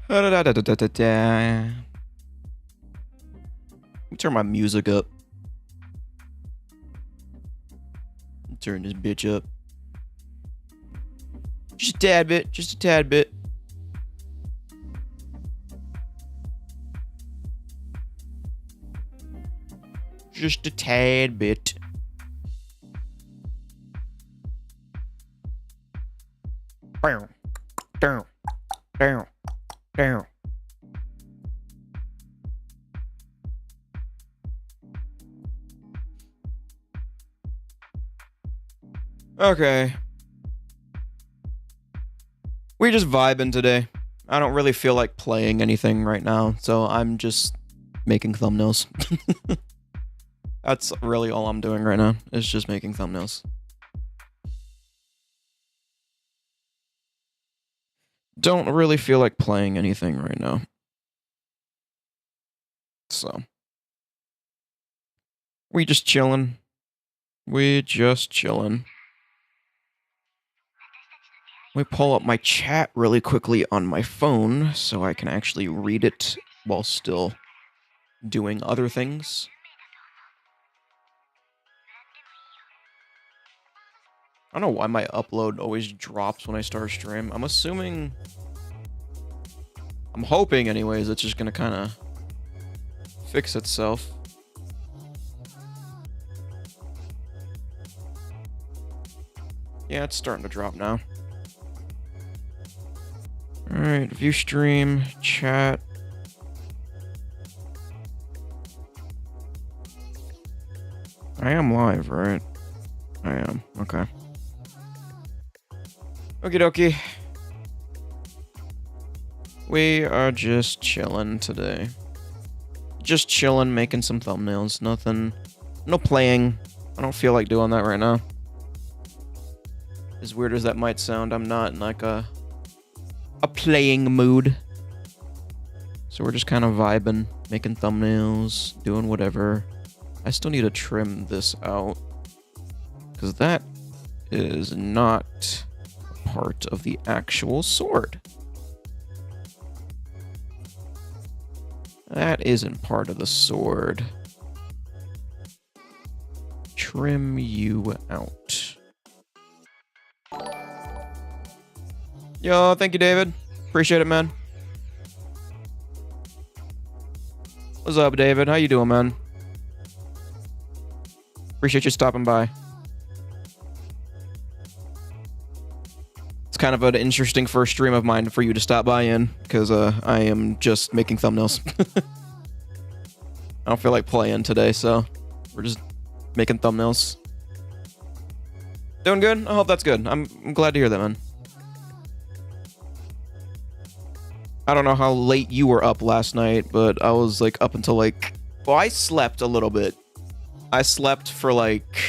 Let me turn my music up. Turn this bitch up. Just a tad bit. Just a tad bit. Just a tad bit. Down. Down. Down. Down. Okay. We're just vibing today. I don't really feel like playing anything right now, so I'm just making thumbnails. That's really all I'm doing right now, is just making thumbnails. Don't really feel like playing anything right now. So. We just chillin'. We just chillin'. Let me pull up my chat really quickly on my phone so I can actually read it while still doing other things. I don't know why my upload always drops when I start a stream. I'm assuming... I'm hoping, anyways, it's just gonna kind of fix itself. Yeah, it's starting to drop now. Alright, view stream, chat. I am live, right? I am, okay. Okie dokie. We are just chilling today. Just chilling, making some thumbnails. Nothing. No playing. I don't feel like doing that right now. As weird as that might sound, I'm not in like a playing mood. So we're just kind of vibing, making thumbnails, doing whatever. I still need to trim this out, because that is not part of the actual sword. That isn't part of the sword. Trim you out. Yo, thank you, David. Appreciate it, man. What's up, David? How you doing, man? Appreciate you stopping by. It's kind of an interesting first stream of mine for you to stop by in, because I am just making thumbnails. I don't feel like playing today, so we're just making thumbnails. Doing good? I hope that's good. I'm glad to hear that, man. I don't know how late you were up last night, but I was like up until like... Well, I slept a little bit. I slept for like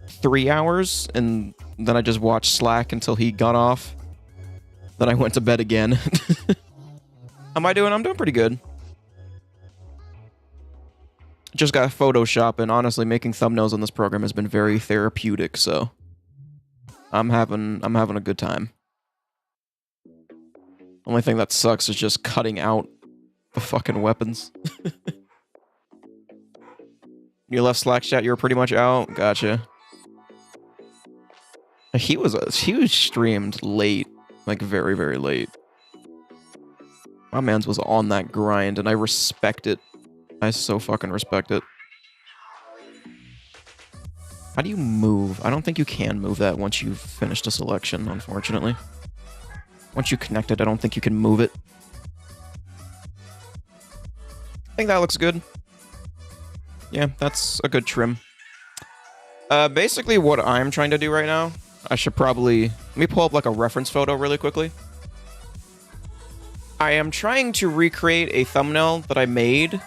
3 hours, and then I just watched Slack until he got off. Then I went to bed again. How am I doing? I'm doing pretty good. Just got Photoshop, and honestly, making thumbnails on this program has been very therapeutic, so I'm having a good time. Only thing that sucks is just cutting out the fucking weapons. You left Slack chat, you were pretty much out? Gotcha. He was streamed late. Like, very, very late. My mans was on that grind, and I respect it. I so fucking respect it. How do you move? I don't think you can move that once you've finished a selection, unfortunately. Once you connect it, I don't think you can move it. I think that looks good. Yeah, that's a good trim. Basically what I'm trying to do right now, I should probably... Let me pull up like a reference photo really quickly. I am trying to recreate a thumbnail that I made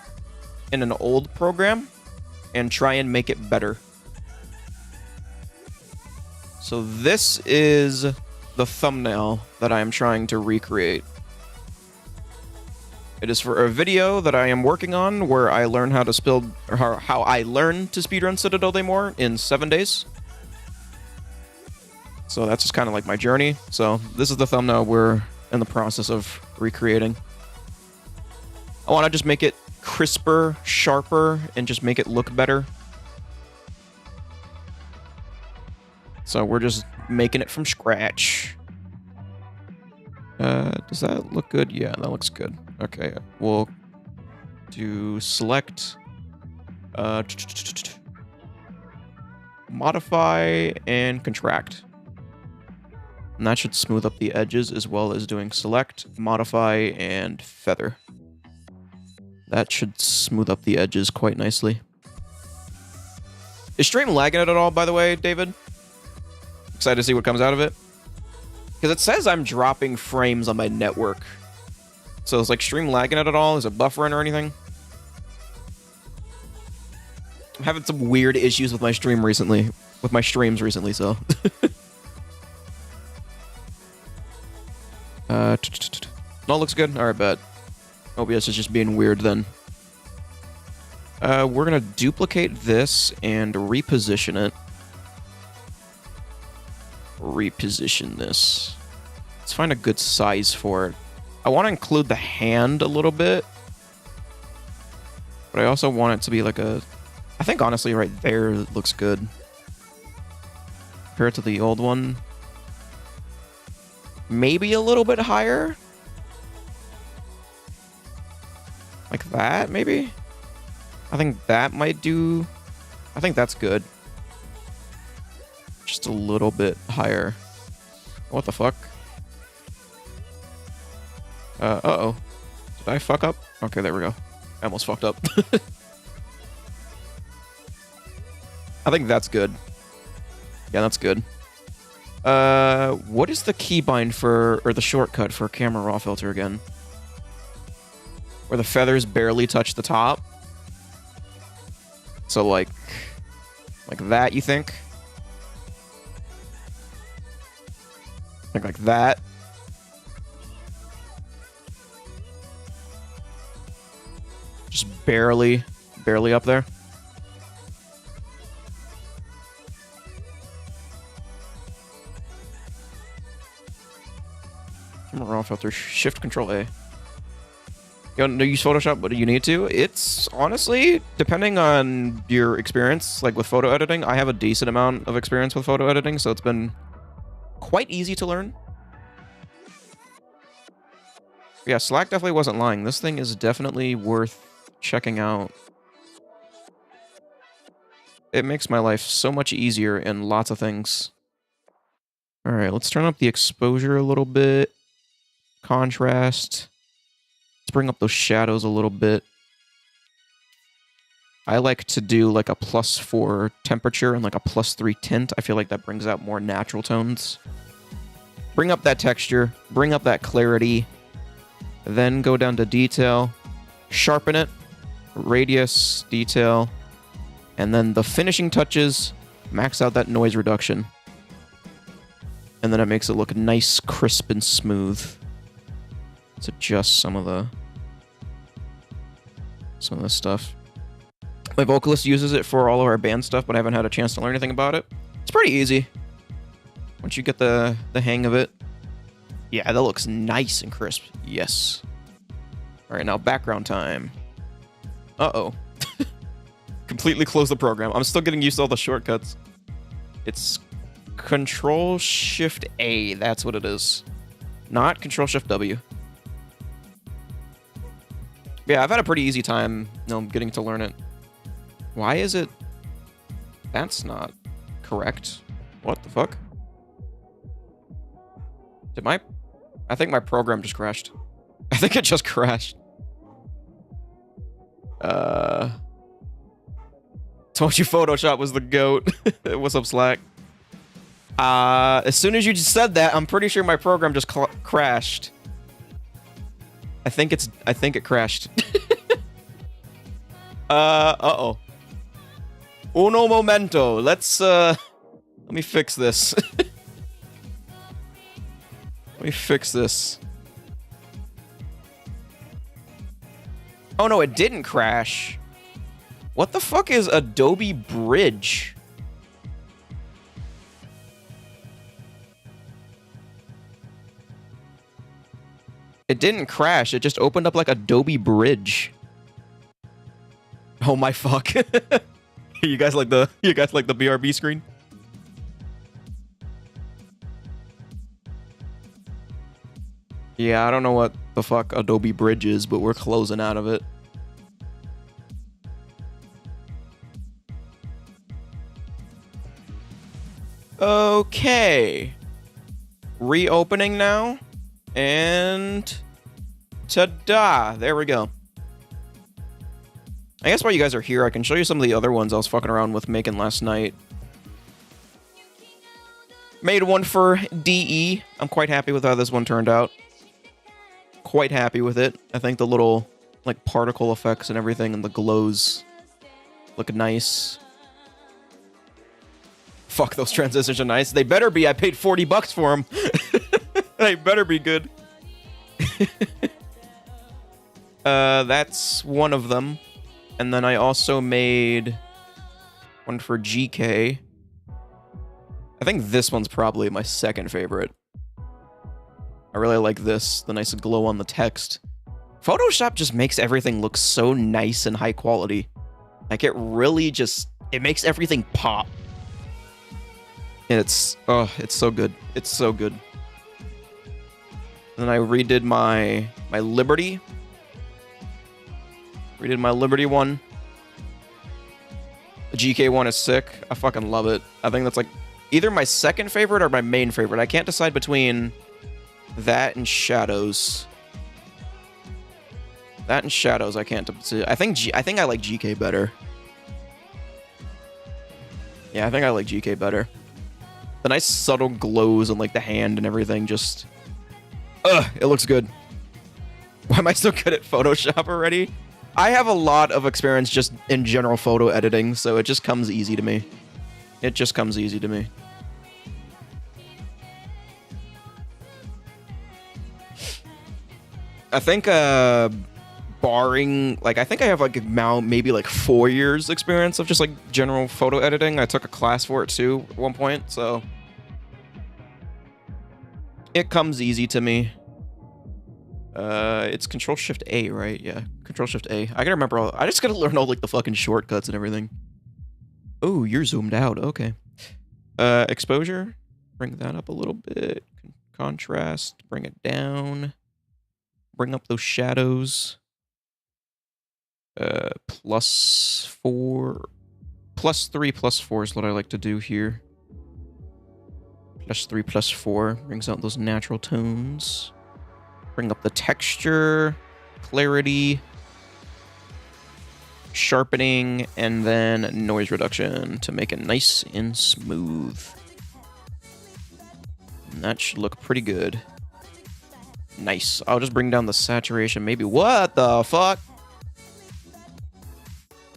in an old program and try and make it better. So this is the thumbnail that I am trying to recreate. It is for a video that I am working on where I learn how to how I learn to speedrun Citadel Daymore in 7 days. So that's just kind of like my journey. So this is the thumbnail we're in the process of recreating. I want to just make it crisper, sharper, and just make it look better. So we're just making it from scratch. Does that look good? Yeah, that looks good. Okay, we'll do select, modify, and contract. And that should smooth up the edges, as well as doing select, modify, and feather. That should smooth up the edges quite nicely. Is stream lagging it at all, by the way, David? Excited to see what comes out of it. Because it says I'm dropping frames on my network. So it's like stream lagging it at all? Is it buffering or anything? I'm having some weird issues with my stream recently. With my streams recently, so. No, looks good. Alright, bet. OBS is just being weird then. We're gonna duplicate this and reposition it. Reposition this. Let's find a good size for it. I want to include the hand a little bit, but I also want it to be like a... I think honestly right there looks good. Compared to the old one. Maybe a little bit higher? Like that, maybe? I think that might do... I think that's good. Just a little bit higher. What the fuck? Uh-oh. Did I fuck up? Okay, there we go. I almost fucked up. I think that's good. Yeah, that's good. What is the keybind for... or the shortcut for camera raw filter again? Where the feathers barely touch the top? So, like that, you think? Like that. Just barely up there. Camera raw filter, shift control A. You don't use Photoshop, but you need to. It's honestly, depending on your experience, like with photo editing, I have a decent amount of experience with photo editing, so it's been quite easy to learn. Yeah, Slack definitely wasn't lying. This thing is definitely worth checking out. It makes my life so much easier in lots of things. Alright, let's turn up the exposure a little bit. Contrast. Let's bring up those shadows a little bit. I like to do like a +4 temperature and like a +3 tint. I feel like that brings out more natural tones. Bring up that texture, bring up that clarity, then go down to detail, sharpen it, radius, detail, and then the finishing touches, max out that noise reduction. And then it makes it look nice, crisp, and smooth. Let's adjust some of this stuff. My vocalist uses it for all of our band stuff, but I haven't had a chance to learn anything about it. It's pretty easy. Once you get the hang of it. Yeah, that looks nice and crisp. Yes. Alright, now background time. Uh-oh. Completely close the program. I'm still getting used to all the shortcuts. It's Control-Shift-A. That's what it is. Not Control-Shift-W. Yeah, I've had a pretty easy time, getting to learn it. Why is it... That's not correct. What the fuck? I think my program just crashed. I think it just crashed. Told you Photoshop was the GOAT. What's up, Slack? As soon as you just said that, I'm pretty sure my program just crashed. I think it crashed. Uh-oh. Uno momento. Let me fix this. Let me fix this. Oh no, it didn't crash. What the fuck is Adobe Bridge? It didn't crash. It just opened up like Adobe Bridge. Oh my fuck. You guys like the BRB screen? Yeah, I don't know what the fuck Adobe Bridge is, but we're closing out of it. Okay. Reopening now. And ta-da! There we go. I guess while you guys are here, I can show you some of the other ones I was fucking around with making last night. Made one for DE. I'm quite happy with how this one turned out. Quite happy with it. I think the little, like, particle effects and everything and the glows look nice. Fuck, those transitions are nice. They better be. I paid 40 bucks for them. They better be good. That's one of them. And then I also made one for GK. I think this one's probably my second favorite. I really like this, the nice glow on the text. Photoshop just makes everything look so nice and high quality. Like, it really just, it makes everything pop. And it's, oh, it's so good. It's so good. And then I redid my Liberty. Redid my Liberty one. The GK one is sick. I fucking love it. I think that's like either my second favorite or my main favorite. I can't decide between that and Shadows. That and Shadows I can't decide. I think I like GK better. Yeah, I think I like GK better. The nice subtle glows on like the hand and everything just... Ugh, it looks good. Why am I so good at Photoshop already? I have a lot of experience just in general photo editing, so it just comes easy to me. It just comes easy to me. I think, barring, like, I think I have, like, now maybe, like, 4 years experience of just, like, general photo editing. I took a class for it, too, at one point, so... It comes easy to me. It's Control-Shift-A, right? Yeah, Control-Shift-A. I gotta remember all... I just gotta learn all, like, the fucking shortcuts and everything. Oh, you're zoomed out. Okay. Exposure. Bring that up a little bit. Contrast. Bring it down. Bring up those shadows. +4. +3, +4 is what I like to do here. +3, +4 brings out those natural tones. Bring up the texture, clarity, sharpening, and then noise reduction to make it nice and smooth. And that should look pretty good. Nice. I'll just bring down the saturation maybe. What the fuck?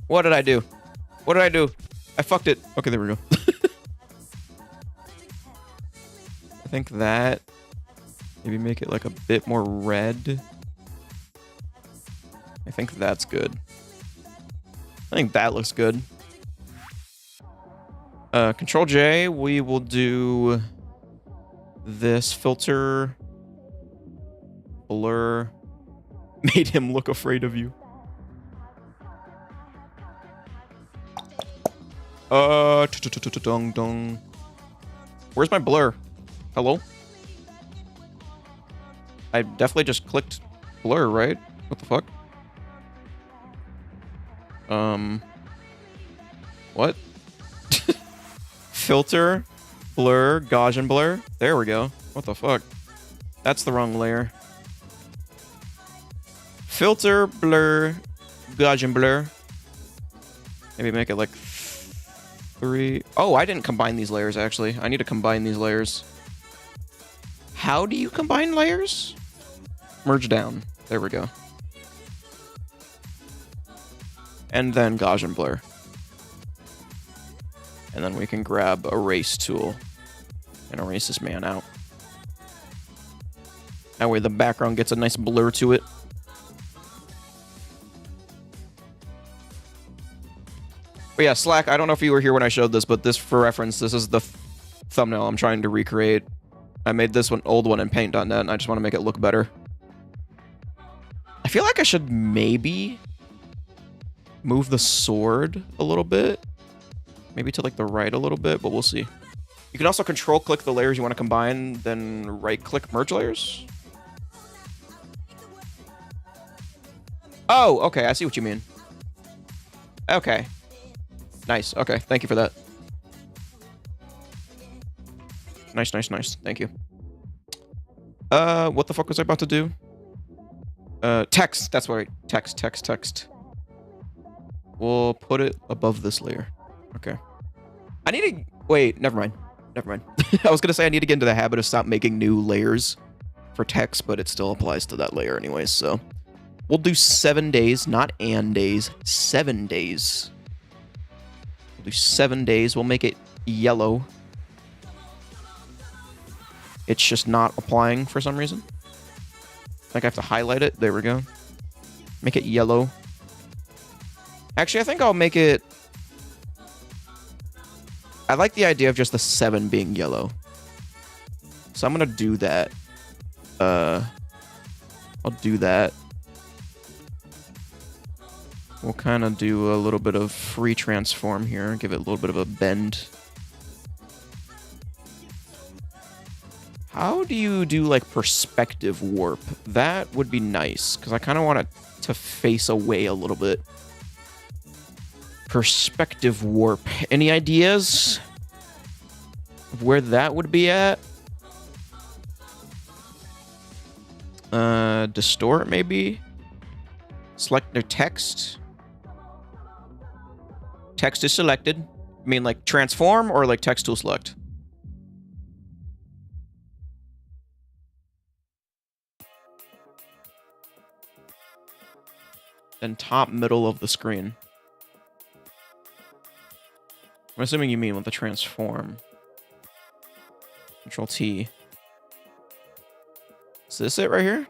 What did I do? What did I do? I fucked it. Okay, there we go. I think that... Maybe make it like a bit more red. I think that's good. I think that looks good. Control J, we will do this filter, blur, made him look afraid of you. Dong. Where's my blur? Hello? I definitely just clicked blur, right? What the fuck? What? Filter, blur, Gaussian blur. There we go. What the fuck? That's the wrong layer. Filter, blur, Gaussian blur. Maybe make it like 3. Oh, I didn't combine these layers, actually. I need to combine these layers. How do you combine layers? Merge down. There we go. And then Gaussian blur. And then we can grab erase tool and erase this man out. That way the background gets a nice blur to it. But yeah, Slack, I don't know if you were here when I showed this, but this, for reference, this is the thumbnail I'm trying to recreate. I made this one, old one in paint.net, and I just want to make it look better. I feel like I should maybe move the sword a little bit. Maybe to like the right a little bit, but we'll see. You can also control click the layers you want to combine, then right click merge layers. Oh, okay, I see what you mean. Okay. Nice, okay, thank you for that. Nice, nice, nice, thank you. What the fuck was I about to do? Text, that's right. Text. We'll put it above this layer. Okay. I need to... Wait, never mind. I was gonna say I need to get into the habit of stop making new layers for text, but it still applies to that layer anyways, so... We'll do 7 days, not and days. 7 days. We'll do 7 days. We'll make it yellow. It's just not applying for some reason. I think I have to highlight it. There we go. Make it yellow. Actually, I think I'll make it... I like the idea of just the 7 being yellow. So I'm going to do that. I'll do that. We'll kind of do a little bit of free transform here. Give it a little bit of a bend. How do you do, like, perspective warp? That would be nice, because I kind of want it to face away a little bit. Perspective warp. Any ideas of where that would be at? Distort, maybe? Select their text. Text is selected. I mean, like, transform or, like, text tool select? Then top middle of the screen. I'm assuming you mean with the transform. Control T. Is this it right here?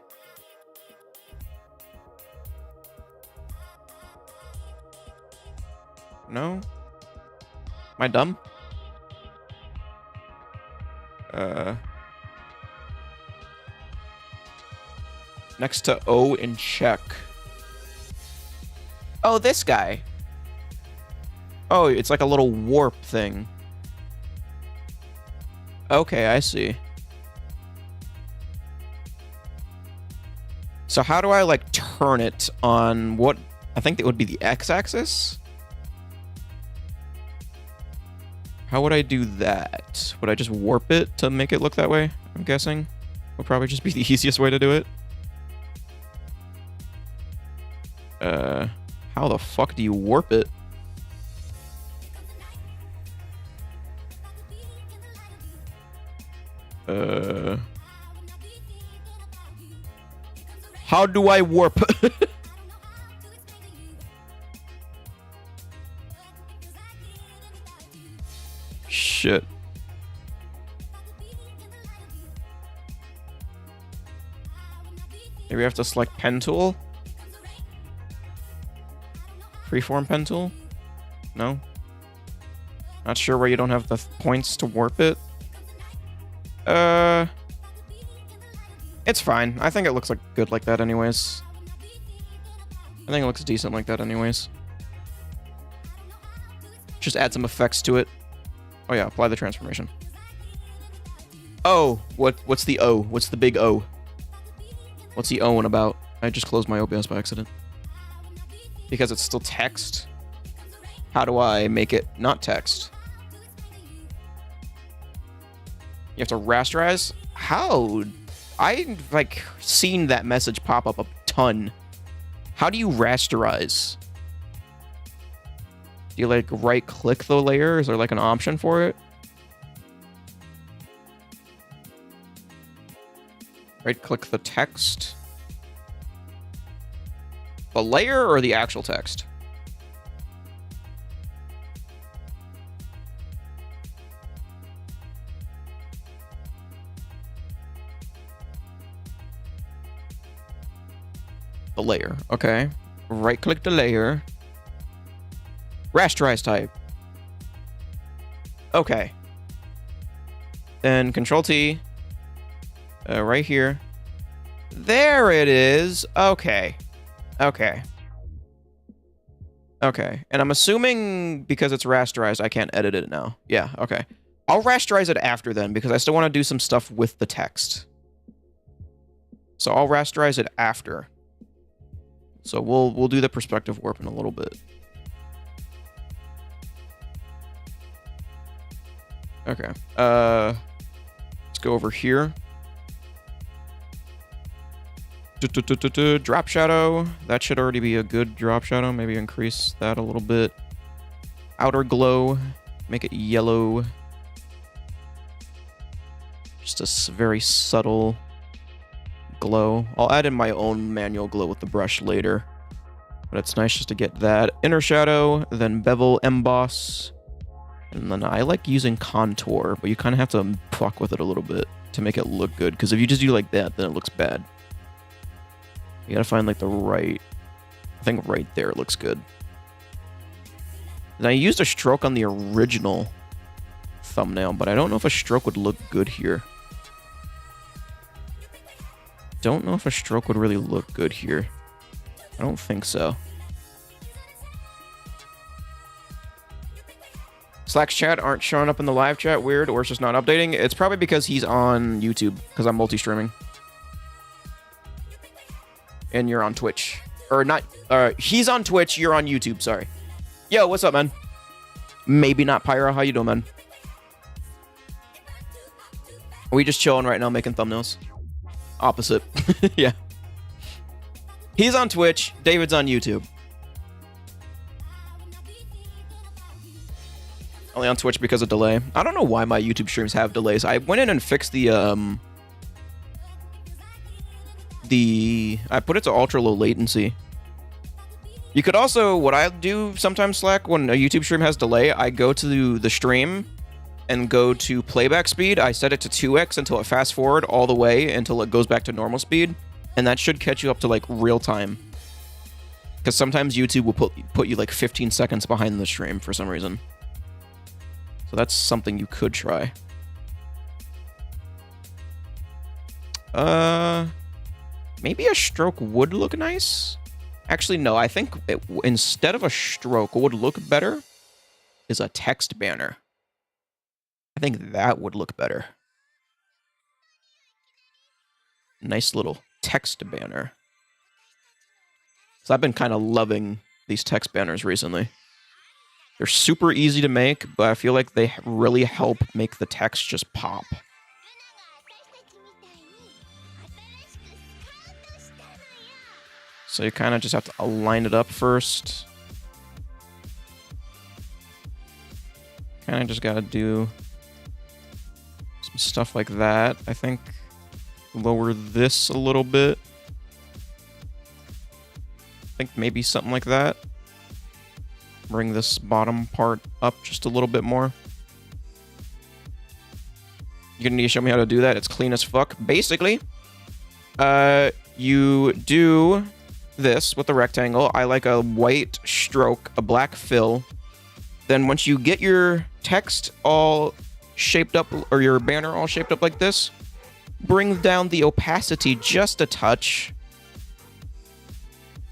No? Am I dumb? Next to O in check. Oh, this guy. Oh, it's like a little warp thing. Okay, I see. So how do I, like, turn it on what... I think that would be the x-axis? How would I do that? Would I just warp it to make it look that way? I'm guessing. Would probably just be the easiest way to do it. How the fuck do you warp it? How do I warp? Shit. Maybe I have to select pen tool? Freeform pen tool? No? Not sure where you don't have the points to warp it? It's fine. I think it looks like good like that anyways. I think it looks decent like that anyways. Just add some effects to it. Oh yeah, apply the transformation. Oh, what's the O? What's the big O? What's he Oing about? I just closed my OBS by accident. Because it's still text? How do I make it not text? You have to rasterize? How? I've, like, seen that message pop up a ton. How do you rasterize? Do you, like, right-click the layer? Is there, like, an option for it? Right-click the text? The layer or the actual text? The layer. Okay. Right-click the layer. Rasterize type. Okay. Then Control-T. Right here. There it is. Okay. Okay. Okay. And I'm assuming because it's rasterized, I can't edit it now. Yeah, okay. I'll rasterize it after then, because I still want to do some stuff with the text. So I'll rasterize it after. So we'll do the perspective warp in a little bit. Okay. Let's go over here. Drop shadow. That should already be a good drop shadow. Maybe increase that a little bit. Outer glow. Make it yellow. Just a very subtle glow. I'll add in my own manual glow with the brush later. But it's nice just to get that. Inner shadow, then bevel emboss. And then I like using contour, but you kind of have to fuck with it a little bit to make it look good. Because if you just do like that, then it looks bad. You gotta find like the right... I think right there looks good. And I used a stroke on the original thumbnail, but I don't know if a stroke would look good here. Don't know if a stroke would really look good here. I don't think so. Slack's chat aren't showing up in the live chat. Weird, or it's just not updating. It's probably because he's on YouTube, because I'm multi-streaming. And you're on Twitch. Or not, he's on Twitch, you're on YouTube, sorry. Yo, what's up, man? Maybe not Pyro, how you doing, man? Are we just chilling right now, making thumbnails? Opposite. Yeah. He's on Twitch, David's on YouTube. Only on Twitch because of delay. I don't know why my YouTube streams have delays. I went in and fixed I put it to ultra low latency. You could also, what I do sometimes, Slack, when a YouTube stream has delay, I go to the stream and go to playback speed. I set it to 2x until it fast forward all the way until it goes back to normal speed. And that should catch you up to like real time. Because sometimes YouTube will put you like 15 seconds behind the stream for some reason. So that's something you could try. Maybe a stroke would look nice. Actually, no, I think instead of a stroke, what would look better is a text banner. I think that would look better. Nice little text banner. So I've been kind of loving these text banners recently. They're super easy to make, but I feel like they really help make the text just pop. So you kind of just have to align it up first. Kind of just got to do some stuff like that. I think lower this a little bit. I think maybe something like that. Bring this bottom part up just a little bit more. You're gonna need to show me how to do that. It's clean as fuck. Basically, you do this with the rectangle. I like a white stroke, a black fill. Then once you get your text all shaped up, or your banner all shaped up like this, bring down the opacity just a touch.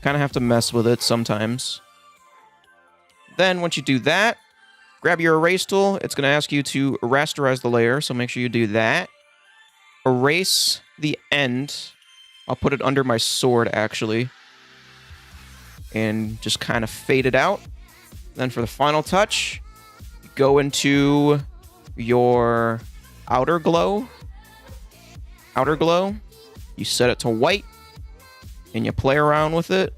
Kind of have to mess with it sometimes. Then once you do that, grab your erase tool. It's going to ask you to rasterize the layer, so make sure you do that. Erase the end. I'll put it under my sword, actually. And just kind of fade it out. Then for the final touch, go into your outer glow. Outer glow. You set it to white. And you play around with it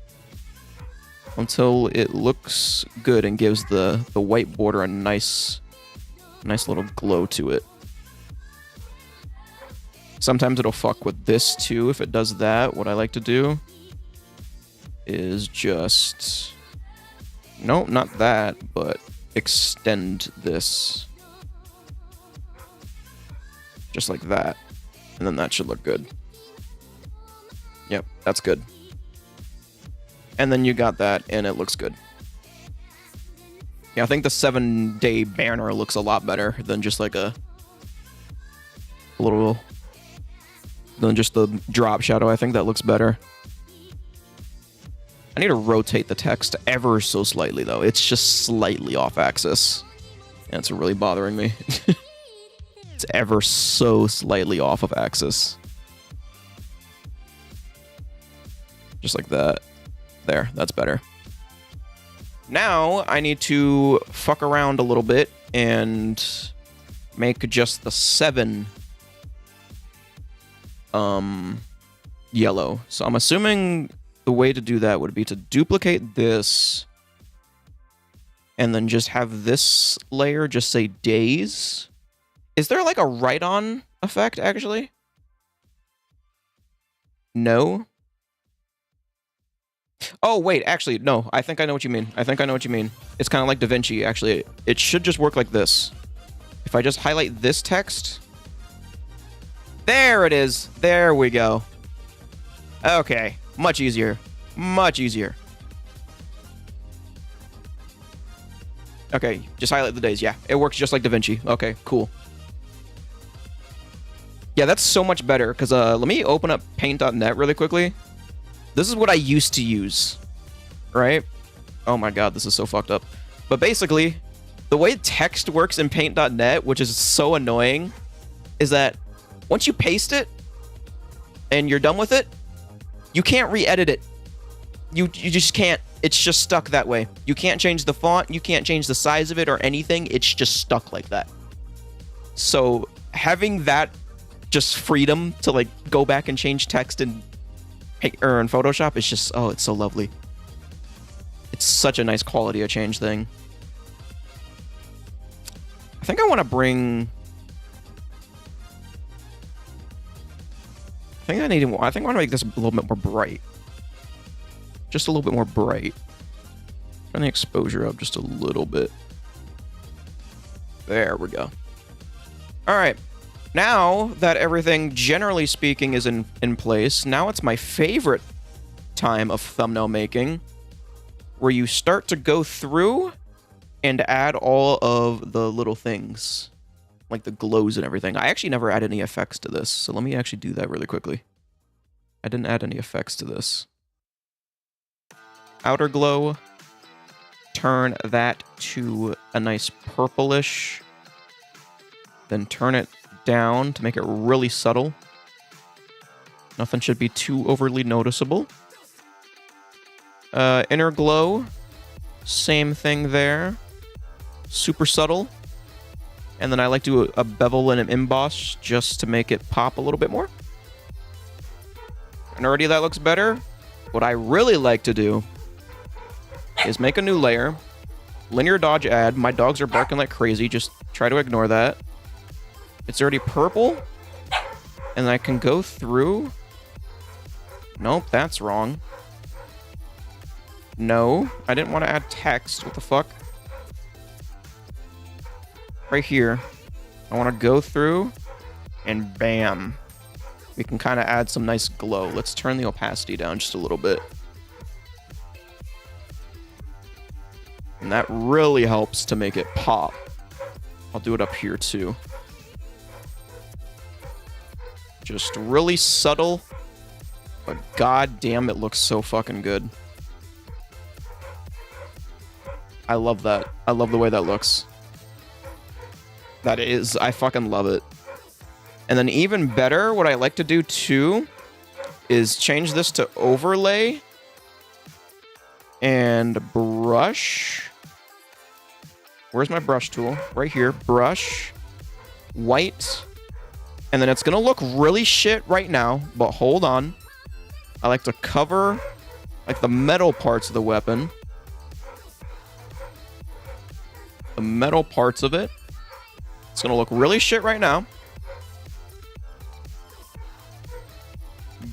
until it looks good and gives the white border a nice little glow to it. Sometimes it'll fuck with this too if it does that. What I like to do is just... No, not that, but extend this. Just like that. And then that should look good. Yep, that's good. And then you got that, and it looks good. Yeah, I think the 7-day banner looks a lot better than just like a little... than just the drop shadow. I think that looks better. I need to rotate the text ever so slightly, though. It's just slightly off axis. And it's really bothering me. It's ever so slightly off of axis. Just like that. There, that's better. Now, I need to fuck around a little bit and make just the 7 yellow. So I'm assuming the way to do that would be to duplicate this and then just have this layer just say days. Is there like a write-on effect, actually? No? Oh, wait, actually, no. I think I know what you mean. I think I know what you mean. It's kind of like DaVinci, actually. It should just work like this. If I just highlight this text... There it is. There we go. Okay. Much easier. Much easier. Okay, just highlight the days. Yeah, it works just like DaVinci. Okay, cool. Yeah, that's so much better, because let me open up paint.net really quickly. This is what I used to use, right? Oh my god, this is so fucked up. But basically, the way text works in paint.net, which is so annoying, is that once you paste it and you're done with it, you can't re-edit it. You just can't. It's just stuck that way. You can't change the font. You can't change the size of it or anything. It's just stuck like that. So having that just freedom to like go back and change text in Photoshop is just, oh, it's so lovely. It's such a nice quality of change thing. I think I want to bring... I think I want to make this a little bit more bright. Just a little bit more bright. Turn the exposure up just a little bit. There we go. All right. Now that everything, generally speaking, is in place, now it's my favorite time of thumbnail making, where you start to go through and add all of the little things, like the glows and everything. I actually never add any effects to this, so let me actually do that really quickly. I didn't add any effects to this. Outer glow, turn that to a nice purplish, then turn it down to make it really subtle. Nothing should be too overly noticeable. Inner glow, same thing there. Super subtle. And then I like to do a bevel and an emboss just to make it pop a little bit more. And already that looks better. What I really like to do is make a new layer. Linear dodge add. My dogs are barking like crazy. Just try to ignore that. It's already purple. And I can go through. Nope, that's wrong. No, I didn't want to add text. What the fuck? Right here. I want to go through. And bam. We can kind of add some nice glow. Let's turn the opacity down just a little bit. And that really helps to make it pop. I'll do it up here too. Just really subtle, but goddamn, it looks so fucking good. I love that. I love the way that looks. That is, I fucking love it. And then even better, what I like to do too is change this to overlay and brush. Where's my brush tool? Right here. Brush. White. And then it's going to look really shit right now, but hold on. I like to cover like the metal parts of the weapon. The metal parts of it. It's going to look really shit right now.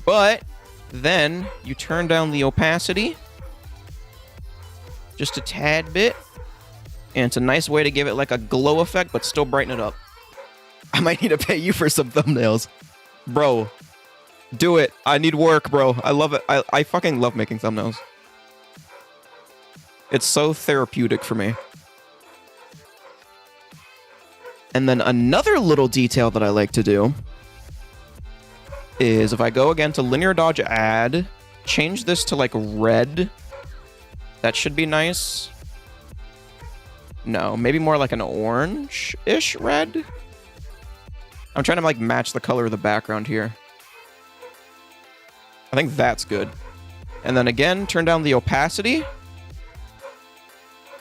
But then you turn down the opacity just a tad bit. And it's a nice way to give it like a glow effect, but still brighten it up. I might need to pay you for some thumbnails. Bro, do it. I need work, bro. I love it. I fucking love making thumbnails. It's so therapeutic for me. And then another little detail that I like to do is if I go again to linear dodge add, change this to like red That should be nice. No, maybe more like an orange-ish red. I'm trying to like match the color of the background here. I think that's good. And then again, turn down the opacity.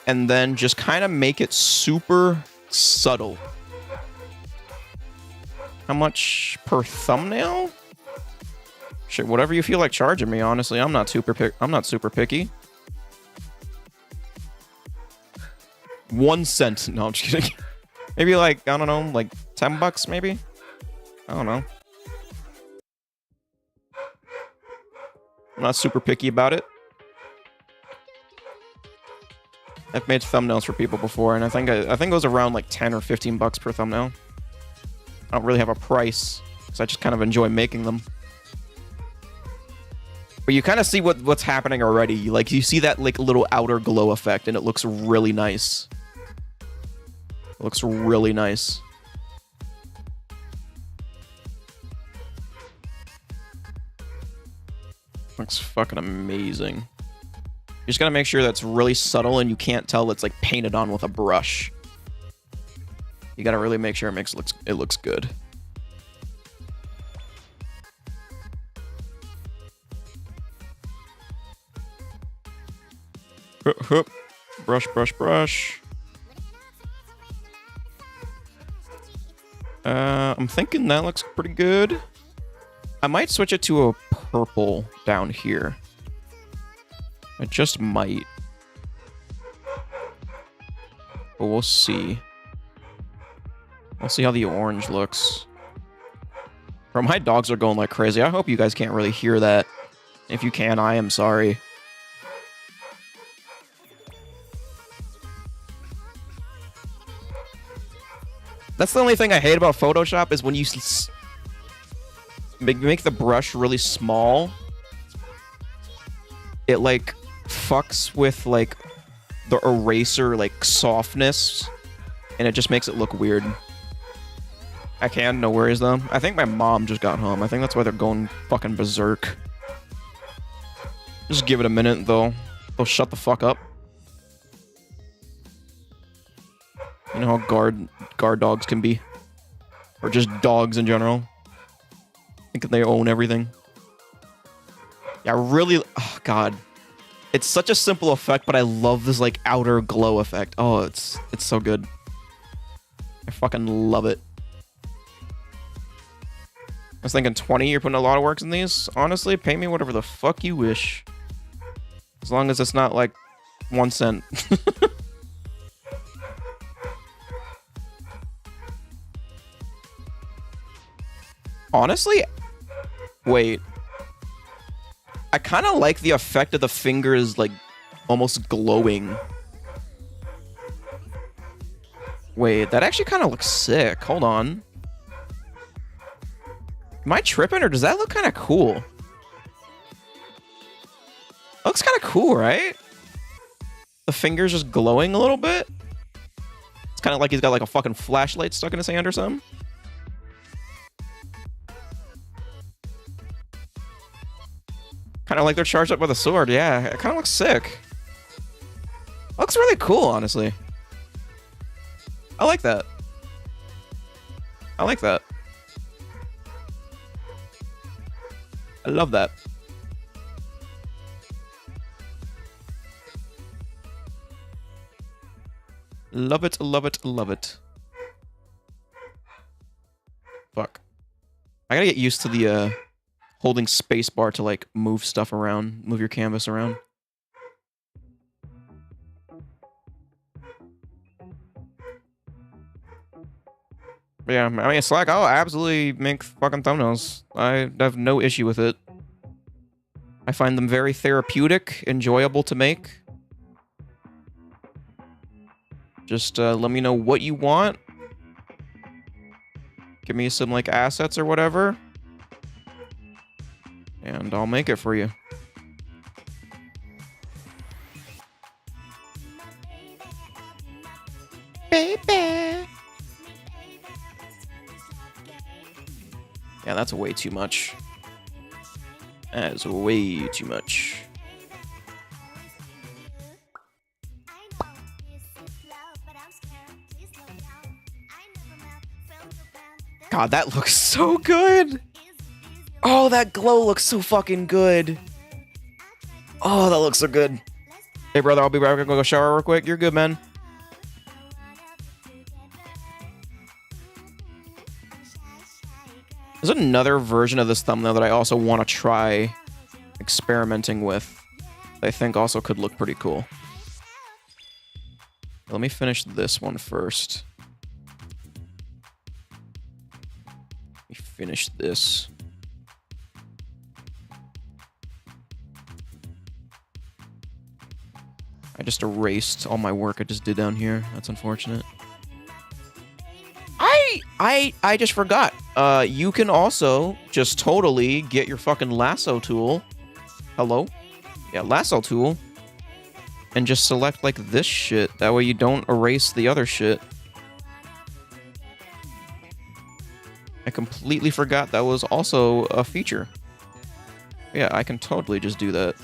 And then just kind of make it super subtle. How much per thumbnail? Shit, whatever you feel like charging me, honestly. I'm not super picky. 1 cent. No, I'm just kidding. Maybe like, I don't know, like 10 bucks maybe? I don't know. I'm not super picky about it. I've made thumbnails for people before, and I think it was around like 10 or 15 bucks per thumbnail. I don't really have a price, because I just kind of enjoy making them. But you kind of see what's happening already. Like, you see that like little outer glow effect, and it looks really nice. It looks really nice. Looks fucking amazing. You just gotta make sure that's really subtle and you can't tell it's like painted on with a brush. You gotta really make sure it looks good. Brush, brush, brush. I'm thinking that looks pretty good. I might switch it to a purple down here. I just might. But we'll see. We'll see how the orange looks. Bro, my dogs are going like crazy. I hope you guys can't really hear that. If you can, I am sorry. That's the only thing I hate about Photoshop is when you make the brush really small. It like fucks with like the eraser like softness, and it just makes it look weird. I can, no worries though. I think my mom just got home. I think that's why they're going fucking berserk. Just give it a minute though. They'll shut the fuck up. You know how guard dogs can be, or just dogs in general. Thinking they own everything. Yeah, really. Oh god, it's such a simple effect, but I love this like outer glow effect. Oh, it's so good. I fucking love it. I was thinking 20. You're putting a lot of work in these. Honestly, pay me whatever the fuck you wish, as long as it's not like 1 cent. Honestly, wait. I kind of like the effect of the fingers, like, almost glowing. Wait, that actually kind of looks sick. Hold on. Am I tripping, or does that look kind of cool? It looks kind of cool, right? The fingers just glowing a little bit. It's kind of like he's got, like, a fucking flashlight stuck in his hand or something. Kind of like they're charged up with a sword. Yeah, it kind of looks sick. Looks really cool, honestly. I like that. I like that. I love that. Love it, love it, love it. Fuck. I gotta get used to the, holding spacebar to, like, move stuff around. Move your canvas around. But yeah, I mean, it's like, I'll absolutely make fucking thumbnails. I have no issue with it. I find them very therapeutic, enjoyable to make. Just let me know what you want. Give me some, like, assets or whatever. And I'll make it for you. Baby. Yeah, that's way too much. That is way too much. God, that looks so good. Oh, that glow looks so fucking good. Oh, that looks so good. Hey, brother, I'll be right back. I'm gonna go shower real quick. You're good, man. There's another version of this thumbnail that I also want to try experimenting with. I think also could look pretty cool. Let me finish this one first. Let me finish this. I just erased all my work I just did down here. That's unfortunate. I just forgot. You can also just totally get your fucking lasso tool. Hello? Yeah, lasso tool. And just select like this shit. That way you don't erase the other shit. I completely forgot that was also a feature. Yeah, I can totally just do that.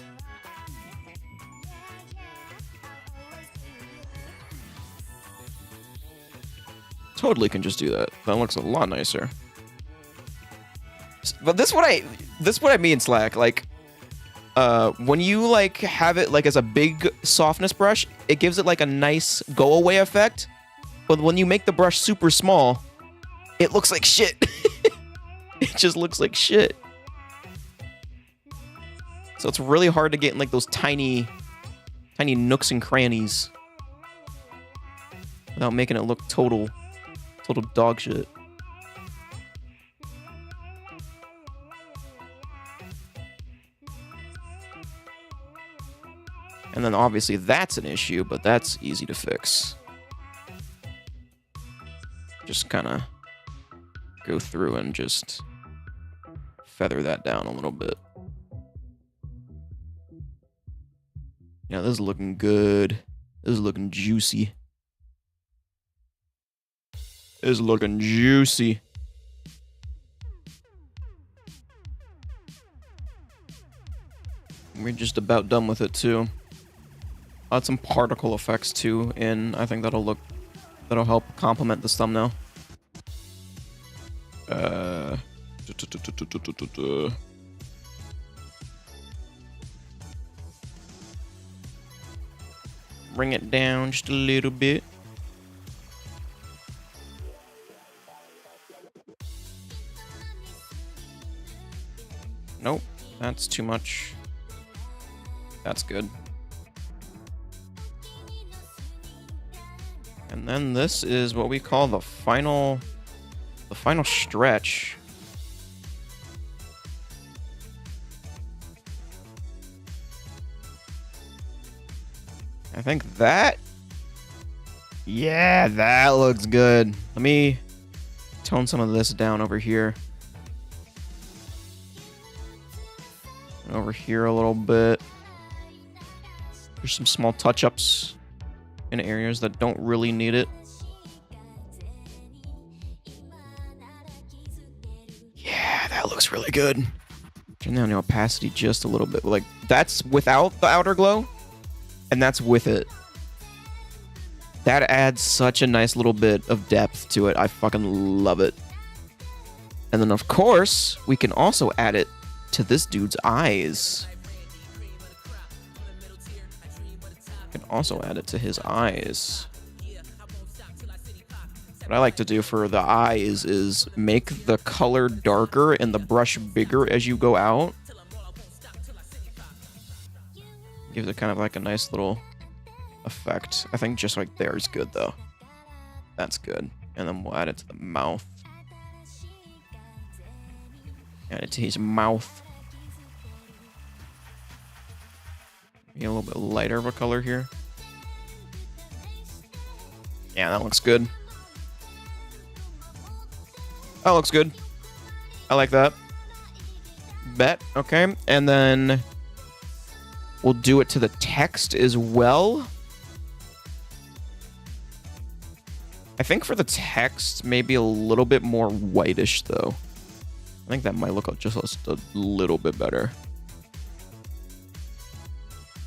Totally can just do that. That looks a lot nicer. But this what I mean, Slack. Like, when you like have it like as a big softness brush, it gives it like a nice go away effect. But when you make the brush super small, it looks like shit. It just looks like shit. So it's really hard to get in like those tiny nooks and crannies without making it look total dog shit. And then obviously that's an issue, but that's easy to fix. Just kind of go through and just feather that down a little bit. Yeah, this is looking good. This is looking juicy. This is looking juicy. We're just about done with it too. I'll add some particle effects too in. I think that'll help complement this thumbnail. Bring it down just a little bit. Nope, that's too much. That's good. And then this is what we call the final stretch. I think that, yeah, that looks good. Let me tone some of this down over here. Over here a little bit. There's some small touch-ups in areas that don't really need it. Yeah, that looks really good. Turn down the opacity just a little bit. Like, that's without the outer glow, and that's with it. That adds such a nice little bit of depth to it. I fucking love it. And then, of course, we can also add it to this dude's eyes. Can also add it to his eyes. What I like to do for the eyes is make the color darker and the brush bigger as you go out. Gives it kind of like a nice little effect. I think just like there is good though. That's good. And then we'll add it to the mouth. Add it to his mouth. Maybe a little bit lighter of a color here. Yeah, that looks good. That looks good. I like that. Bet. Okay. And then we'll do it to the text as well. I think for the text, maybe a little bit more whitish though. I think that might look just a little bit better.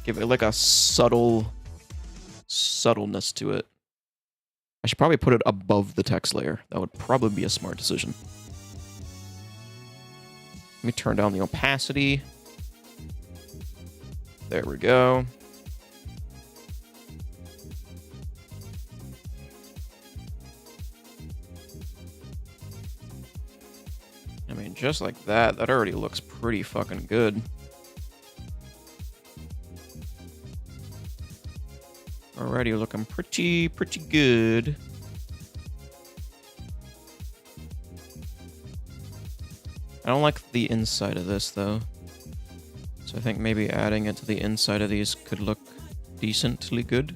Give it like a subtleness to it. I should probably put it above the text layer. That would probably be a smart decision. Let me turn down the opacity. There we go. I mean, just like that, that already looks pretty fucking good. Already looking pretty good. I don't like the inside of this, though. So I think maybe adding it to the inside of these could look decently good.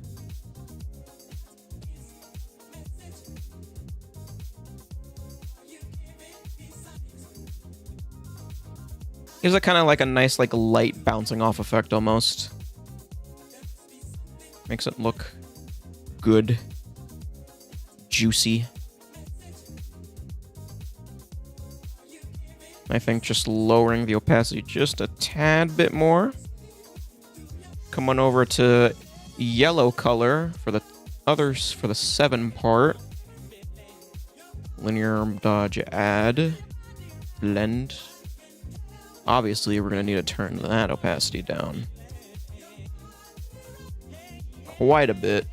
Gives it kind of like a nice, like, light bouncing off effect almost. Makes it look good. Juicy. I think just lowering the opacity just a tad bit more. Coming over to yellow color for the others, for the 7 part. Linear dodge add. Blend. Obviously, we're going to need to turn that opacity down quite a bit.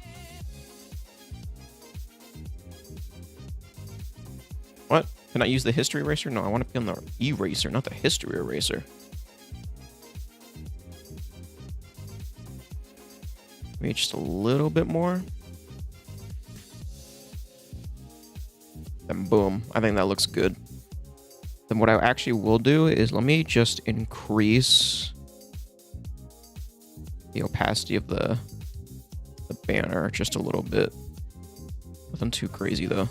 What? Can I use the history eraser? No, I want to be on the eraser, not the history eraser. Maybe just a little bit more. Then boom. I think that looks good. Then what I actually will do is let me just increase the opacity of the banner just a little bit. Nothing too crazy though.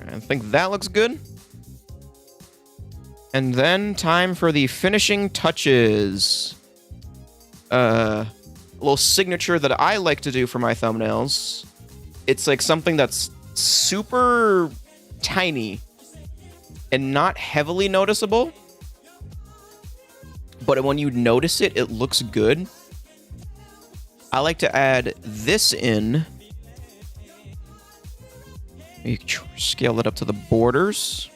I think that looks good. And then time for the finishing touches. A little signature that I like to do for my thumbnails. It's like something that's super tiny and not heavily noticeable. But when you notice it, it looks good. I like to add this in. You scale that up to the borders.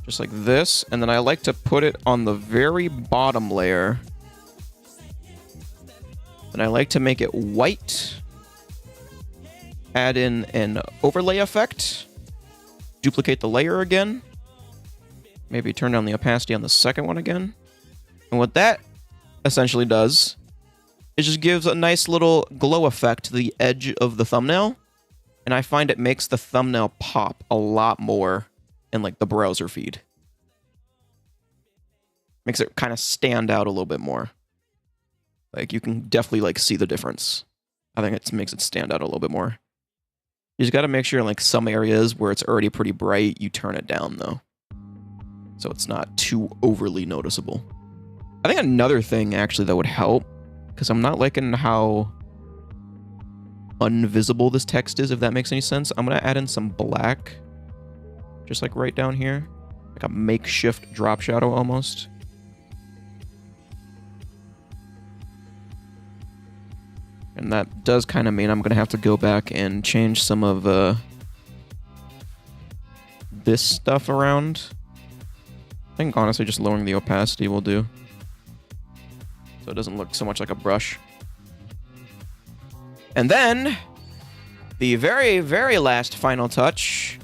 Just like this. And then I like to put it on the very bottom layer. And I like to make it white. Add in an overlay effect. Duplicate the layer again. Maybe turn down the opacity on the second one again. And what that essentially does is just gives a nice little glow effect to the edge of the thumbnail. And I find it makes the thumbnail pop a lot more in like the browser feed. Makes it kind of stand out a little bit more. Like you can definitely like see the difference. I think it makes it stand out a little bit more. You just got to make sure in like some areas where it's already pretty bright, you turn it down though. So it's not too overly noticeable. I think another thing actually that would help, because I'm not liking how invisible this text is, if that makes any sense. I'm going to add in some black, just like right down here, like a makeshift drop shadow almost. And that does kind of mean I'm going to have to go back and change some of this stuff around. I think honestly just lowering the opacity will do. So it doesn't look so much like a brush. And then, the very, very last final touch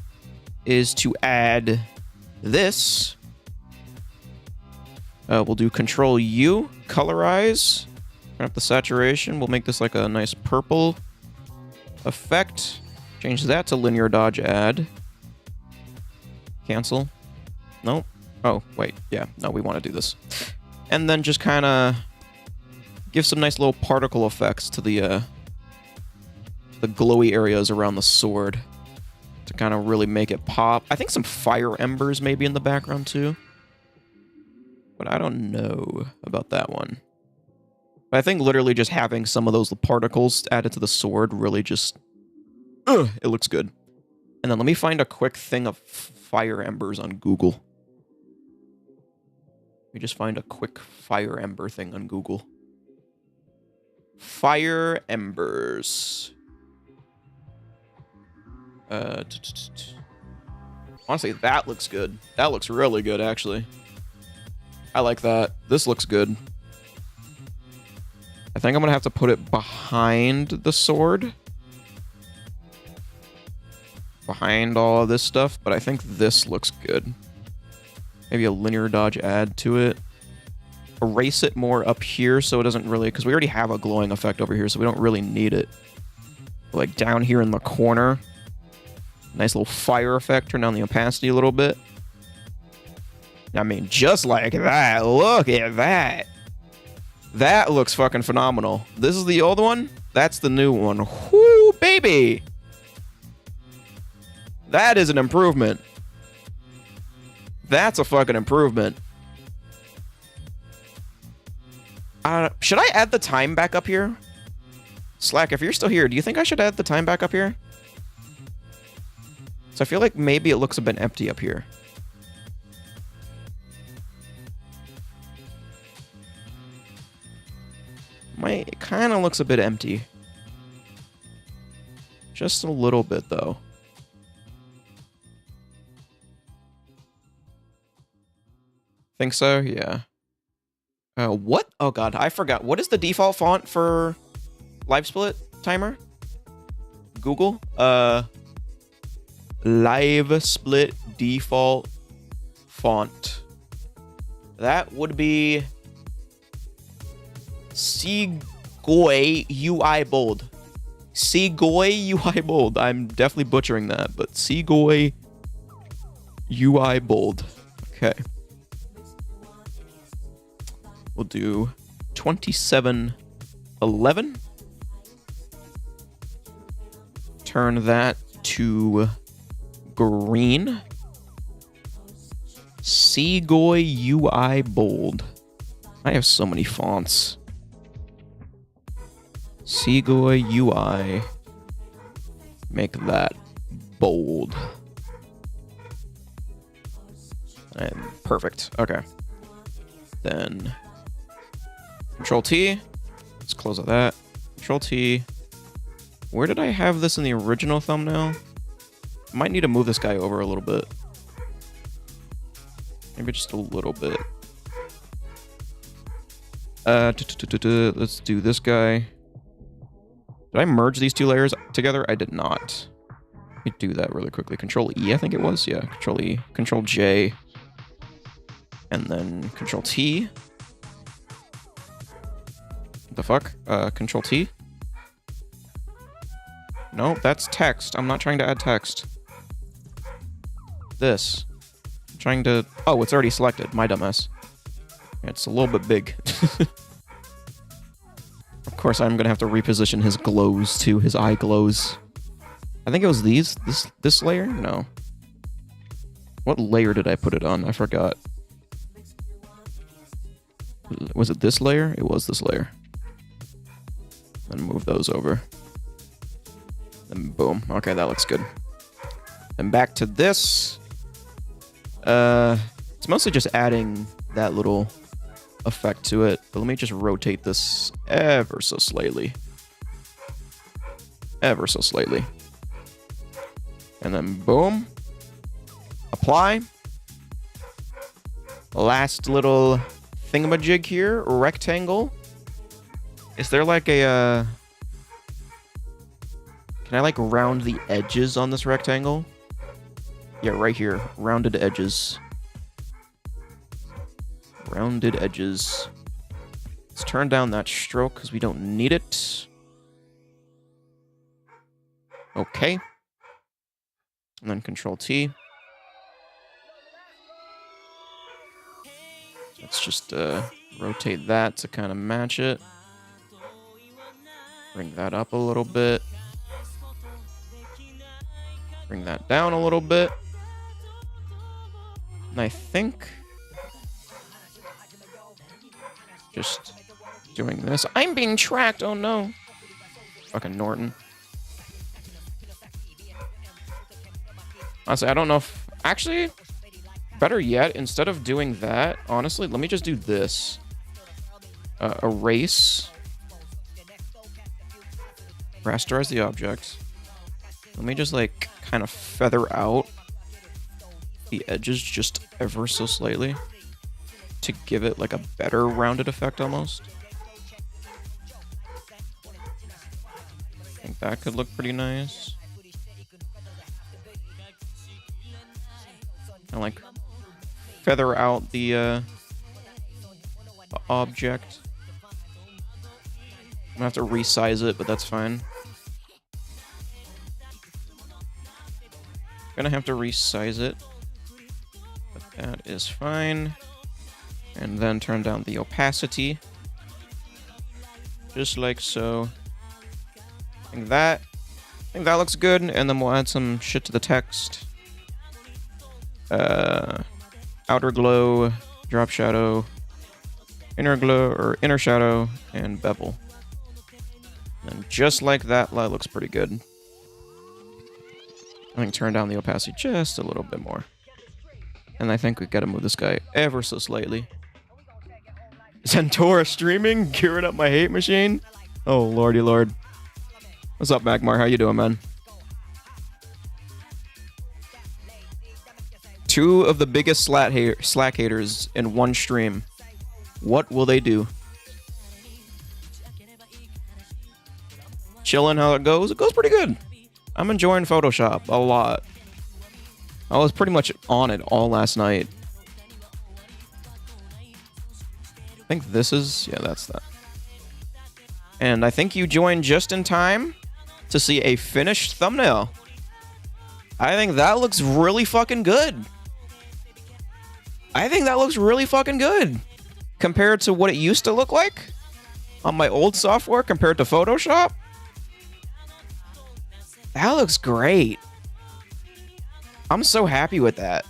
is to add this. We'll do Control U, colorize. Turn up the saturation. We'll make this like a nice purple effect. Change that to linear dodge add. Cancel. Nope. Oh, wait. Yeah, no, we want to do this. And then just kind of give some nice little particle effects to the glowy areas around the sword to kind of really make it pop. I think some fire embers maybe in the background too. But I don't know about that one. But I think literally just having some of those particles added to the sword really just... it looks good. And then let me find a quick thing of fire embers on Google. Let me just find a quick fire ember thing on Google. Fire embers. Honestly, that looks good. That looks really good, actually. I like that. This looks good. I think I'm gonna have to put it behind the sword. Behind all of this stuff, but I think this looks good. Maybe a linear dodge add to it. Erase it more up here so it doesn't really... Because we already have a glowing effect over here, so we don't really need it. Like down here in the corner. Nice little fire effect. Turn down the opacity a little bit. I mean, just like that. Look at that. That looks fucking phenomenal. This is the old one. That's the new one. Whoo, baby. That is an improvement. That's a fucking improvement. Should I add the time back up here? Slack, if you're still here, do you think I should add the time back up here? So I feel like maybe it looks a bit empty up here. It kind of looks a bit empty. Just a little bit, though. Think so? Yeah. What? Oh god, I forgot. What is the default font for Live Split timer? Google? Live Split default font. That would be Segoy UI bold. Segoy UI bold. I'm definitely butchering that, but Segoy UI bold. Okay. We'll do 2711. Turn that to green. Segoy UI bold. I have so many fonts. Segoy UI. Make that bold. And perfect. Okay. Then Control T. Let's close out that. Control T. Where did I have this in the original thumbnail? I might need to move this guy over a little bit. Maybe just a little bit. Let's do this guy. Did I merge these two layers together? I did not. Let me do that really quickly. Control E, I think it was. Yeah, Control E. Control J. And then Control T. What the fuck? Control T? No, that's text. I'm not trying to add text. This. I'm trying to... Oh, it's already selected. My dumbass. Yeah, it's a little bit big. Of course, I'm gonna have to reposition his glows too. His eye glows. I think it was these. This layer? No. What layer did I put it on? I forgot. Was it this layer? It was this layer. Then move those over. Then boom. Okay, that looks good. Then back to this. It's mostly just adding that little effect to it. But let me just rotate this ever so slightly. Ever so slightly. And then boom. Apply. Last little thingamajig here. Rectangle. Is there like a... Can I like round the edges on this rectangle? Yeah, right here. Rounded edges. Rounded edges. Let's turn down that stroke because we don't need it. Okay. And then Control T. Let's just rotate that to kind of match it. Bring that up a little bit. Bring that down a little bit. And I think... Just doing this. I'm being tracked, oh no. Fucking Norton. Honestly, I don't know if... Actually, better yet, instead of doing that, honestly, let me just do this. Erase. rasterize the object. Let me just like kind of feather out the edges just ever so slightly to give it like a better rounded effect almost. I think that could look pretty nice. And like feather out the object. I'm gonna have to resize it, but that's fine. Gonna have to resize it, but that is fine. And then turn down the opacity, just like so. I think that looks good, and then we'll add some shit to the text. Outer glow, drop shadow, inner glow or inner shadow, and bevel. And just like that, that looks pretty good. I think turn down the opacity just a little bit more. And I think we gotta move this guy ever so slightly. Zentora streaming, gearing up my hate machine. Oh lordy lord. What's up, Magmar? How you doing, man? Two of the biggest Slack haters in one stream. What will they do? Chillin' how it goes? It goes pretty good. I'm enjoying Photoshop a lot. I was pretty much on it all last night. I think this is... yeah, that's that. And I think you joined just in time to see a finished thumbnail. I think that looks really fucking good. I think that looks really fucking good. Compared to what it used to look like on my old software compared to Photoshop. That looks great. I'm so happy with that.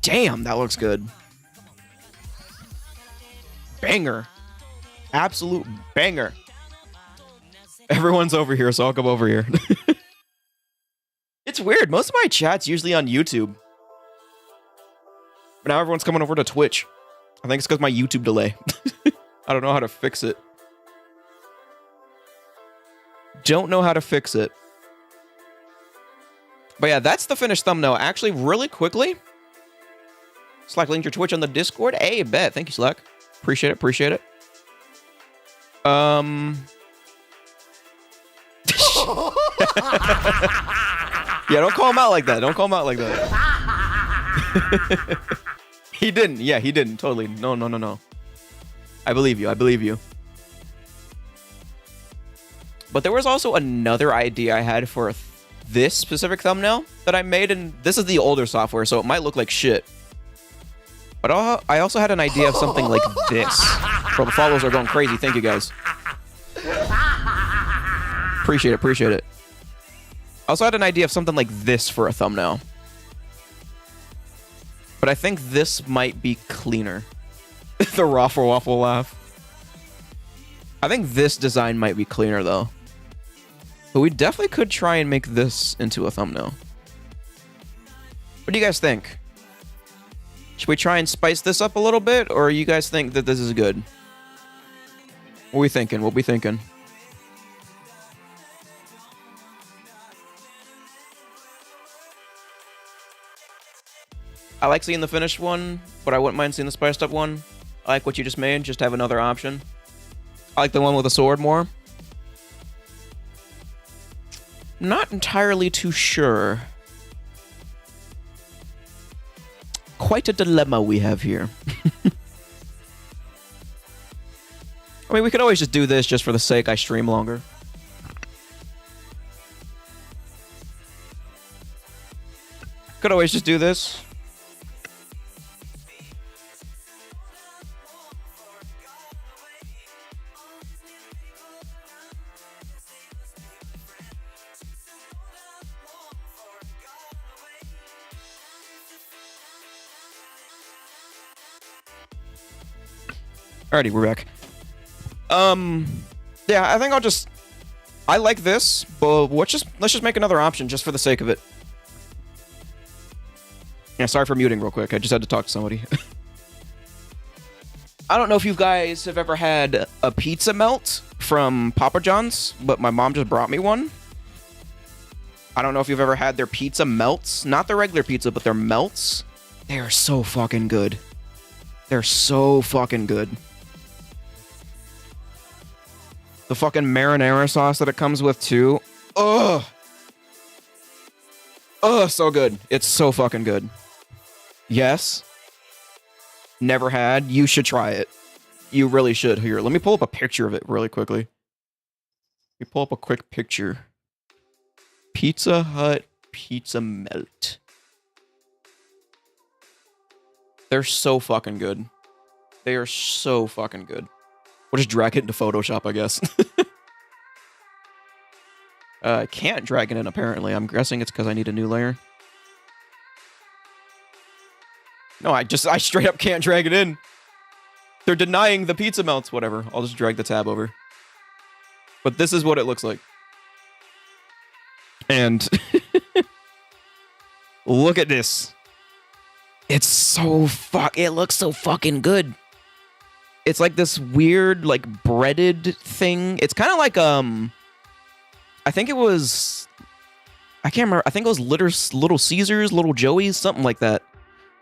Damn, that looks good. Banger. Absolute banger. Everyone's over here, so I'll come over here. It's weird. Most of my chat's usually on YouTube. But now everyone's coming over to Twitch. I think it's because my YouTube delay. I don't know how to fix it. Don't know how to fix it. But yeah, that's the finished thumbnail. Actually, really quickly. Slack, link your Twitch on the Discord. Hey, bet. Thank you, Slack. Appreciate it. Appreciate it. Yeah, don't call him out like that. Don't call him out like that. He didn't. Yeah, he didn't. Totally. No, no, no, no. I believe you. I believe you. But there was also another idea I had for this specific thumbnail that I made, and this is the older software, so it might look like shit. But I also had an idea of something like this. Bro, the follows are going crazy. Thank you, guys. Appreciate it. Appreciate it. I also had an idea of something like this for a thumbnail. But I think this might be cleaner. The Raffle Waffle laugh. I think this design might be cleaner, though. But we definitely could try and make this into a thumbnail. What do you guys think? Should we try and spice this up a little bit, or you guys think that this is good? What are we thinking? What are we thinking? I like seeing the finished one, but I wouldn't mind seeing the spiced up one. I like what you just made, just have another option. I like the one with a sword more. Not entirely too sure. Quite a dilemma we have here. I mean, we could always just do this just for the sake I stream longer. Could always just do this. Alrighty, we're back. Yeah, I think I like this, but let's just make another option just for the sake of it. Yeah, sorry for muting real quick. I just had to talk to somebody. I don't know if you guys have ever had a pizza melt from Papa John's, but my mom just brought me one. I don't know if you've ever had their pizza melts. Not the regular pizza, but their melts. They are so fucking good. They're so fucking good. The fucking marinara sauce that it comes with, too. Ugh. Ugh, so good. It's so fucking good. Yes. Never had. You should try it. You really should. Here, let me pull up a picture of it really quickly. Let me pull up a quick picture. Pizza Hut Pizza Melt. They're so fucking good. They are so fucking good. We'll just drag it into Photoshop, I guess. I can't drag it in, apparently. I'm guessing it's because I need a new layer. No, I straight up can't drag it in. They're denying the pizza melts. Whatever. I'll just drag the tab over. But this is what it looks like. And look at this. It's so it looks so fucking good. It's like this weird, like, breaded thing. It's kind of like, I think it was, I can't remember. I think it was Little Caesars, Little Joey's, something like that.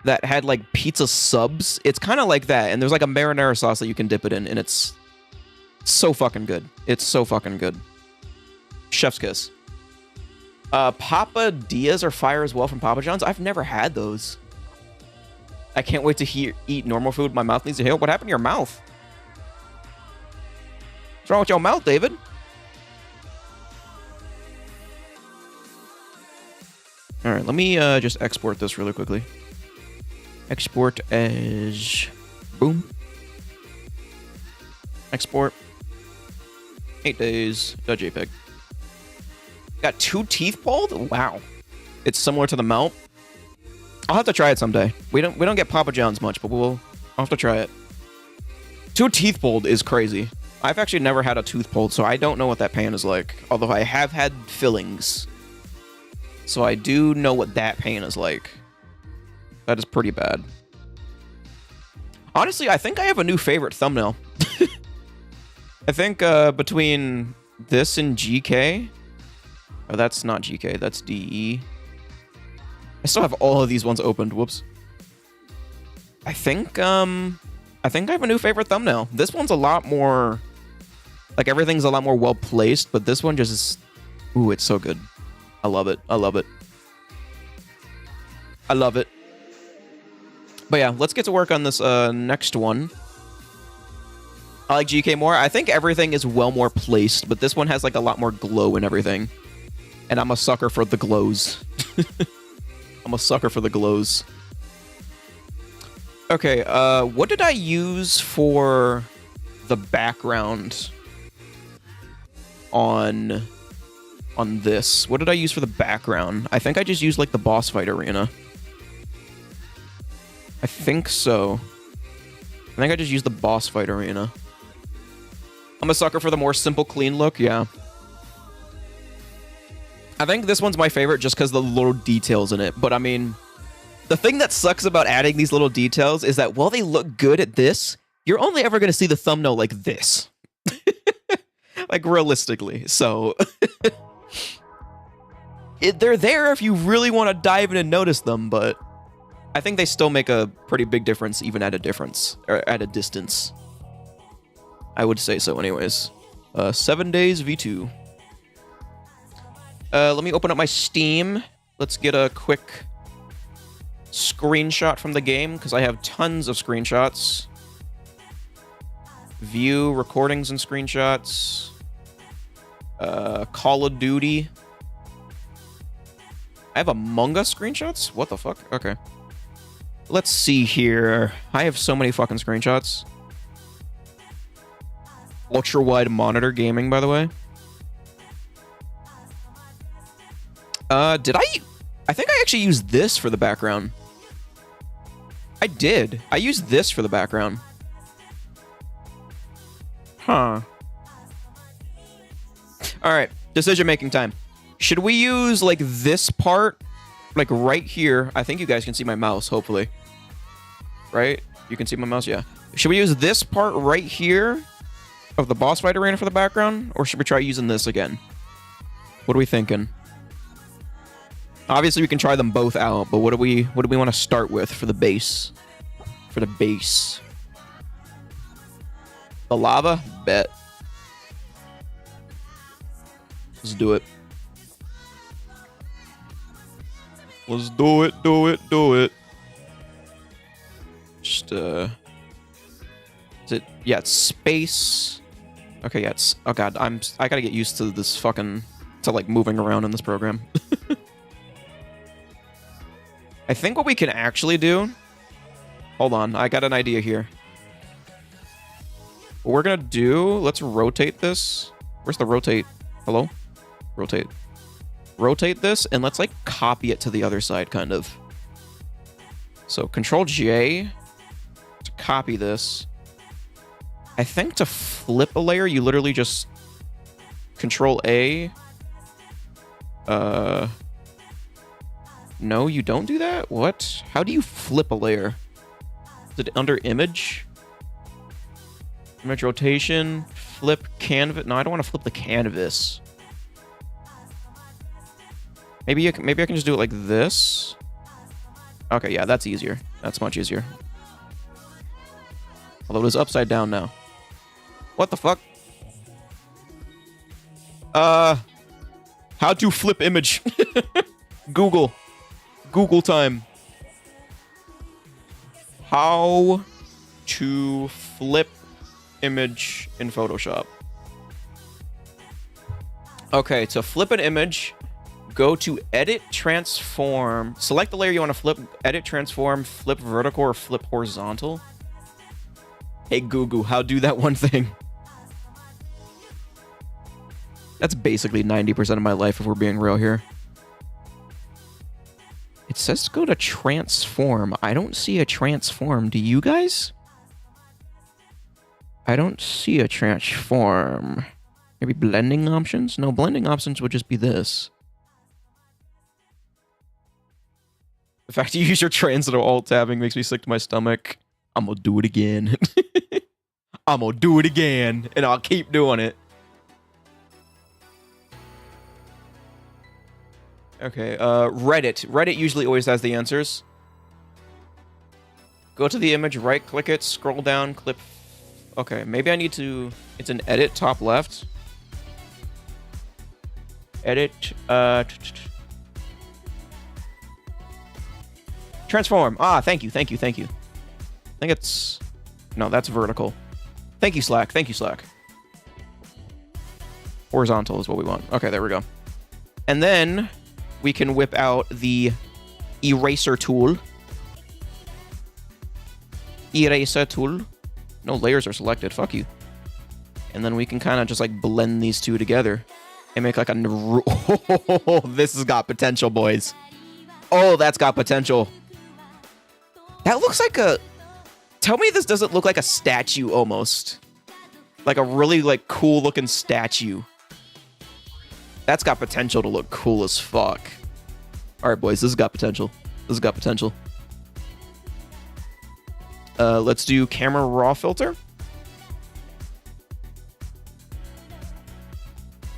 That had, like, pizza subs. It's kind of like that. And there's, like, a marinara sauce that you can dip it in. And it's so fucking good. It's so fucking good. Chef's kiss. Papa Diaz are fire as well from Papa John's. I've never had those. I can't wait to eat normal food. My mouth needs to heal. What happened to your mouth? What's wrong with your mouth, David? All right, let me just export this really quickly. Export as... Boom. Export. 8 days. .jpg. Got 2 teeth pulled? Wow. It's similar to the melt. I'll have to try it someday. We don't get Papa John's much, but I'll have to try it. 2 teeth pulled is crazy. I've actually never had a tooth pulled, so I don't know what that pain is like. Although I have had fillings. So I do know what that pain is like. That is pretty bad. Honestly, I think I have a new favorite thumbnail. I think between this and GK... Oh, that's not GK, that's DE. I still have all of these ones opened. Whoops. I think I have a new favorite thumbnail. This one's a lot more... Like, everything's a lot more well-placed, but this one just is... Ooh, it's so good. I love it. I love it. I love it. But yeah, let's get to work on this next one. I like GK more. I think everything is well more placed, but this one has, like, a lot more glow and everything. And I'm a sucker for the glows. I'm a sucker for the glows. Okay, what did I use for the background on this? What did I use for the background? I think I just used, like, the boss fight arena. I think so. I think I just used the boss fight arena. I'm a sucker for the more simple, clean look, yeah. I think this one's my favorite just because of the little details in it. But, I mean, the thing that sucks about adding these little details is that while they look good at this, you're only ever going to see the thumbnail like this. Like, realistically. So, they're there if you really want to dive in and notice them, but I think they still make a pretty big difference even at a distance. I would say so anyways. 7 days V2. Let me open up my Steam. Let's get a quick screenshot from the game, because I have tons of screenshots. View, recordings and screenshots. Call of Duty. I have Among Us screenshots? What the fuck? Okay. Let's see here. I have so many fucking screenshots. Ultra-wide monitor gaming, by the way. Did I think I actually used this for the background. I did. I used this for the background. Huh. Alright, decision-making time. Should we use, like, this part, like, right here? I think you guys can see my mouse, hopefully. Right? You can see my mouse? Yeah. Should we use this part right here? of the boss fight arena for the background, or should we try using this again? What are we thinking? Obviously, we can try them both out, but what do we want to start with for the base? For the base. The lava? Bet. Let's do it. Let's do it, do it, do it. Just, is it, yeah, it's space. Okay, yeah, it's, oh god, I gotta get used to this fucking, to like moving around in this program. I think what we can actually do, hold on, I got an idea here. What we're gonna do, let's rotate this. Where's the rotate? Hello? Rotate. Rotate this, and let's like copy it to the other side, kind of. So Control J to copy this. I think to flip a layer, you literally just Control A. No, you don't do that? What? How do you flip a layer? Is it under image? Image rotation, flip canvas. No, I don't want to flip the canvas. Maybe I can just do it like this. Okay, yeah, that's easier. That's much easier. Although it is upside down now. What the fuck? How to flip image. Google. Google time. How to flip image in Photoshop. Okay, to flip an image, go to edit, transform. Select the layer you want to flip. Edit, transform, flip vertical or flip horizontal. Hey, Google, how do that one thing? That's basically 90% of my life if we're being real here. It says go to transform. I don't see a transform. Do you guys? I don't see a transform. Maybe blending options? No, blending options would just be this. The fact you use your transitive alt tabbing makes me sick to my stomach. I'm gonna do it again. I'm gonna do it again, and I'll keep doing it. Okay, Reddit. Reddit usually always has the answers. Go to the image, right-click it, scroll down, clip... Okay, maybe I need to... It's an edit, top left. Edit, transform. Ah, thank you, thank you, thank you. I think it's... No, that's vertical. Thank you, Slack. Thank you, Slack. Horizontal is what we want. Okay, there we go. And then we can whip out the eraser tool. Eraser tool. No layers are selected. Fuck you. And then we can kind of just like blend these two together and make like a... Oh, this has got potential, boys. Oh, that's got potential. That looks like a... Tell me this doesn't look like a statue almost. Like a really like cool looking statue. That's got potential to look cool as fuck. All right, boys, this has got potential. This has got potential. Let's do camera raw filter.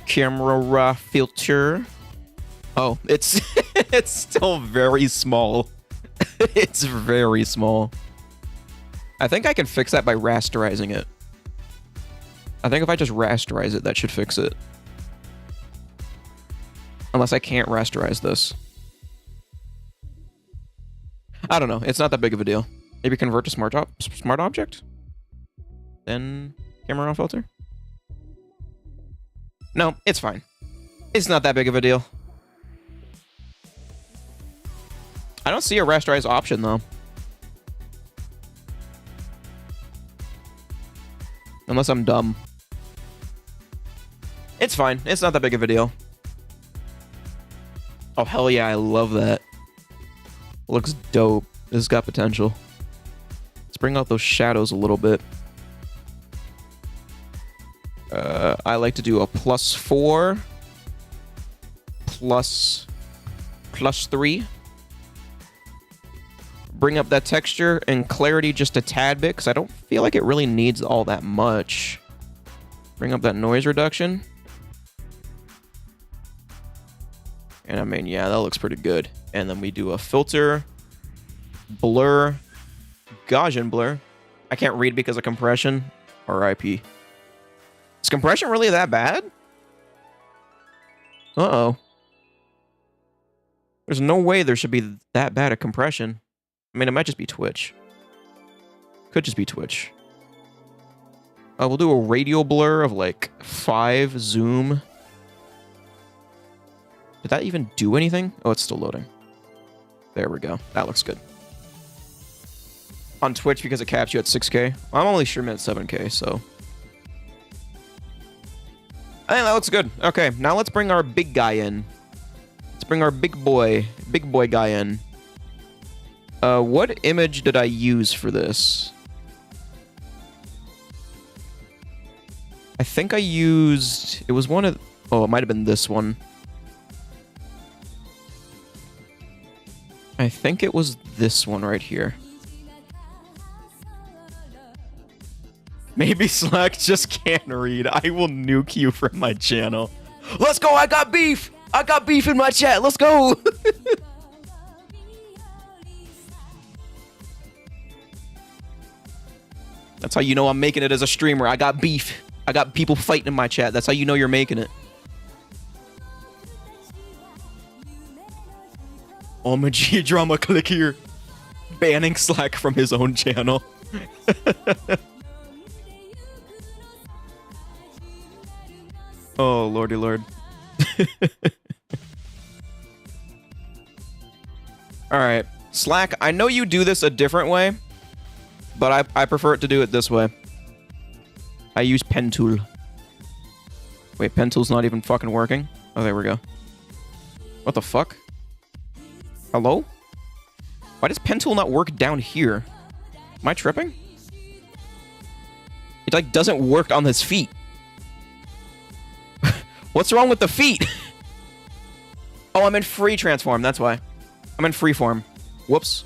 Camera raw filter. Oh, it's it's still very small. It's very small. I think I can fix that by rasterizing it. I think if I just rasterize it, that should fix it. Unless I can't rasterize this. I don't know. It's not that big of a deal. Maybe convert to smart object? Then camera raw filter? No, it's fine. It's not that big of a deal. I don't see a rasterize option, though. Unless I'm dumb. It's fine. It's not that big of a deal. Oh, hell yeah. I love that. Looks dope. This has got potential. Let's bring out those shadows a little bit. I like to do a +4. +3. Bring up that texture and clarity just a tad bit, because I don't feel like it really needs all that much. Bring up that noise reduction. And I mean, yeah, that looks pretty good. And then we do a filter, blur, Gaussian blur. I can't read because of compression. RIP. Is compression really that bad? Uh-oh. There's no way there should be that bad a compression. I mean, it might just be Twitch. Could just be Twitch. We'll do a radial blur of like 5 zoom. Did that even do anything? Oh, it's still loading. There we go. That looks good. On Twitch, because it caps you at 6K. I'm only streaming at 7K, so. I think that looks good. Okay, now let's bring our big guy in. Let's bring our big boy guy in. What image did I use for this? I think I used... It was one of... Oh, it might have been this one. I think it was this one right here. Maybe Slack just can't read. I will nuke you from my channel. Let's go! I got beef! I got beef in my chat! Let's go! That's how you know I'm making it as a streamer. I got beef. I got people fighting in my chat. That's how you know you're making it. Oh, my G-drama, click here. Banning Slack from his own channel. Oh, lordy lord. Alright. Slack, I know you do this a different way, but I prefer it to do it this way. I use pen tool. Wait, pen tool's not even fucking working? Oh, there we go. What the fuck? Hello? Why does pen tool not work down here? Am I tripping? It like doesn't work on his feet. What's wrong with the feet? Oh, I'm in free transform, that's why. I'm in freeform. Whoops.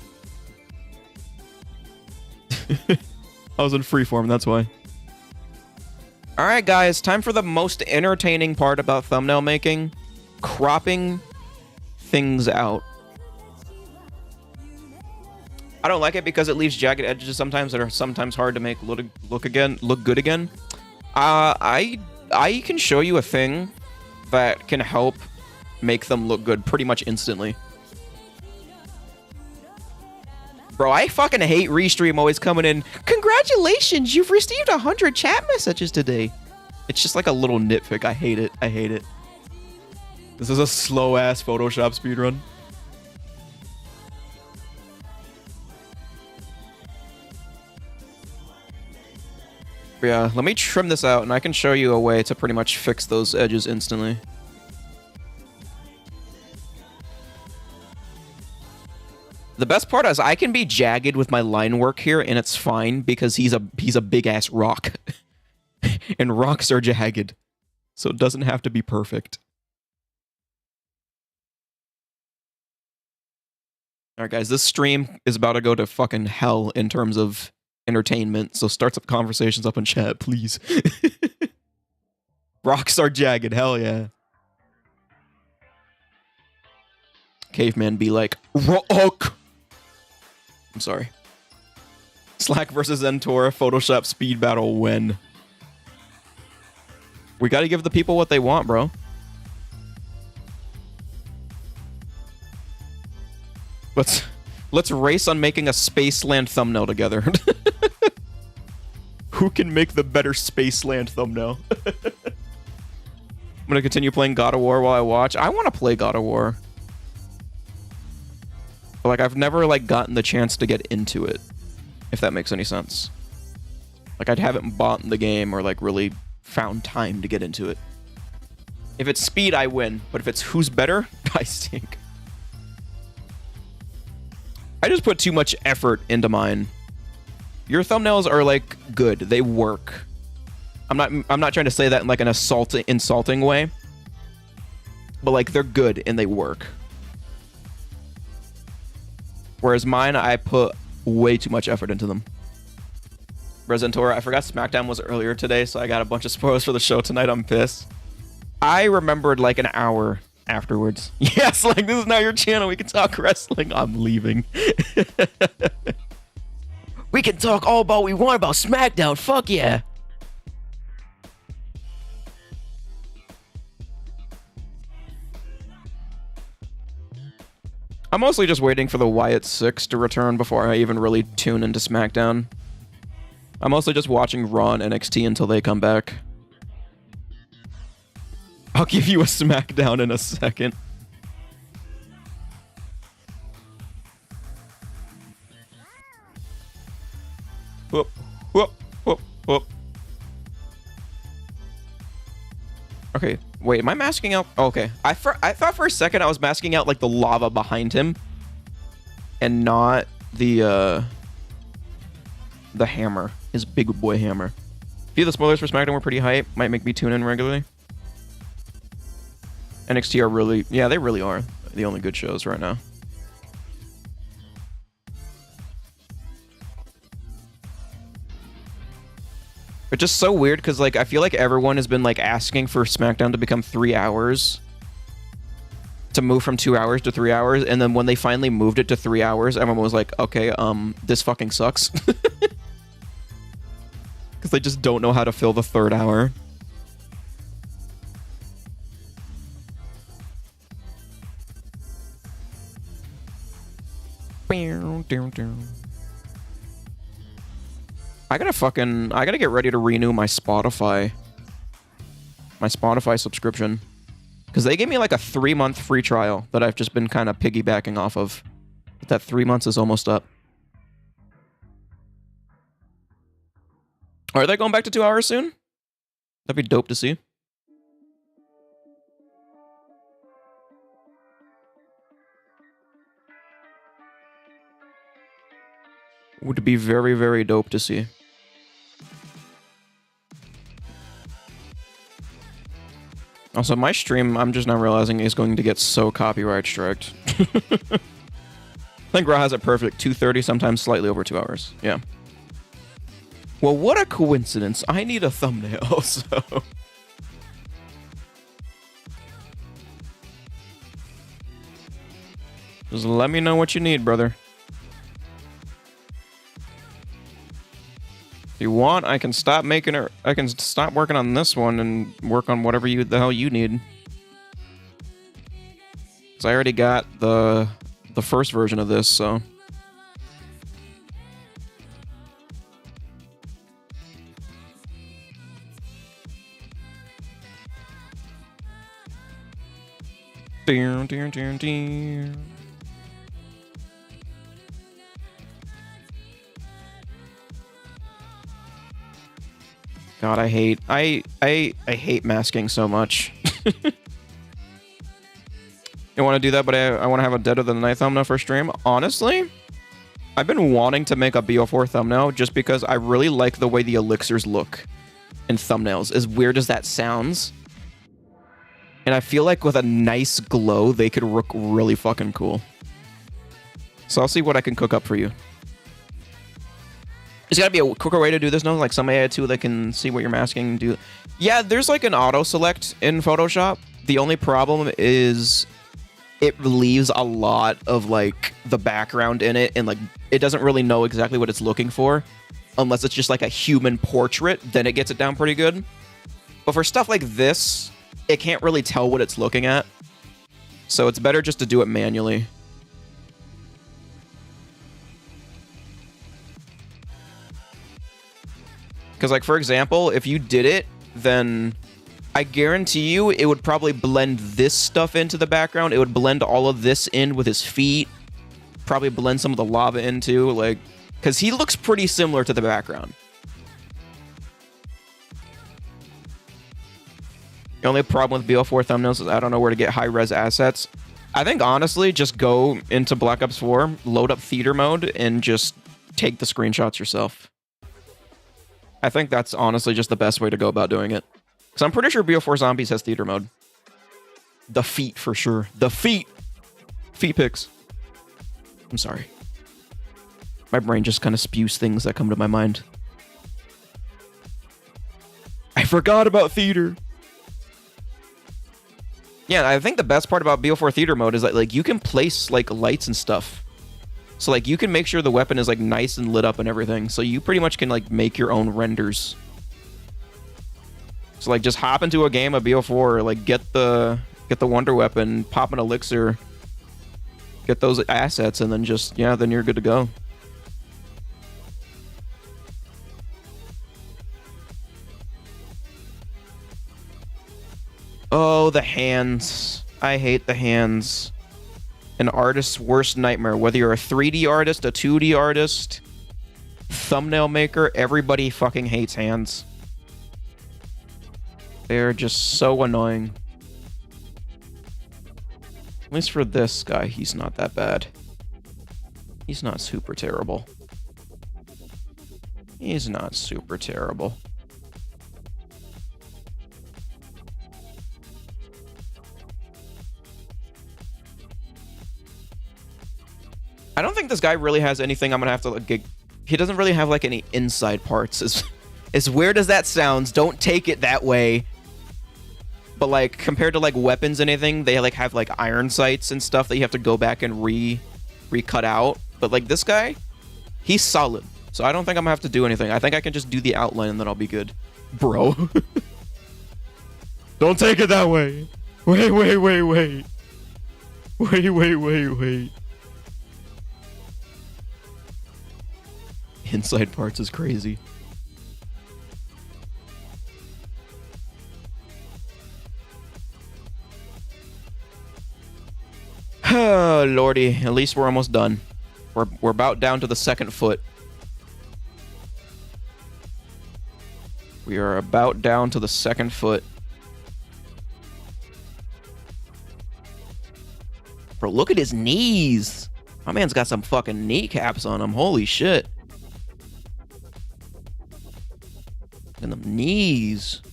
I was in freeform, that's why. Alright guys, time for the most entertaining part about thumbnail making. Cropping things out. I don't like it because it leaves jagged edges sometimes that are sometimes hard to make look good again. I can show you a thing that can help make them look good pretty much instantly. Bro, I fucking hate Restream always coming in. Congratulations, you've received 100 chat messages today. It's just like a little nitpick. I hate it. I hate it. This is a slow-ass Photoshop speedrun. Yeah, let me trim this out, and I can show you a way to pretty much fix those edges instantly. The best part is I can be jagged with my line work here, and it's fine because he's a big-ass rock. And rocks are jagged, so it doesn't have to be perfect. Alright guys, this stream is about to go to fucking hell in terms of entertainment, so start some conversations up in chat, please. Rocks are jagged, hell yeah. Caveman be like, rock! I'm sorry. Slack versus Zentora Photoshop speed battle when? We gotta give the people what they want, bro. Let's race on making a Spaceland thumbnail together. Who can make the better Spaceland thumbnail? I'm gonna continue playing God of War while I watch. I want to play God of War. But like, I've never like gotten the chance to get into it, if that makes any sense. Like, I haven't bought the game or like really found time to get into it. If it's speed, I win. But if it's who's better, I stink. I just put too much effort into mine. Your thumbnails are like good. They work. I'm not trying to say that in like an insulting way. But like, they're good and they work. Whereas mine, I put way too much effort into them. Resentora, I forgot SmackDown was earlier today, so I got a bunch of spoilers for the show tonight. I'm pissed. I remembered like an hour afterwards. Yes, like, this is not your channel. We can talk wrestling. I'm leaving. We can talk all about what we want about SmackDown. Fuck yeah. I'm mostly just waiting for the Wyatt 6 to return before I even really tune into SmackDown. I'm mostly just watching Raw and NXT until they come back. I'll give you a SmackDown in a second. Whoop, whoop, whoop, whoop. Okay, wait, am I masking out? Oh, okay, I thought for a second I was masking out like the lava behind him, and not the hammer, his big boy hammer. A few of the spoilers for SmackDown were pretty hype. Might make me tune in regularly. NXT are really, yeah, they really are the only good shows right now. It's just so weird because, like, I feel like everyone has been, like, asking for SmackDown to become 3 hours. To move from 2 hours to 3 hours. And then when they finally moved it to 3 hours, everyone was like, okay, this fucking sucks. Because they just don't know how to fill the 3rd hour. I gotta get ready to renew my Spotify subscription, because they gave me like a 3-month free trial that I've just been kind of piggybacking off of, but that 3 months is almost up. Are they going back to 2 hours soon? That'd be dope to see. Would be very, very dope to see. Also, my stream, I'm just now realizing, is going to get so copyright striked. I think Raw has it perfect. 2:30, sometimes slightly over 2 hours. Yeah. Well, what a coincidence. I need a thumbnail, so... Just let me know what you need, brother. If you want, I can stop making it. I can stop working on this one and work on whatever the hell you need. Because I already got the first version of this, so. God, I hate masking so much. You want to do that, but I want to have a Dead of the Night thumbnail for stream. Honestly, I've been wanting to make a BO4 thumbnail just because I really like the way the elixirs look in thumbnails, as weird as that sounds. And I feel like with a nice glow, they could look really fucking cool. So I'll see what I can cook up for you. There's gotta be a quicker way to do this, no? Like some AI tool that can see what you're masking and do... Yeah, there's like an auto-select in Photoshop. The only problem is it leaves a lot of like the background in it, and like it doesn't really know exactly what it's looking for. Unless it's just like a human portrait, then it gets it down pretty good. But for stuff like this, it can't really tell what it's looking at. So it's better just to do it manually. Because, like, for example, if you did it, then I guarantee you it would probably blend this stuff into the background. It would blend all of this in with his feet. Probably blend some of the lava into, like... Because he looks pretty similar to the background. The only problem with BO4 thumbnails is I don't know where to get high-res assets. I think, honestly, just go into Black Ops 4, load up theater mode, and just take the screenshots yourself. I think that's honestly just the best way to go about doing it. Because I'm pretty sure BO4 Zombies has theater mode. The feet, for sure. The feet! Feet pics. I'm sorry. My brain just kind of spews things that come to my mind. forgot about theater. Yeah, I think the best part about BO4 theater mode is that like you can place like lights and stuff. So like you can make sure the weapon is like nice and lit up and everything. So you pretty much can like make your own renders. So like just hop into a game of BO4, like get the wonder weapon, pop an elixir, get those assets, and then just, yeah, then you're good to go. Oh, the hands. I hate the hands. An artist's worst nightmare. Whether you're a 3D artist, a 2D artist, thumbnail maker, everybody fucking hates hands. They're just so annoying. At least for this guy, he's not that bad. He's not super terrible. He's not super terrible. I don't think this guy really has anything I'm gonna have to like get. He doesn't really have like any inside parts. As weird as that sounds, don't take it that way. But like compared to like weapons and anything, they like have like iron sights and stuff that you have to go back and recut out. But like this guy, he's solid. So I don't think I'm gonna have to do anything. I think I can just do the outline and then I'll be good. Bro. Don't take it that way. Wait. Wait. Inside parts is crazy. Oh, lordy. At least we're almost done. We're about down to the second foot. We are about down to the second foot. Bro, look at his knees. My man's got some fucking kneecaps on him. Holy shit. And them knees.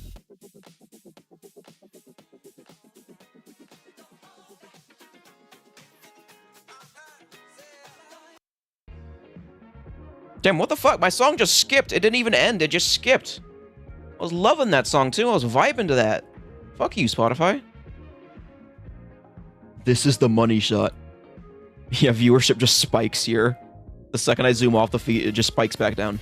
Damn, what the fuck? My song just skipped. It didn't even end. It just skipped. I was loving that song too. I was vibing to that. Fuck you, Spotify. This is the money shot. Yeah, viewership just spikes here. The second I zoom off the feed, it just spikes back down.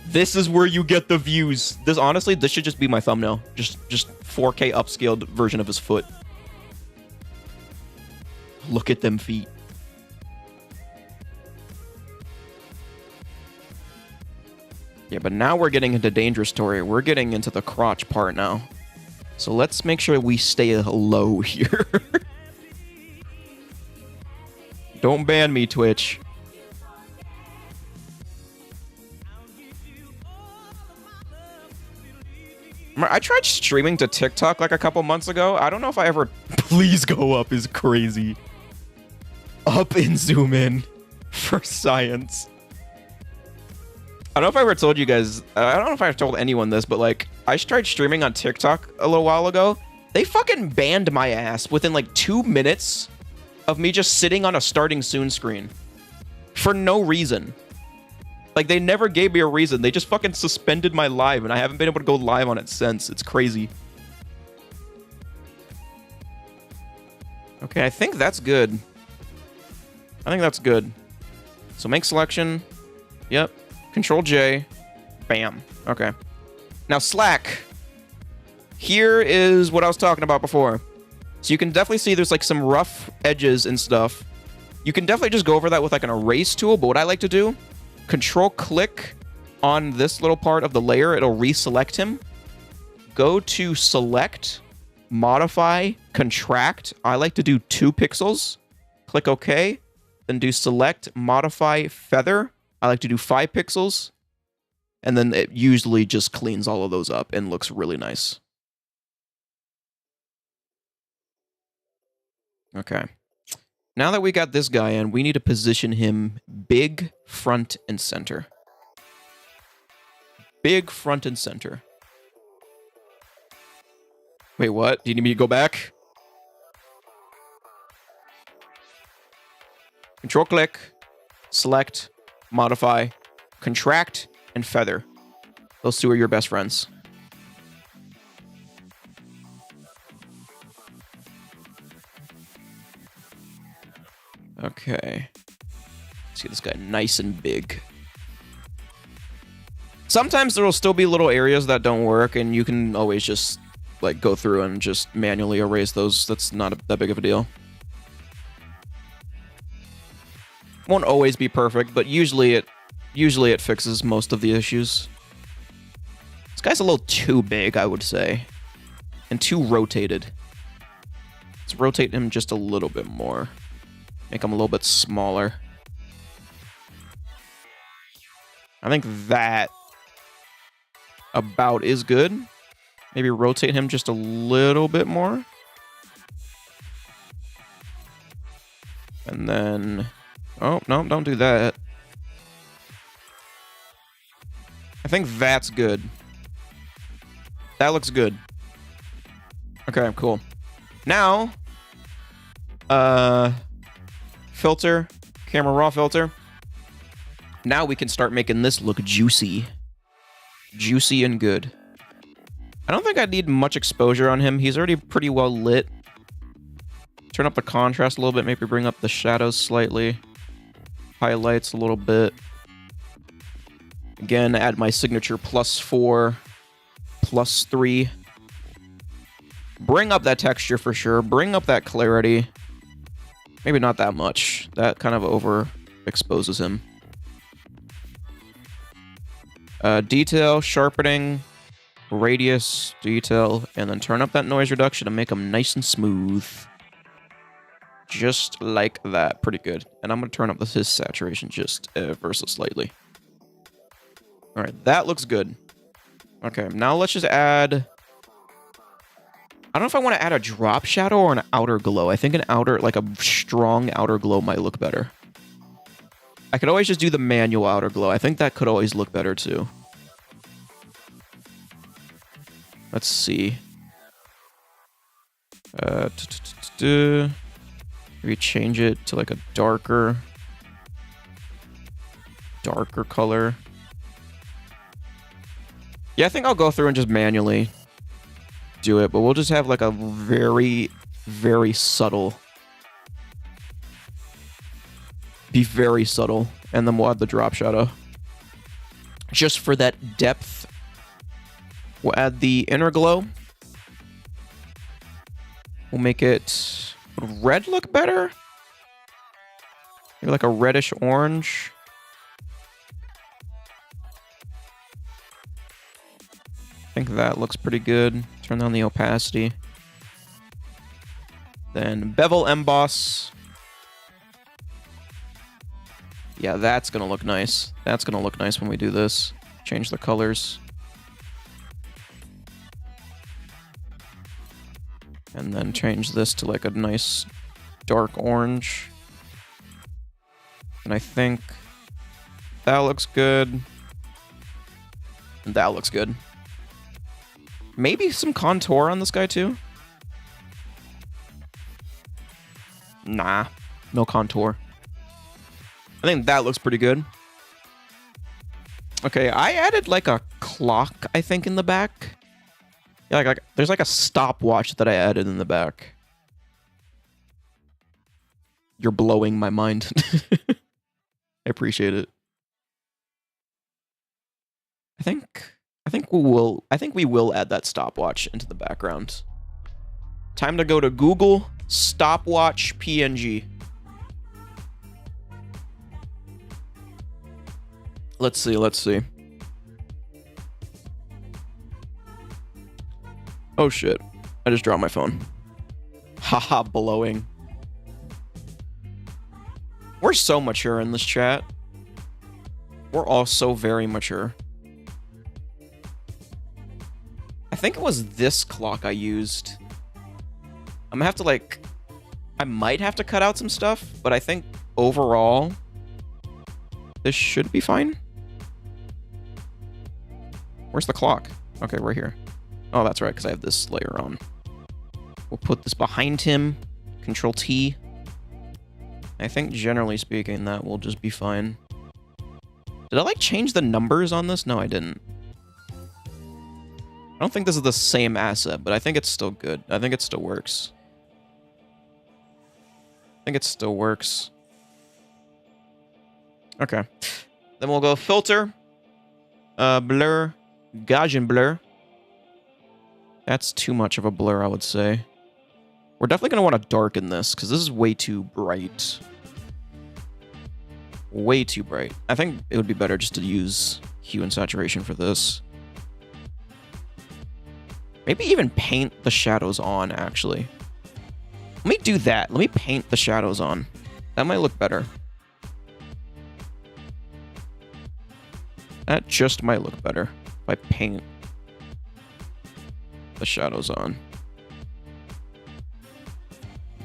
This is where you get the views. This honestly, this should just be my thumbnail. Just 4K upscaled version of his foot. Look at them feet. Yeah, but now we're getting into dangerous territory. We're getting into the crotch part now. So let's make sure we stay low here. Don't ban me, Twitch. I tried streaming to TikTok like a couple months ago. I don't know if I ever... Please go up is crazy. Up and zoom in for science. I don't know if I ever told you guys... I don't know if I told anyone this, but like, I tried streaming on TikTok a little while ago. They fucking banned my ass within like 2 minutes of me just sitting on a starting soon screen. For no reason. Like, they never gave me a reason. They just fucking suspended my live, and I haven't been able to go live on it since. It's crazy. Okay, I think that's good. I think that's good. So make selection. Yep. Control J. Bam. Okay. Now slack. Here is what I was talking about before. So you can definitely see there's like some rough edges and stuff. You can definitely just go over that with like an erase tool, but what I like to do, control click on this little part of the layer, it'll reselect him. Go to select, modify, contract. I like to do 2 pixels. Click OK. Then do select, modify, feather. I like to do 5 pixels. And then it usually just cleans all of those up and looks really nice. Okay. Now that we got this guy in, we need to position him big, front, and center. Big, front, and center. Wait, what? Do you need me to go back? Control click, select, modify, contract, and feather. Those two are your best friends. Okay. Let's get this guy nice and big. Sometimes there will still be little areas that don't work, and you can always just like go through and just manually erase those. That's not that big of a deal. Won't always be perfect, but usually it fixes most of the issues. This guy's a little too big, I would say, and too rotated. Let's rotate him just a little bit more. Make him a little bit smaller. I think that about is good. Maybe rotate him just a little bit more. And then... Oh, no, don't do that. I think that's good. That looks good. Okay, cool. Now... filter. Camera raw filter. Now we can start making this look juicy. Juicy and good. I don't think I need much exposure on him. He's already pretty well lit. Turn up the contrast a little bit. Maybe bring up the shadows slightly. Highlights a little bit. Again, add my signature +4, +3. Bring up that texture for sure. Bring up that clarity. Maybe not that much. That kind of overexposes him. Detail, sharpening, radius, detail, and then turn up that noise reduction to make them nice and smooth. Just like that. Pretty good. And I'm going to turn up his saturation just ever so slightly. Alright, that looks good. Okay, now let's just add... I don't know if I want to add a drop shadow or an outer glow. I think an outer, like a strong outer glow might look better. I could always just do the manual outer glow. I think that could always look better too. Let's see. Maybe change it to like a darker color. Yeah, I think I'll go through and just manually do it, but we'll just have like a very, very subtle. Be very subtle, and then we'll add the drop shadow. Just for that depth. We'll add the inner glow. We'll make it... Would red look better? Maybe like a reddish orange. I think that looks pretty good. Turn down the opacity. Then bevel emboss. Yeah, that's gonna look nice. That's gonna look nice when we do this. Change the colors. And then change this to like a nice dark orange. And I think that looks good. And that looks good. Maybe some contour on this guy too? Nah, no contour. I think that looks pretty good. Okay, I added like a clock, I think, in the back. Yeah, like there's like a stopwatch that I added in the back. You're blowing my mind. I appreciate it. I think we will add that stopwatch into the background. Time to go to Google stopwatch PNG. Let's see. Oh shit. I just dropped my phone. Haha, blowing. We're so mature in this chat. We're all so very mature. I think it was this clock I used. I'm gonna have to like... I might have to cut out some stuff, but I think overall this should be fine. Where's the clock? Okay, right here. Oh, that's right, because I have this layer on. We'll put this behind him. Control T. I think, generally speaking, that will just be fine. Did I, like, change the numbers on this? No, I didn't. I don't think this is the same asset, but I think it's still good. I think it still works. I think it still works. Okay. Then we'll go filter, blur, Gaussian blur. That's too much of a blur, I would say. We're definitely going to want to darken this, because this is way too bright. Way too bright. I think it would be better just to use hue and saturation for this. Maybe even paint the shadows on, actually. Let me do that. Let me paint the shadows on. That might look better. That just might look better if I paint the shadows on.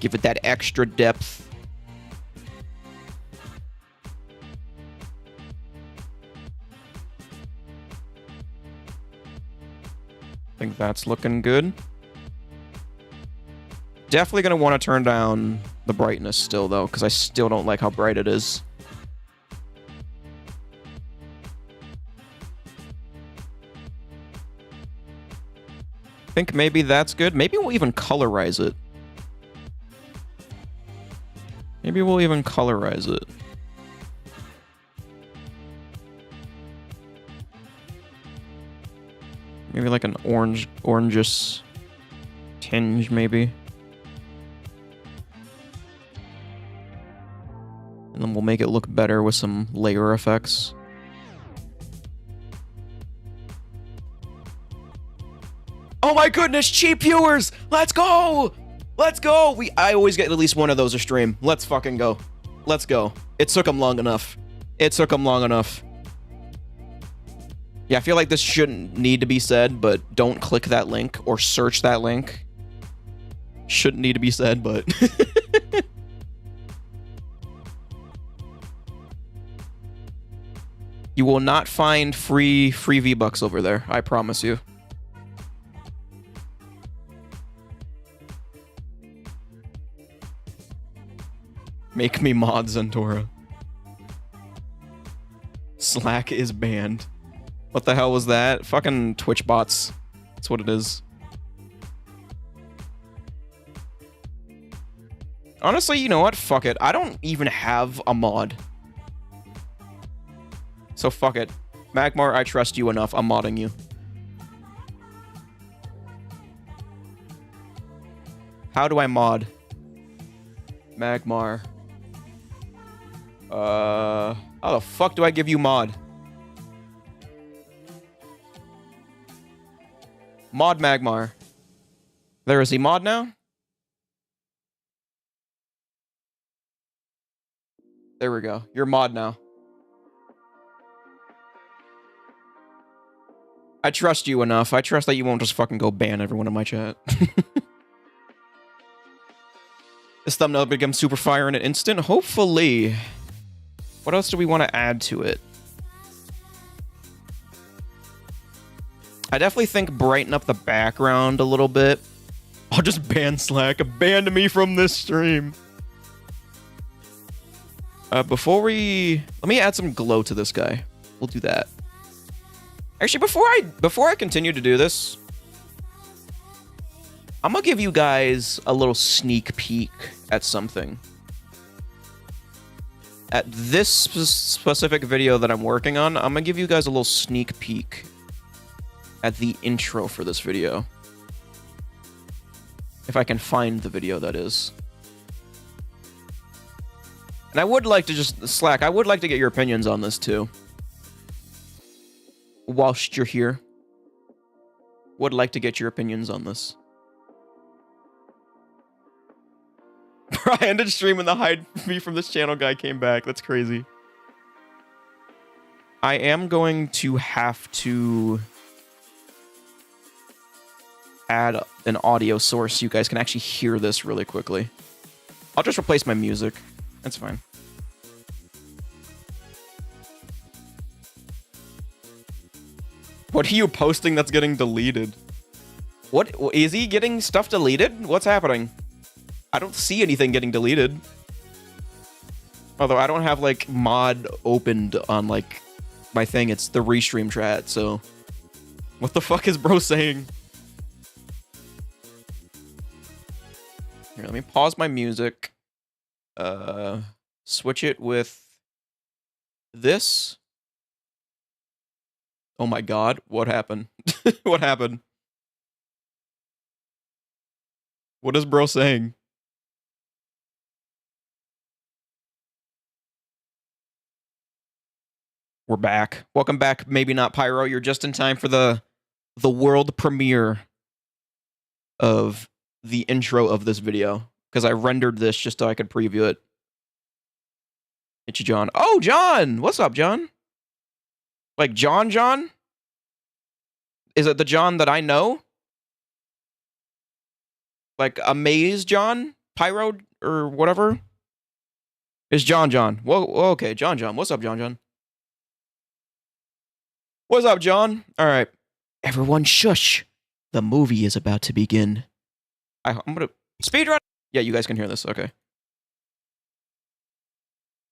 Give it that extra depth. I think that's looking good. Definitely going to want to turn down the brightness still, though, because I still don't like how bright it is. I think maybe that's good. Maybe we'll even colorize it. Maybe we'll even colorize it. Maybe like an orangish tinge, maybe. And then we'll make it look better with some layer effects. Oh my goodness, cheap viewers! Let's go! Let's go! I always get at least one of those a stream. Let's fucking go. Let's go. It took them long enough. It took them long enough. Yeah, I feel like this shouldn't need to be said, but don't click that link or search that link. Shouldn't need to be said, but... You will not find free V-Bucks over there, I promise you. Make me mod Zentora. Slack is banned. What the hell was that? Fucking Twitch bots. That's what it is. Honestly, you know what? Fuck it. I don't even have a mod. So fuck it. Magmar, I trust you enough. I'm modding you. How do I mod? Magmar. How the fuck do I give you mod? Mod Magmar. There is he mod now? There we go. You're mod now. I trust you enough. I trust that you won't just fucking go ban everyone in my chat. This thumbnail becomes super fire in an instant. Hopefully. What else do we want to add to it? I definitely think brighten up the background a little bit. I'll just ban Slack. Abandon me from this stream. Let me add some glow to this guy. We'll do that. Actually, before I continue to do this, I'm gonna give you guys a little sneak peek at something. At this specific video that I'm working on, I'm gonna give you guys a little sneak peek at the intro for this video. If I can find the video, that is. And I would like to Slack, I would like to get your opinions on this too. Whilst you're here. Would like to get your opinions on this. Bro, I ended stream when the hide me from this channel guy came back. That's crazy. I am going to have to add an audio source so you guys can actually hear this really quickly. I'll just replace my music. That's fine. What are you posting that's getting deleted? What? Is he getting stuff deleted? What's happening? I don't see anything getting deleted. Although I don't have, like, mod opened on, like, my thing. It's the restream chat, so... What the fuck is bro saying? Here, let me pause my music. Switch it with this. Oh my god, what happened? What happened? What is bro saying? We're back. Welcome back, maybe not Pyro. You're just in time for the world premiere of the intro of this video, because I rendered this just so I could preview it. It's you, John. Oh, John! What's up, John? Like John? Is it the John that I know? Like Amaze John? Pyro or whatever? It's John. Whoa, okay, John. What's up, John? What's up, John? All right. Everyone shush. The movie is about to begin. I'm gonna... Speedrun! Yeah, you guys can hear this. Okay.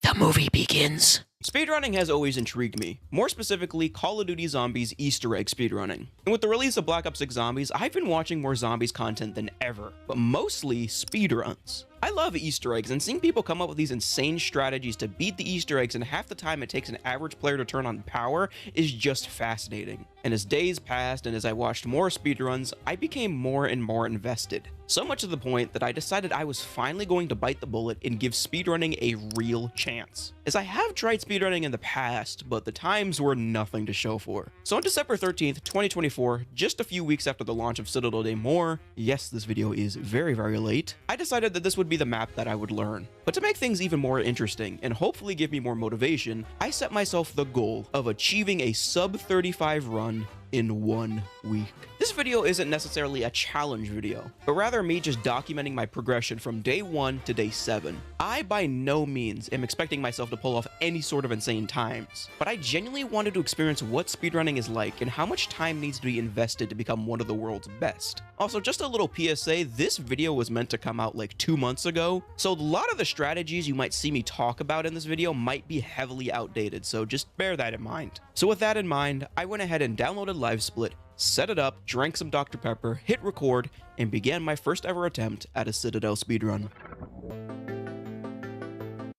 The movie begins. Speedrunning has always intrigued me, more specifically Call of Duty Zombies Easter egg speedrunning. And with the release of Black Ops 6 Zombies, I've been watching more zombies content than ever, but mostly speedruns. I love Easter eggs, and seeing people come up with these insane strategies to beat the Easter eggs in half the time it takes an average player to turn on power is just fascinating. And as days passed and as I watched more speedruns, I became more and more invested. So much to the point that I decided I was finally going to bite the bullet and give speedrunning a real chance. As I have tried speedrunning in the past, but the times were nothing to show for. So on December 13th, 2024, just a few weeks after the launch of Citadel Day More, yes, this video is very, very late, I decided that this would be the map that I would learn. But to make things even more interesting and hopefully give me more motivation, I set myself the goal of achieving a sub 35 run in 1 week. This video isn't necessarily a challenge video, but rather me just documenting my progression from day 1 to day 7. I by no means am expecting myself to pull off any sort of insane times, but I genuinely wanted to experience what speedrunning is like and how much time needs to be invested to become one of the world's best. Also, just a little PSA, this video was meant to come out like 2 months ago, so a lot of the strategies you might see me talk about in this video might be heavily outdated, so just bear that in mind. So with that in mind, I went ahead and downloaded LiveSplit, set it up, drank some Dr. Pepper, hit record, and began my first ever attempt at a Citadel speedrun.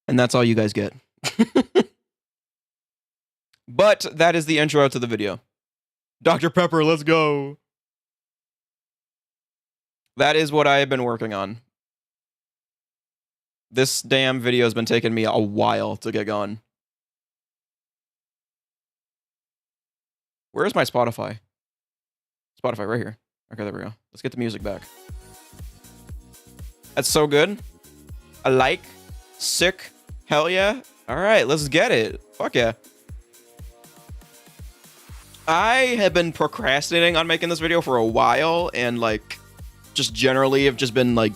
And that's all you guys get. But that is the intro to the video. Dr. Pepper, let's go. That is what I have been working on. This damn video has been taking me a while to get going. Where's my Spotify? Spotify right here. Okay, there we go. Let's get the music back. That's so good. I like. Sick. Hell yeah. All right, let's get it. Fuck yeah. I have been procrastinating on making this video for a while, and like, just generally have just been like,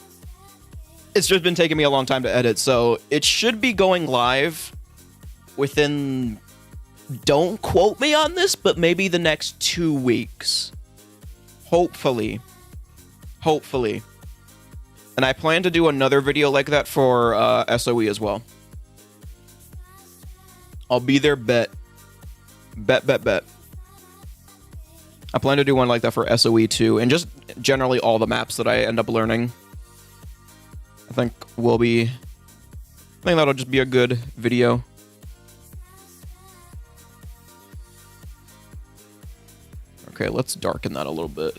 it's just been taking me a long time to edit, so it should be going live within, don't quote me on this, but maybe the next 2 weeks. Hopefully. And I plan to do another video like that for SOE as well. I'll be there, bet. Bet. I plan to do one like that for SOE too, and just generally all the maps that I end up learning. I think that'll just be a good video. Okay, let's darken that a little bit.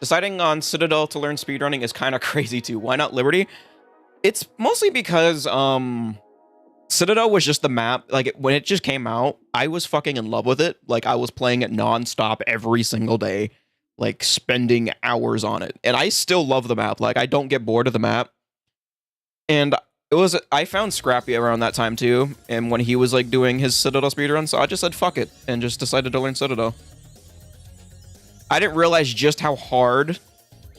Deciding on Citadel to learn speedrunning is kind of crazy too. Why not Liberty? It's mostly because Citadel was just the map. Like, when it just came out, I was fucking in love with it. Like, I was playing it nonstop every single day, like spending hours on it. And I still love the map. Like, I don't get bored of the map. And I found Scrappy around that time too, and when he was like doing his Citadel speedrun, so I just said fuck it and just decided to learn Citadel. I didn't realize just how hard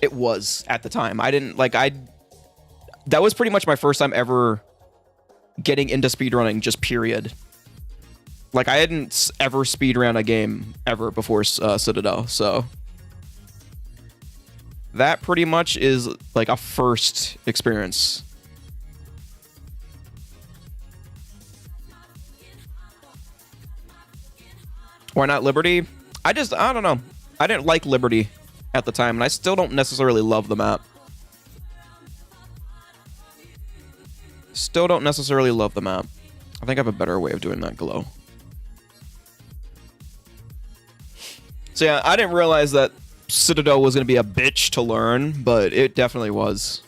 it was at the time. That was pretty much my first time ever getting into speedrunning, just period. Like, I hadn't ever speedrun a game ever before Citadel, so that pretty much is like a first experience. Why not Liberty? I don't know. I didn't like Liberty at the time, and I still don't necessarily love the map. Still don't necessarily love the map. I think I have a better way of doing that glow. So yeah, I didn't realize that Citadel was going to be a bitch to learn, but it definitely was.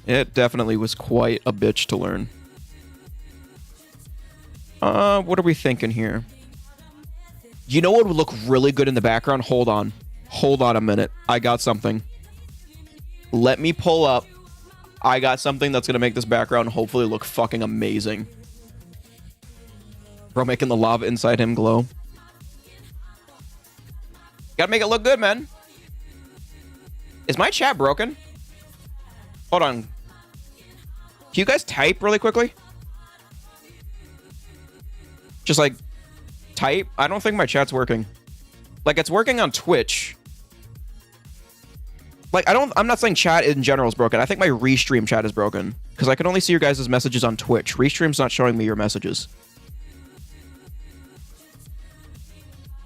It definitely was quite a bitch to learn. What are we thinking here? You know what would look really good in the background? Hold on. Hold on a minute. I got something. Let me pull up. I got something that's going to make this background hopefully look fucking amazing. Bro, making the lava inside him glow. Gotta make it look good, man. Is my chat broken? Hold on. Can you guys type really quickly? Just like type. I don't think my chat's working. Like it's working on Twitch. Like I'm not saying chat in general is broken. I think my restream chat is broken because I can only see your guys' messages on Twitch. Restream's not showing me your messages,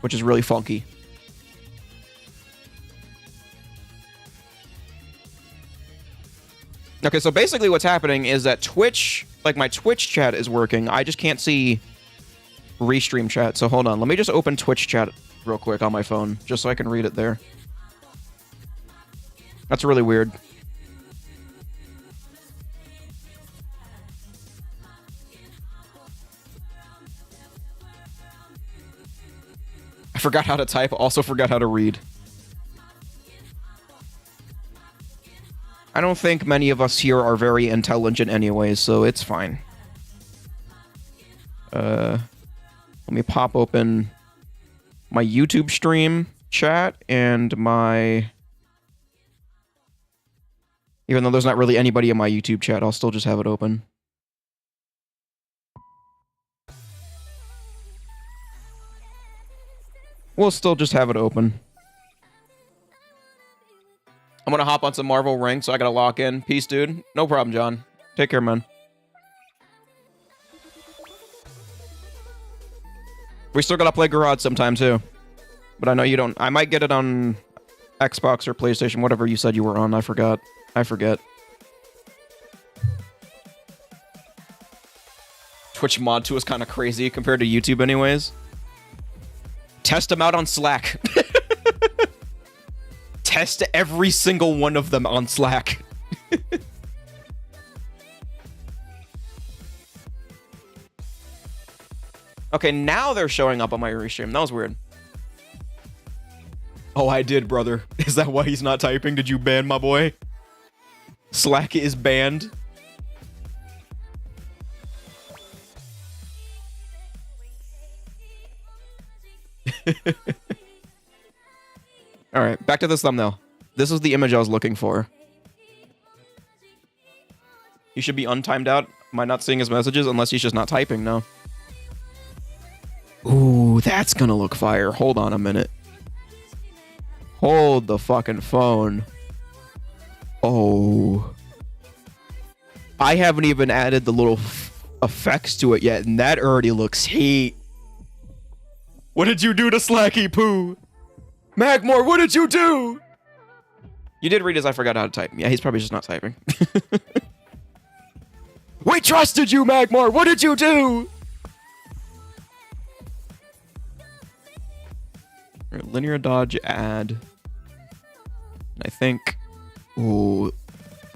which is really funky. Okay, so basically what's happening is that Twitch, like my Twitch chat is working. I just can't see restream chat. So hold on. Let me just open Twitch chat real quick on my phone just so I can read it there. That's really weird. I forgot how to type, also forgot how to read. I don't think many of us here are very intelligent anyway, so it's fine. Let me pop open my YouTube stream chat and my... Even though there's not really anybody in my YouTube chat, I'll still just have it open. We'll still just have it open. I'm gonna hop on some Marvel Ring, so I gotta lock in. Peace, dude. No problem, John. Take care, man. We still gotta play Garage sometime, too. But I know you don't... I might get it on Xbox or PlayStation, whatever you said you were on. I forgot. I forget. Twitch mod 2 is kind of crazy compared to YouTube anyways. Test them out on Slack. Test every single one of them on Slack. Okay, now they're showing up on my restream. That was weird. Oh, I did, brother. Is that why he's not typing? Did you ban my boy? Slack is banned. All right, back to this thumbnail. This is the image I was looking for. He should be untimed out. Am I not seeing his messages? Unless he's just not typing, no. Ooh, that's gonna look fire. Hold on a minute. Hold the fucking phone. Oh. I haven't even added the little effects to it yet, and that already looks heat. What did you do to Slacky Poo? Magmore, what did you do? You did read as I forgot how to type. Yeah, he's probably just not typing. We trusted you, Magmore. What did you do? Right, linear dodge add. I think... Ooh.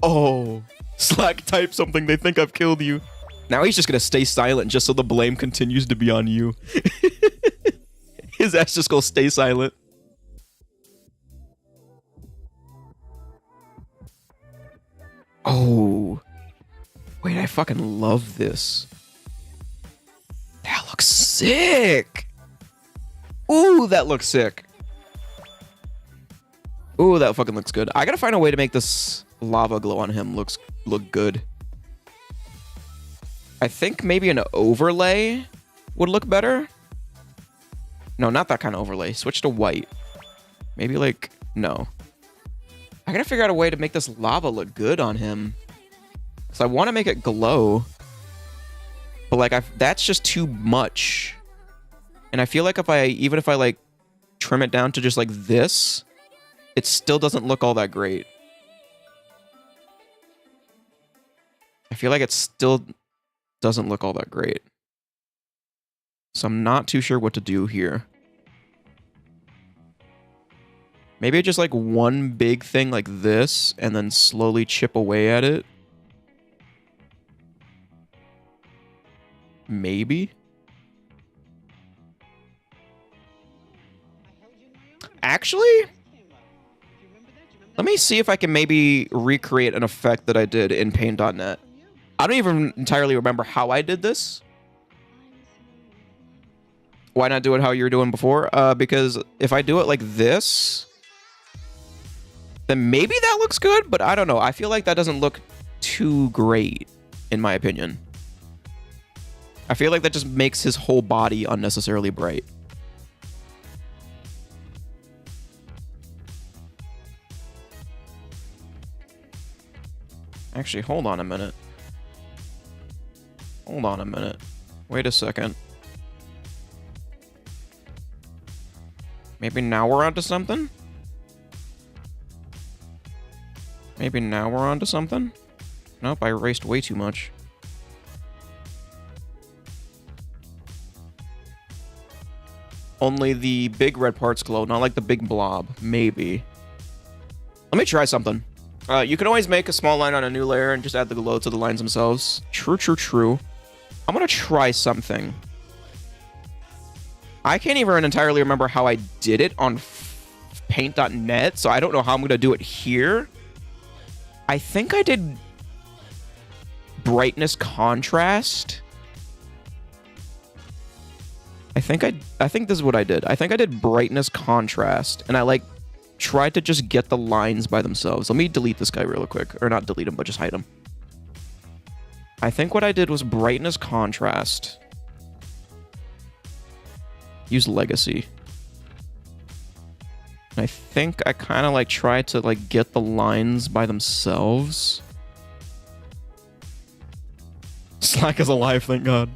Oh. Slack type something. They think I've killed you. Now he's just going to stay silent just so the blame continues to be on you. His ass just goes stay silent. Oh. Wait, I fucking love this. That looks sick. Ooh, that looks sick. Ooh, that fucking looks good. I gotta find a way to make this lava glow on him look good. I think maybe an overlay would look better. No, not that kind of overlay. Switch to white. Maybe like, no. I gotta figure out a way to make this lava look good on him. Because I want to make it glow. But like, that's just too much. And I feel like even if I like trim it down to just like this, it still doesn't look all that great. I feel like it still doesn't look all that great. So I'm not too sure what to do here. Maybe just like one big thing like this and then slowly chip away at it. Maybe. Actually, let me see if I can maybe recreate an effect that I did in paint.net. I don't even entirely remember how I did this. Why not do it how you were doing before? Because if I do it like this, then maybe that looks good, but I don't know. I feel like that doesn't look too great, in my opinion. I feel like that just makes his whole body unnecessarily bright. Actually, hold on a minute. Hold on a minute. Wait a second. Maybe now we're onto something? Maybe now we're onto something? Nope, I erased way too much. Only the big red parts glow, not like the big blob. Maybe. Let me try something. You can always make a small line on a new layer and just add the glow to the lines themselves. True, true, true. I'm gonna try something. I can't even entirely remember how I did it on paint.net, so I don't know how I'm gonna do it here. I think I did brightness contrast. I think this is what I did. I think I did brightness contrast, and I like tried to just get the lines by themselves. Let me delete this guy real quick, or not delete him, but just hide him. I think what I did was brightness contrast. Use legacy. And I think I kind of like tried to like get the lines by themselves. Slack is alive, thank God.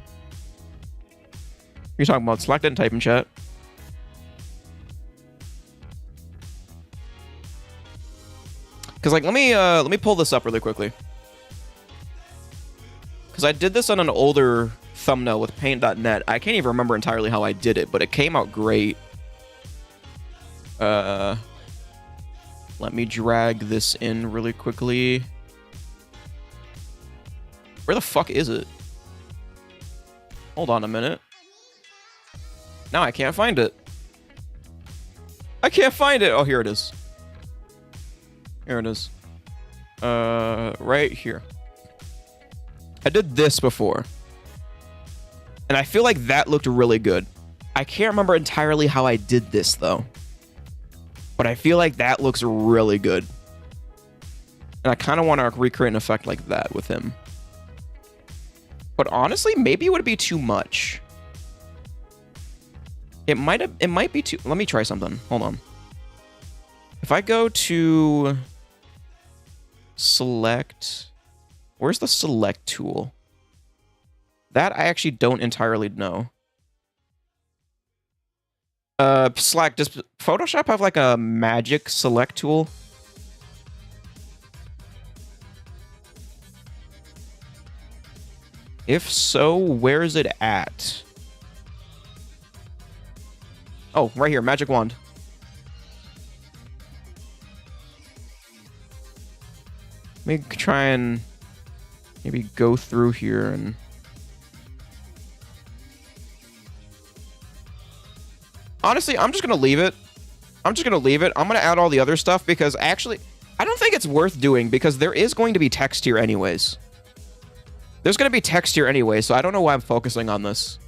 You're talking about Slack didn't type in chat. Cause like let me pull this up really quickly. Cause I did this on an older thumbnail with paint.net. I can't even remember entirely how I did it, but it came out great. Let me drag this in really quickly. Where the fuck is it? Hold on a minute. Now I can't find it. I can't find it. Oh, here it is. Here it is. Right here. I did this before. And I feel like that looked really good. I can't remember entirely how I did this, though. But I feel like that looks really good. And I kind of want to recreate an effect like that with him. But honestly, maybe it would be too much. It might be too... Let me try something. Hold on. If I go to... Select... Where's the select tool? That I actually don't entirely know. Slack, does Photoshop have like a magic select tool? If so, where is it at? Oh, right here, magic wand. Let me try and maybe go through here and... Honestly, I'm just going to leave it. I'm just going to leave it. I'm going to add all the other stuff because actually, I don't think it's worth doing because there is going to be text here anyways. There's going to be text here anyway, so I don't know why I'm focusing on this.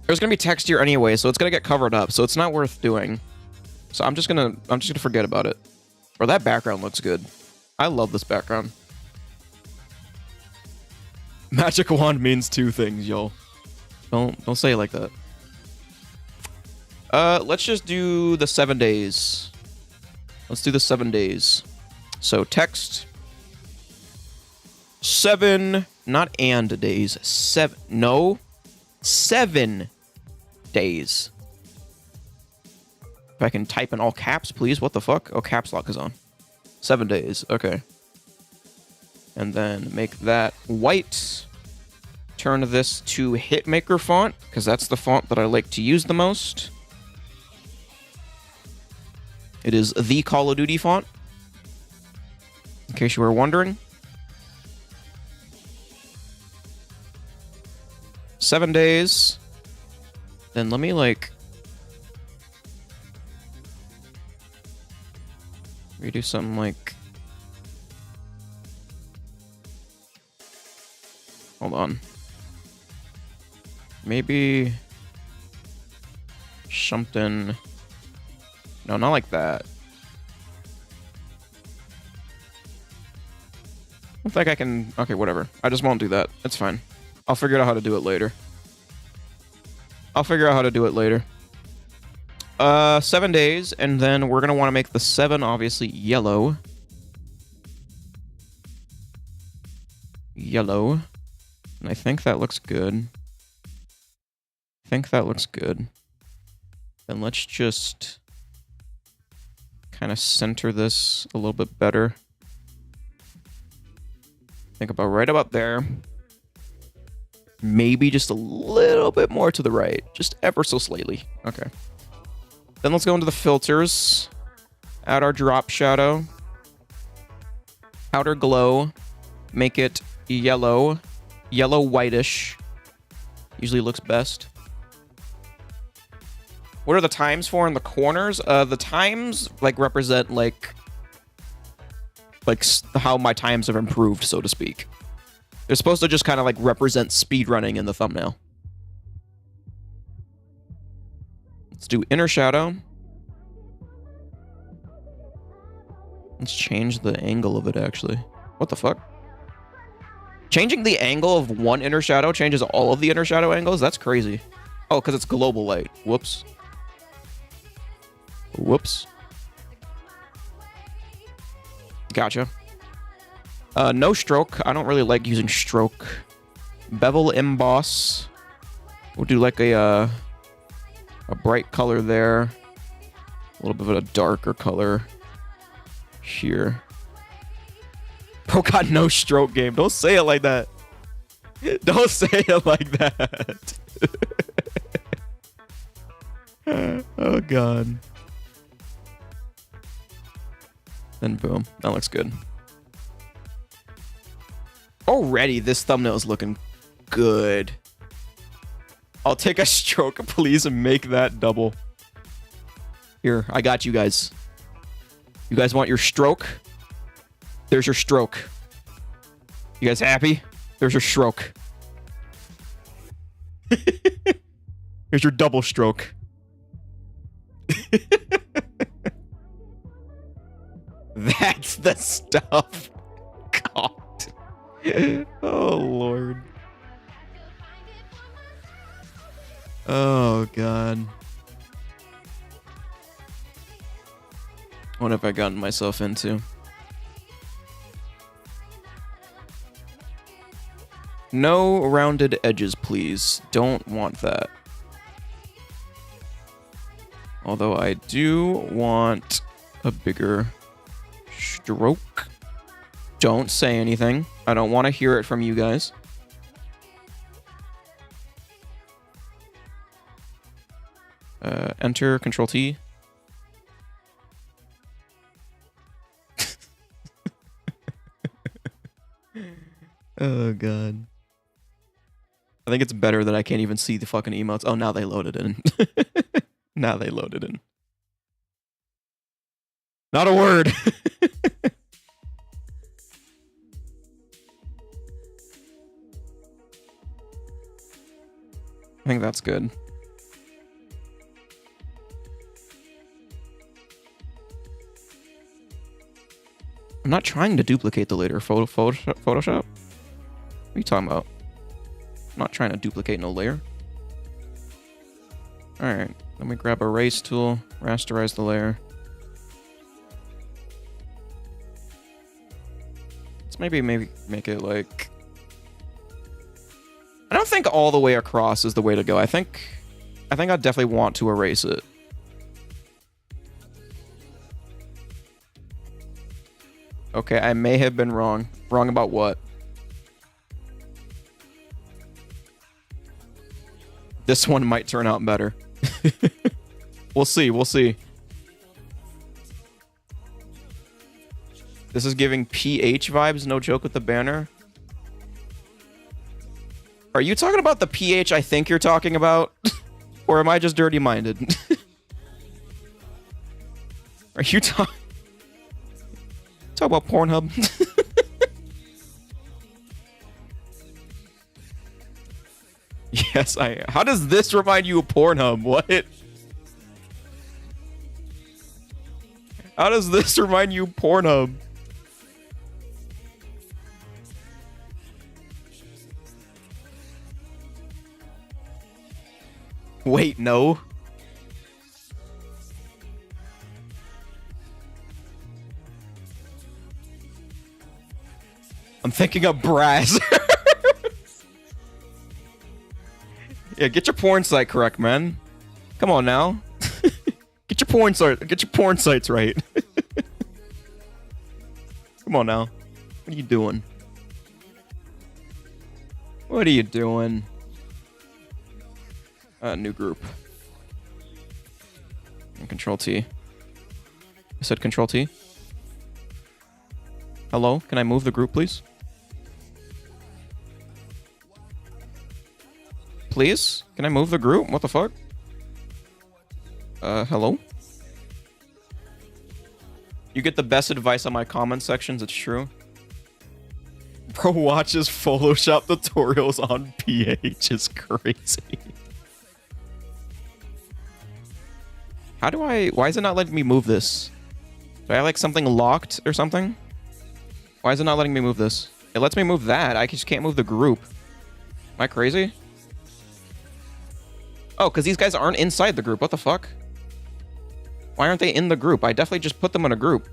There's going to be text here anyway, so it's going to get covered up, so it's not worth doing. So I'm just going to forget about it. Bro, that background looks good. I love this background. Magic wand means two things, y'all. Don't say it like that. Let's just do the 7 days. Let's do the 7 days. So text 7, not and days. 7, no, 7 days. If I can type in all caps, please. What the fuck? Oh, caps lock is on. 7 days. Okay. And then make that white. Turn this to Hitmaker font, because that's the font that I like to use the most. It is the Call of Duty font, in case you were wondering. 7 days. Then let me, like... redo something like... hold on. Maybe... something... no, not like that. I don't think I can... okay, whatever. I just won't do that. It's fine. I'll figure out how to do it later. 7 days, and then we're going to want to make the 7, obviously, yellow. Yellow. And I think that looks good. Then let's just kind of center this a little bit better. Think about right about there. Maybe just a little bit more to the right. Just ever so slightly. Okay. Then let's go into the filters. Add our drop shadow. Outer glow. Make it yellow. Yellow whitish. Usually looks best. What are the times for in the corners? The times like represent like how my times have improved, so to speak. They're supposed to just kind of like represent speedrunning in the thumbnail. Let's do inner shadow. Let's change the angle of it, actually. What the fuck? Changing the angle of one inner shadow changes all of the inner shadow angles? That's crazy. Oh, because it's global light. Whoops. Gotcha. No stroke. I don't really like using stroke. Bevel emboss. We'll do like a bright color there. A little bit of a darker color here. Bro got no stroke game. Don't say it like that. Don't say it like that. Oh, God. Then boom. That looks good. Already, this thumbnail is looking good. I'll take a stroke, please, and make that double. Here, I got you guys. You guys want your stroke? There's your stroke. You guys happy? There's your stroke. Here's your double stroke. That's the stuff. God. Oh, Lord. Oh, God. What have I gotten myself into? No rounded edges, please. Don't want that. Although I do want a bigger stroke. Don't say anything. I don't want to hear it from you guys. Enter, Control T. Oh, God. I think it's better that I can't even see the fucking emotes. Oh, now they loaded in. Now they loaded in. Not a word. I think that's good. I'm not trying to duplicate the layer. Photoshop? What are you talking about? I'm not trying to duplicate no layer. Alright, let me grab a erase tool, rasterize the layer. Let's maybe make it like... I don't think all the way across is the way to go. I think I think I definitely want to erase it. Okay, I may have been wrong. Wrong about what? This one might turn out better. We'll see, we'll see. This is giving PH vibes, no joke with the banner. Are you talking about the PH I think you're talking about? Or am I just dirty-minded? Are you talking about Pornhub? Yes, I am. How does this remind you of Pornhub? What? How does this remind you of Pornhub? Wait, no. I'm thinking of brass. Yeah, get your porn site correct, man. Come on now. Get your porn sites right. Come on now. What are you doing? What are you doing? New group. And Control T. I said Control T. Hello? Can I move the group, please? Please? Can I move the group? What the fuck? Hello? You get the best advice on my comment sections, it's true. Bro watches Photoshop tutorials on PH is crazy. How do I... Why is it not letting me move this? Do I like something locked or something? Why is it not letting me move this? It lets me move that. I just can't move the group. Am I crazy? Oh, because these guys aren't inside the group. What the fuck? Why aren't they in the group? I definitely just put them in a group.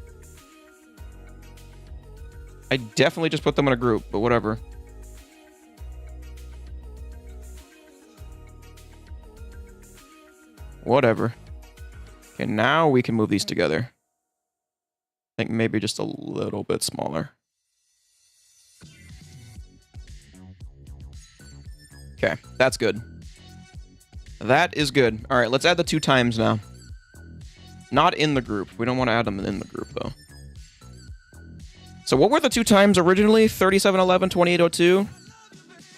I definitely just put them in a group, but whatever. Whatever. Okay, now we can move these together. I think maybe just a little bit smaller. Okay, that's good. That is good. All right, let's add the 2 times now. Not in the group. We don't want to add them in the group, though. So what were the 2 times originally? 3711, 2802?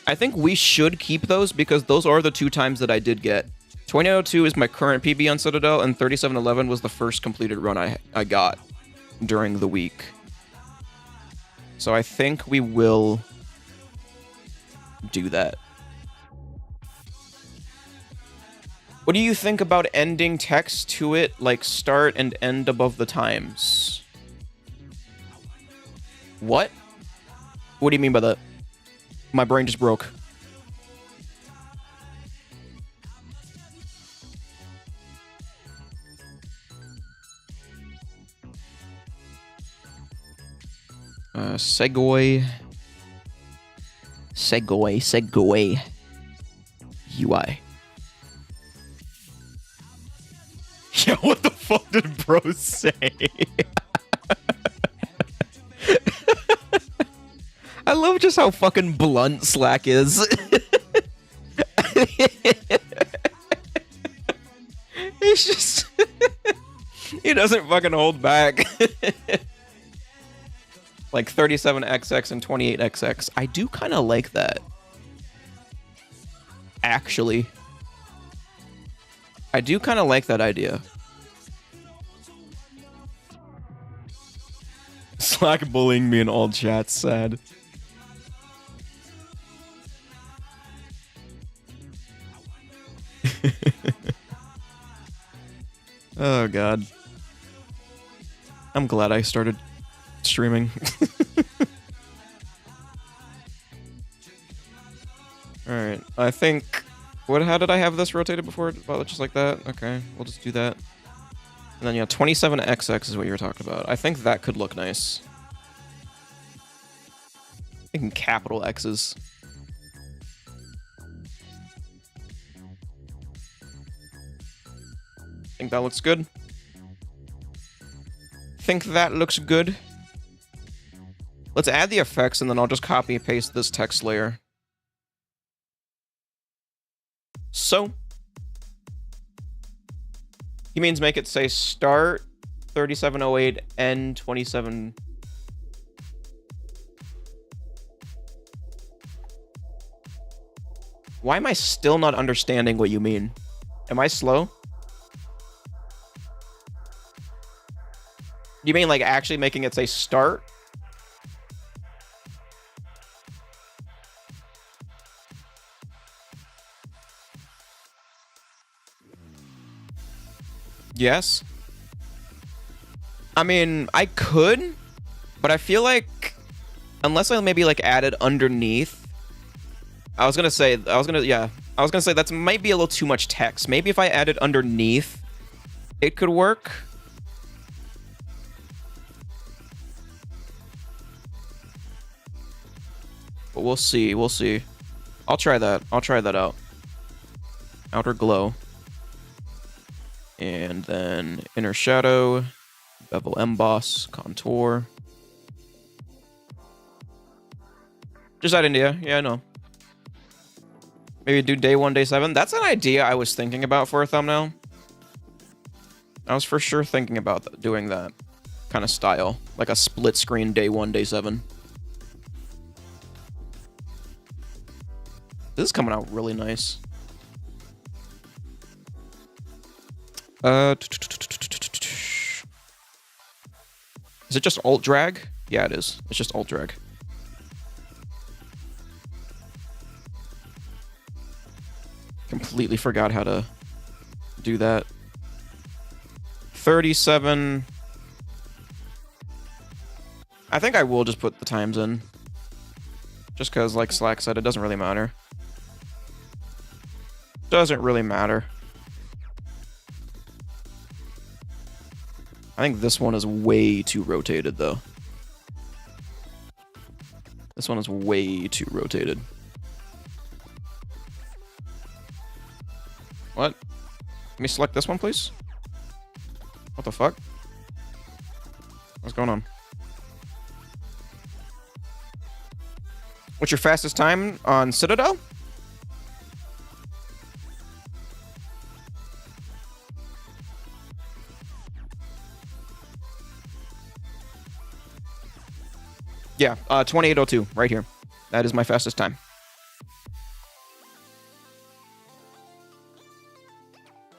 I think we should keep those because those are the 2 times that I did get. 2802 is my current PB on Citadel, and 3711 was the first completed run I got during the week. So I think we will do that. What do you think about ending text to it, like start and end above the times? What? What do you mean by that? My brain just broke. Segway. UI. Yeah, what the fuck did bro say? I love just how fucking blunt Slack is. It's just... he doesn't fucking hold back. Like 37XX and 28XX. I do kind of like that. Actually. I do kind of like that idea. Slack bullying me in all chats, sad. Oh god. I'm glad I started streaming. Alright, I think... How did I have this rotated before? Well, just like that? Okay, we'll just do that. And then, yeah, 27XX is what you were talking about. I think that could look nice. Thinking capital X's. Think that looks good. Think that looks good. Let's add the effects, and then I'll just copy and paste this text layer. So, he means make it say start 3708 end 27. Why am I still not understanding what you mean? Am I slow? You mean like actually making it say start? Yes. I mean, I could, but I feel like unless I maybe like added underneath. I was gonna say that might be a little too much text. Maybe if I added underneath, it could work. But we'll see. We'll see. I'll try that. I'll try that out. Outer glow. And then inner shadow, bevel emboss, contour. Just add India. Yeah, I know. Maybe do day 1, day 7. That's an idea I was thinking about for a thumbnail. I was for sure thinking about doing that kind of style. Like a split screen day 1, day 7. This is coming out really nice. Is it just alt drag? Yeah, it is. It's just alt drag. Completely forgot how to do that. 37. I think I will just put the times in. Just because, like Slack said, it doesn't really matter. Doesn't really matter. I think this one is way too rotated, though. This one is way too rotated. What? Let me select this one, please. What the fuck? What's going on? What's your fastest time on Citadel? Yeah, 2802, right here. That is my fastest time.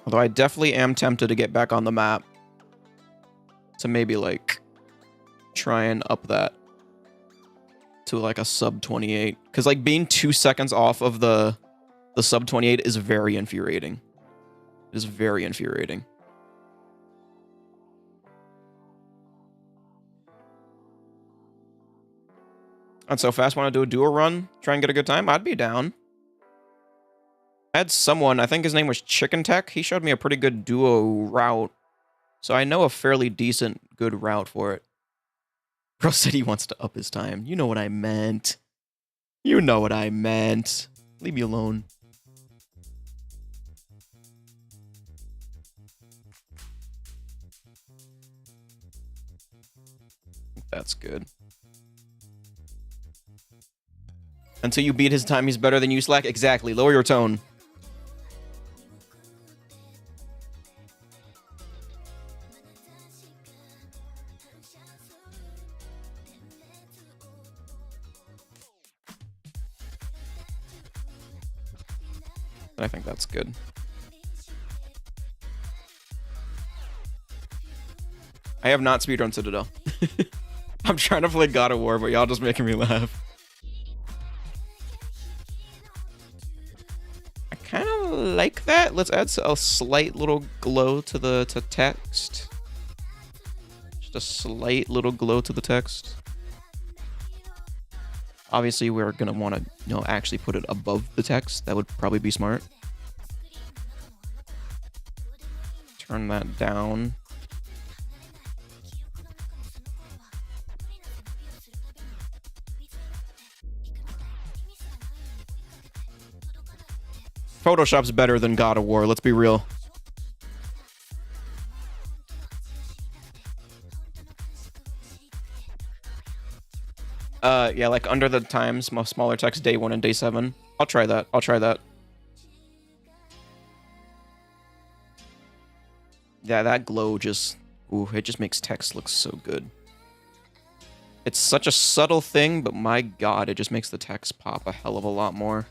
Although I definitely am tempted to get back on the map. To maybe, like, try and up that to, like, a sub 28. Because, like, being 2 seconds off of the sub 28 is very infuriating. It is very infuriating. And so fast, want to do a duo run, try and get a good time? I'd be down. I had someone, I think his name was Chicken Tech. He showed me a pretty good duo route. So I know a fairly decent, good route for it. Bro said he wants to up his time. You know what I meant. You know what I meant. Leave me alone. That's good. Until you beat his time, he's better than you, Slack. Exactly. Lower your tone. I think that's good. I have not speedrun Citadel. I'm trying to play God of War, but y'all just making me laugh. I kind of like that. Let's add a slight little glow to the text. Just a slight little glow to the text. Obviously, we're gonna want to, actually put it above the text. That would probably be smart. Turn that down. Photoshop's better than God of War, let's be real. Yeah, like under the times, smaller text, day 1 and day 7. I'll try that. I'll try that. Yeah, that glow just... Ooh, it just makes text look so good. It's such a subtle thing, but my god, it just makes the text pop a hell of a lot more.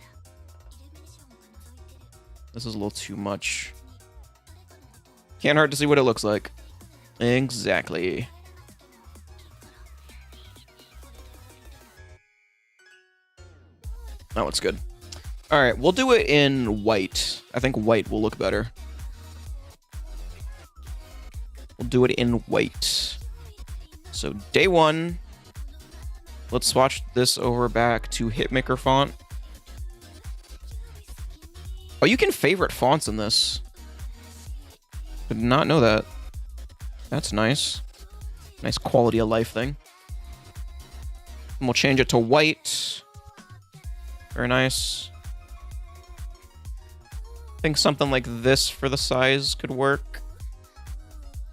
This is a little too much. Can't hurt to see what it looks like. Exactly. That looks good. Alright, we'll do it in white. I think white will look better. We'll do it in white. So, day 1. Let's swatch this over back to Hitmaker font. Oh, you can favorite fonts in this. Did not know that. That's nice. Nice quality of life thing. And we'll change it to white. Very nice. I think something like this for the size could work.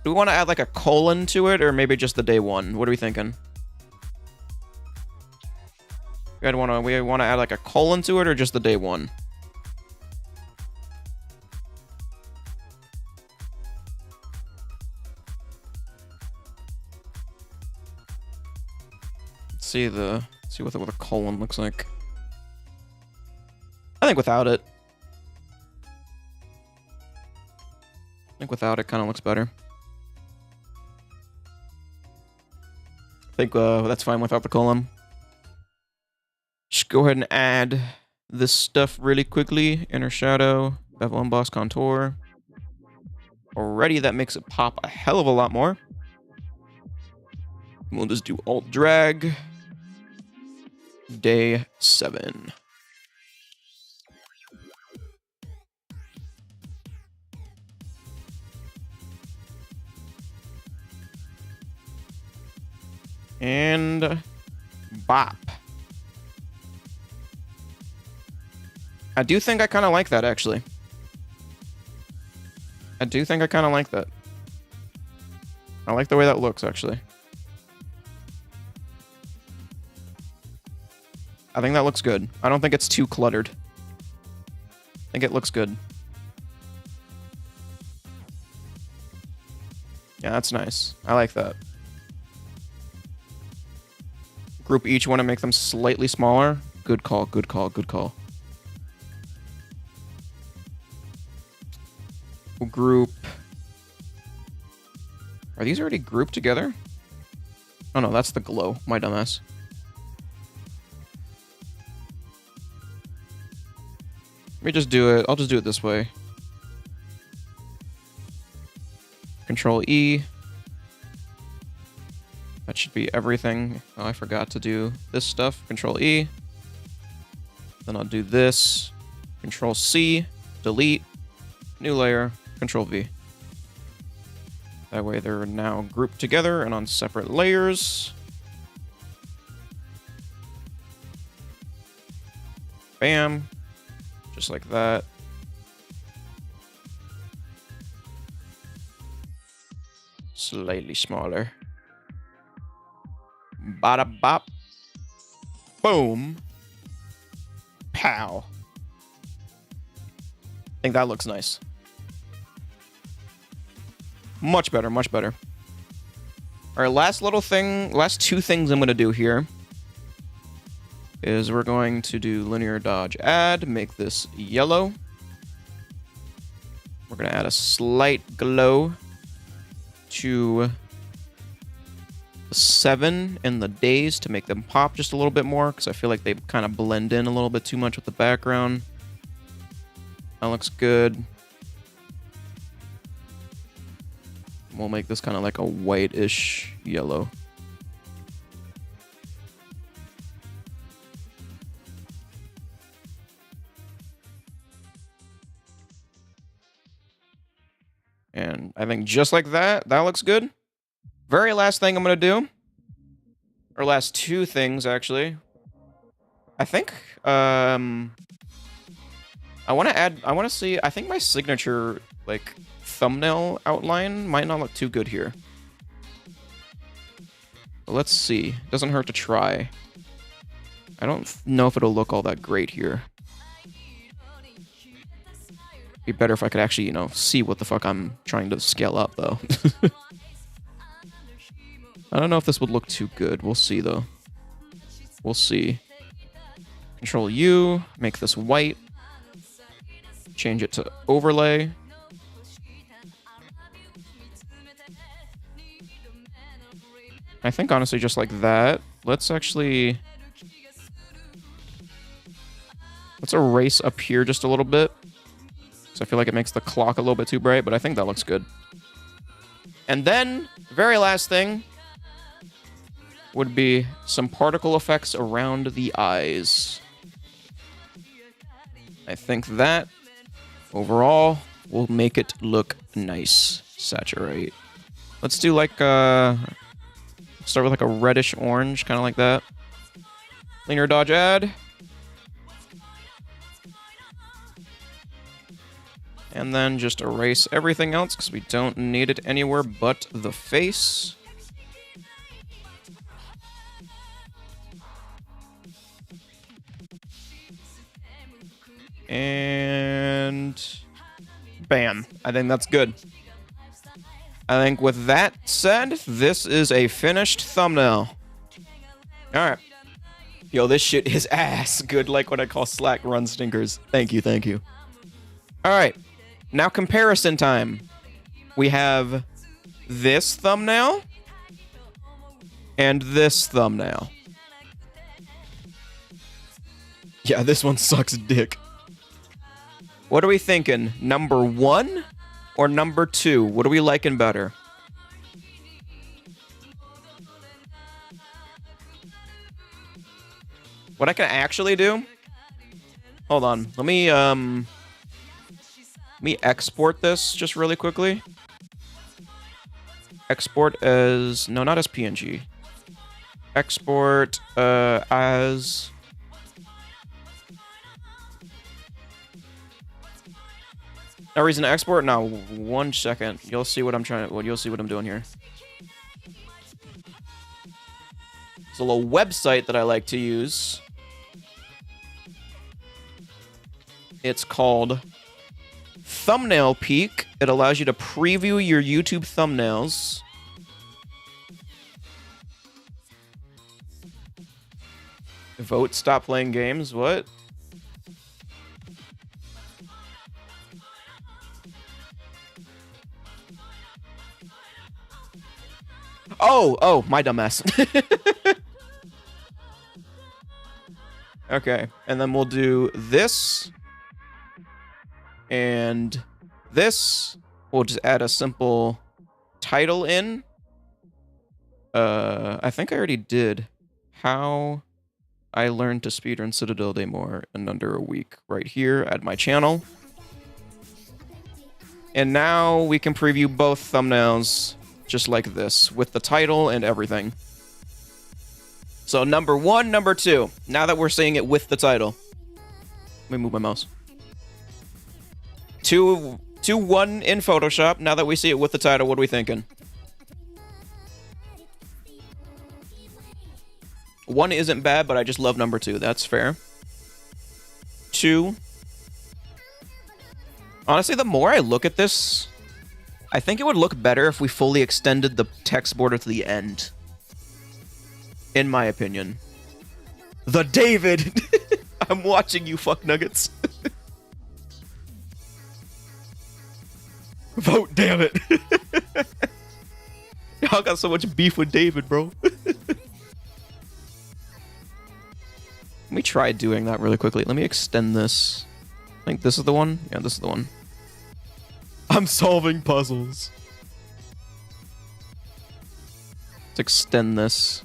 Do we want to add like a colon to it, or maybe just the day 1? What are we thinking? We want to add like a colon to it, or just the day 1? Let's see what a colon looks like. I think without it. I think without it kind of looks better. I think that's fine without the column. Just go ahead and add this stuff really quickly. Inner shadow, bevel emboss contour. Already that makes it pop a hell of a lot more. We'll just do alt drag. Day 7. And bop. I do think I kind of like that, actually. I do think I kind of like that. I like the way that looks, actually. I think that looks good. I don't think it's too cluttered. I think it looks good. Yeah, that's nice. I like that. Group each one and make them slightly smaller. Good call, good call, good call. We'll group... Are these already grouped together? Oh no, that's the glow. My dumbass. Let me just do it. I'll just do it this way. Control E. That should be everything. Oh, I forgot to do this stuff. Control E. Then I'll do this. Control C. Delete. New layer. Control V. That way they're now grouped together and on separate layers. Bam. Just like that. Slightly smaller. Bada bop. Boom. Pow. I think that looks nice. Much better, much better. All right, last two things I'm going to do here is we're going to do linear dodge add, make this yellow. We're going to add a slight glow to the 7 and the days to make them pop just a little bit more, because I feel like they kind of blend in a little bit too much with the background. That looks good. We'll make this kind of like a whitish yellow. And I think just like that, that looks good. Very last thing I'm going to do, or last two things actually. I think I want to see, I think my signature like thumbnail outline might not look too good here. But let's see. Doesn't hurt to try. I don't know if it'll look all that great here. Be better if I could actually, you know, see what the fuck I'm trying to scale up, though. I don't know if this would look too good. We'll see, though. We'll see. Control U, make this white. Change it to overlay. I think, honestly, just like that. Let's actually... Let's erase up here just a little bit. So I feel like it makes the clock a little bit too bright, but I think that looks good. And then, the very last thing would be some particle effects around the eyes. I think that, overall, will make it look nice. Saturate. Let's do like, start with like a reddish orange, kind of like that. Linear dodge add. And then just erase everything else, because we don't need it anywhere but the face. And... bam. I think that's good. I think with that said, this is a finished thumbnail. Alright. Yo, this shit is ass. Good, like what I call slack run stinkers. Thank you, thank you. Alright. Now comparison time. We have this thumbnail and this thumbnail. Yeah, this one sucks dick. What are we thinking? Number 1 or number 2? What are we liking better? What I can actually do? Hold on. Let me export this just really quickly. Export as... no, not as PNG. Export as... no reason to export? No, 1 second. You'll see what I'm trying to... well, you'll see what I'm doing here. It's a little website that I like to use. It's called Thumbnail Peek. It allows you to preview your YouTube thumbnails. Vote stop playing games. What? Oh, my dumbass. Okay, and then we'll do this. And this. We'll just add a simple title in. I think I already did. How I learned to speedrun Citadel Day more in under a week. Right here at my channel. And now we can preview both thumbnails just like this, with the title and everything. So number 1, number 2. Now that we're seeing it with the title. Let me move my mouse. 2, 1 in Photoshop. Now that we see it with the title, what are we thinking? 1 isn't bad, but I just love number 2. That's fair. 2. Honestly, the more I look at this, I think it would look better if we fully extended the text border to the end. In my opinion. The David! I'm watching you, fuck nuggets. Vote, damn it. Y'all got so much beef with David, bro. Let me try doing that really quickly. Let me extend this. I think this is the one. Yeah, this is the one. I'm solving puzzles. Let's extend this.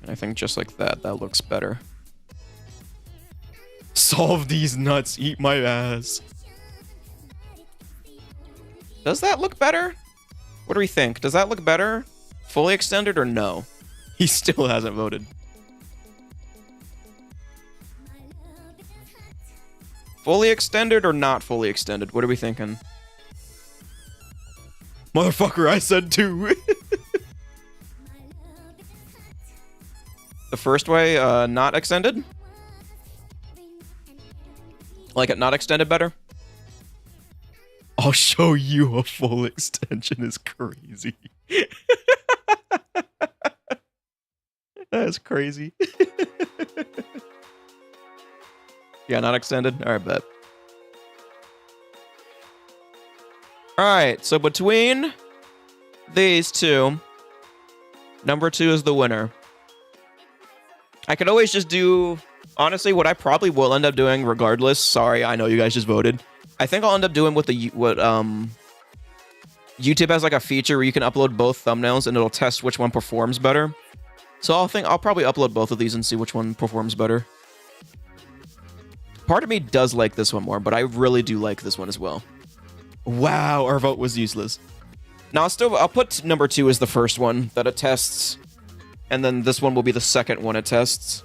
And I think just like that, that looks better. Solve these nuts, eat my ass. Does that look better? What do we think? Does that look better? Fully extended or no? He still hasn't voted. Fully extended or not fully extended? What are we thinking? Motherfucker, I said 2. The first way, not extended? Like it not extended better? I'll show you a full extension is crazy. That's crazy. Yeah, not extended? Alright, bet. Alright, so between these two, number 2 is the winner. I could always just do... Honestly, what I probably will end up doing regardless... Sorry, I know you guys just voted. I think I'll end up doing what YouTube has like a feature where you can upload both thumbnails and it'll test which one performs better. So I'll probably upload both of these and see which one performs better. Part of me does like this one more, but I really do like this one as well. Wow, our vote was useless. Now I'll put number 2 as the first one that it tests, and then this one will be the second one it tests.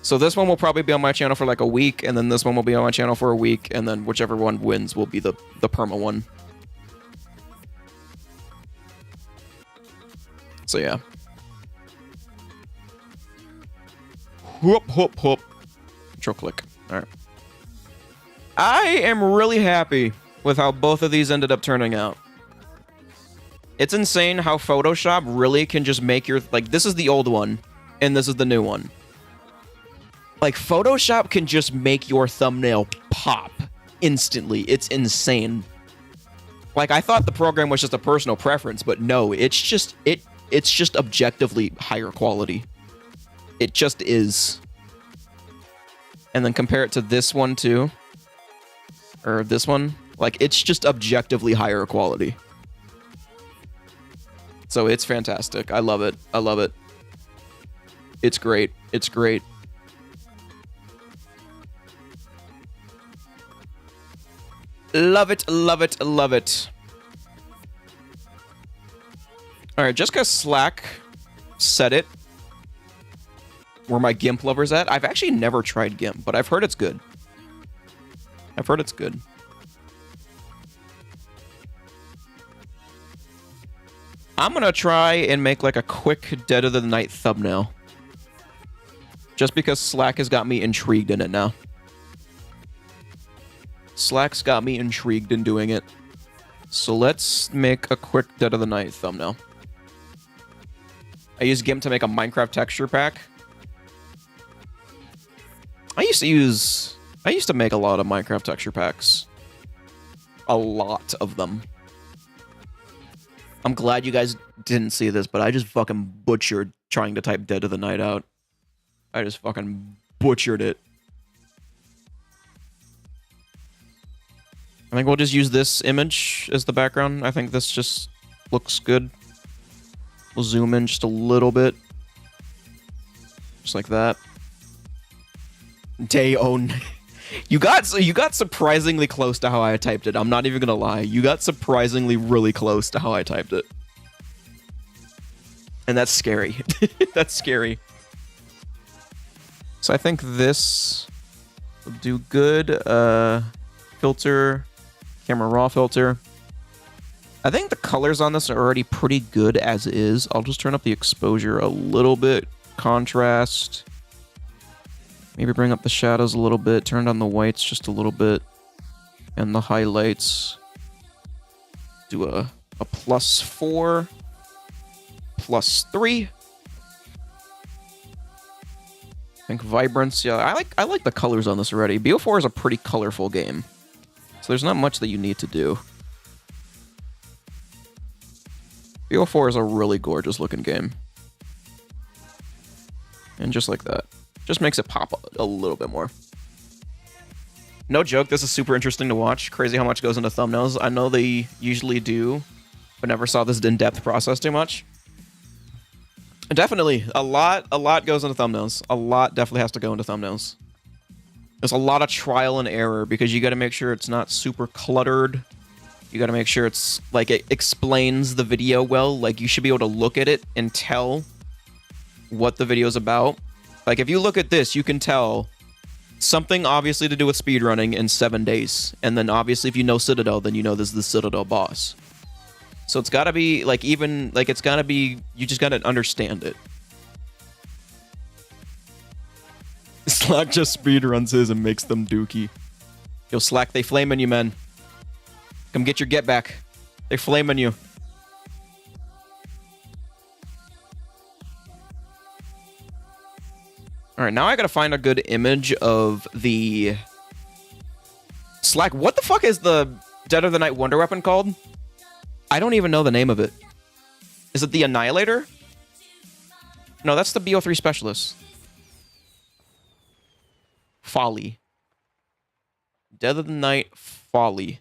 So this one will probably be on my channel for like a week, and then this one will be on my channel for a week, and then whichever one wins will be the perma one. So yeah. Whoop, whoop, whoop. Control click. Alright. I am really happy with how both of these ended up turning out. It's insane how Photoshop really can just make your... Like, this is the old one, and this is the new one. Like, Photoshop can just make your thumbnail pop instantly. It's insane. Like, I thought the program was just a personal preference, but no, it's just objectively higher quality. It just is. And then compare it to this one, too. Or this one. Like, it's just objectively higher quality. So it's fantastic. I love it. I love it. It's great. It's great. Love it, love it, love it. Alright, just because Slack said it, where my GIMP lover's at, I've actually never tried GIMP, but I've heard it's good. I've heard it's good. I'm gonna try and make like a quick Dead of the Night thumbnail. Just because Slack has got me intrigued in it now. Slack's got me intrigued in doing it. So let's make a quick Dead of the Night thumbnail. I use GIMP to make a Minecraft texture pack. I used to make a lot of Minecraft texture packs. A lot of them. I'm glad you guys didn't see this, but I just fucking butchered trying to type Dead of the Night out. I just fucking butchered it. I think we'll just use this image as the background. I think this just looks good. We'll zoom in just a little bit. Just like that. Day own. You got surprisingly close to how I typed it. I'm not even gonna lie. You got surprisingly really close to how I typed it. And that's scary. That's scary. So I think this will do good. Filter. Camera raw filter. I think the colors on this are already pretty good as is. I'll just turn up the exposure a little bit. Contrast. Maybe bring up the shadows a little bit. Turn down the whites just a little bit. And the highlights. Do a +4. +3. I think vibrance. Yeah, I like the colors on this already. BO4 is a pretty colorful game. So there's not much that you need to do. BO4 is a really gorgeous looking game. And just like that. Just makes it pop a little bit more. No joke, this is super interesting to watch. Crazy how much goes into thumbnails. I know they usually do, but never saw this in-depth process too much. Definitely, a lot goes into thumbnails. A lot definitely has to go into thumbnails. There's a lot of trial and error because you got to make sure it's not super cluttered. You got to make sure it's like it explains the video well. Like you should be able to look at it and tell what the video is about. Like if you look at this, you can tell something obviously to do with speedrunning in 7 days. And then obviously if you know Citadel, then you know this is the Citadel boss. So it's gotta be, like, even, like, it's gotta be, you just gotta understand it. Slack just speedruns his and makes them dookie. Yo, Slack, they flaming you, man. Come get your get back. They flaming you. Alright, now I gotta find a good image of the... Slack, what the fuck is the Dead of the Night Wonder Weapon called? I don't even know the name of it. Is it the Annihilator? No, that's the BO3 Specialist. Folly. Dead of the Night Folly.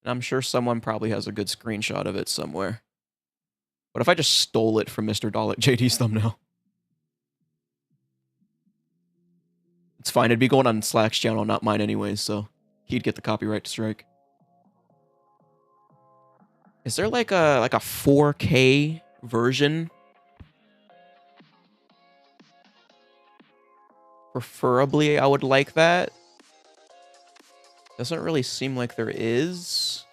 And I'm sure someone probably has a good screenshot of it somewhere. What if I just stole it from Mr. Dalek JD's thumbnail? It's fine. It'd be going on Slack's channel, not mine anyways, so he'd get the copyright strike. Is there like a 4K version? Preferably, I would like that. Doesn't really seem like there is.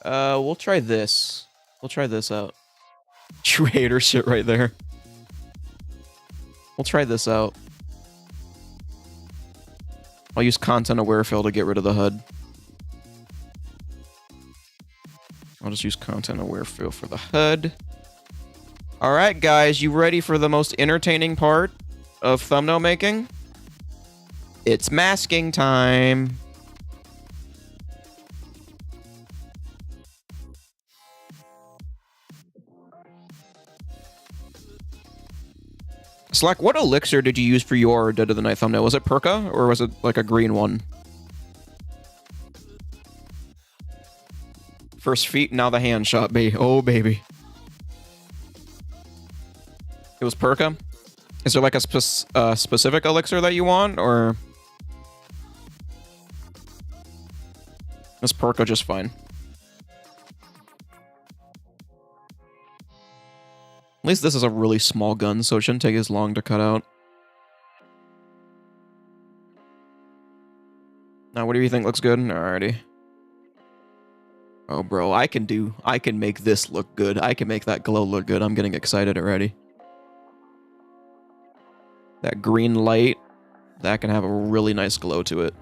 We'll try this. We'll try this out. True hater shit right there. We'll try this out. I'll use content aware fill to get rid of the HUD. I'll just use content aware fill for the HUD. Alright, guys, you ready for the most entertaining part of thumbnail making? It's masking time. Slack, what elixir did you use for your Dead of the Night thumbnail? Was it Perka, or was it like a green one? First feet, now the hand shot, baby. Oh, baby. It was Perka? Is there like a specific elixir that you want, or... is Perka just fine? At least this is a really small gun, so it shouldn't take as long to cut out. Now, what do you think looks good? Alrighty. Oh, bro, I can make this look good. I can make that glow look good. I'm getting excited already. That green light, that can have a really nice glow to it.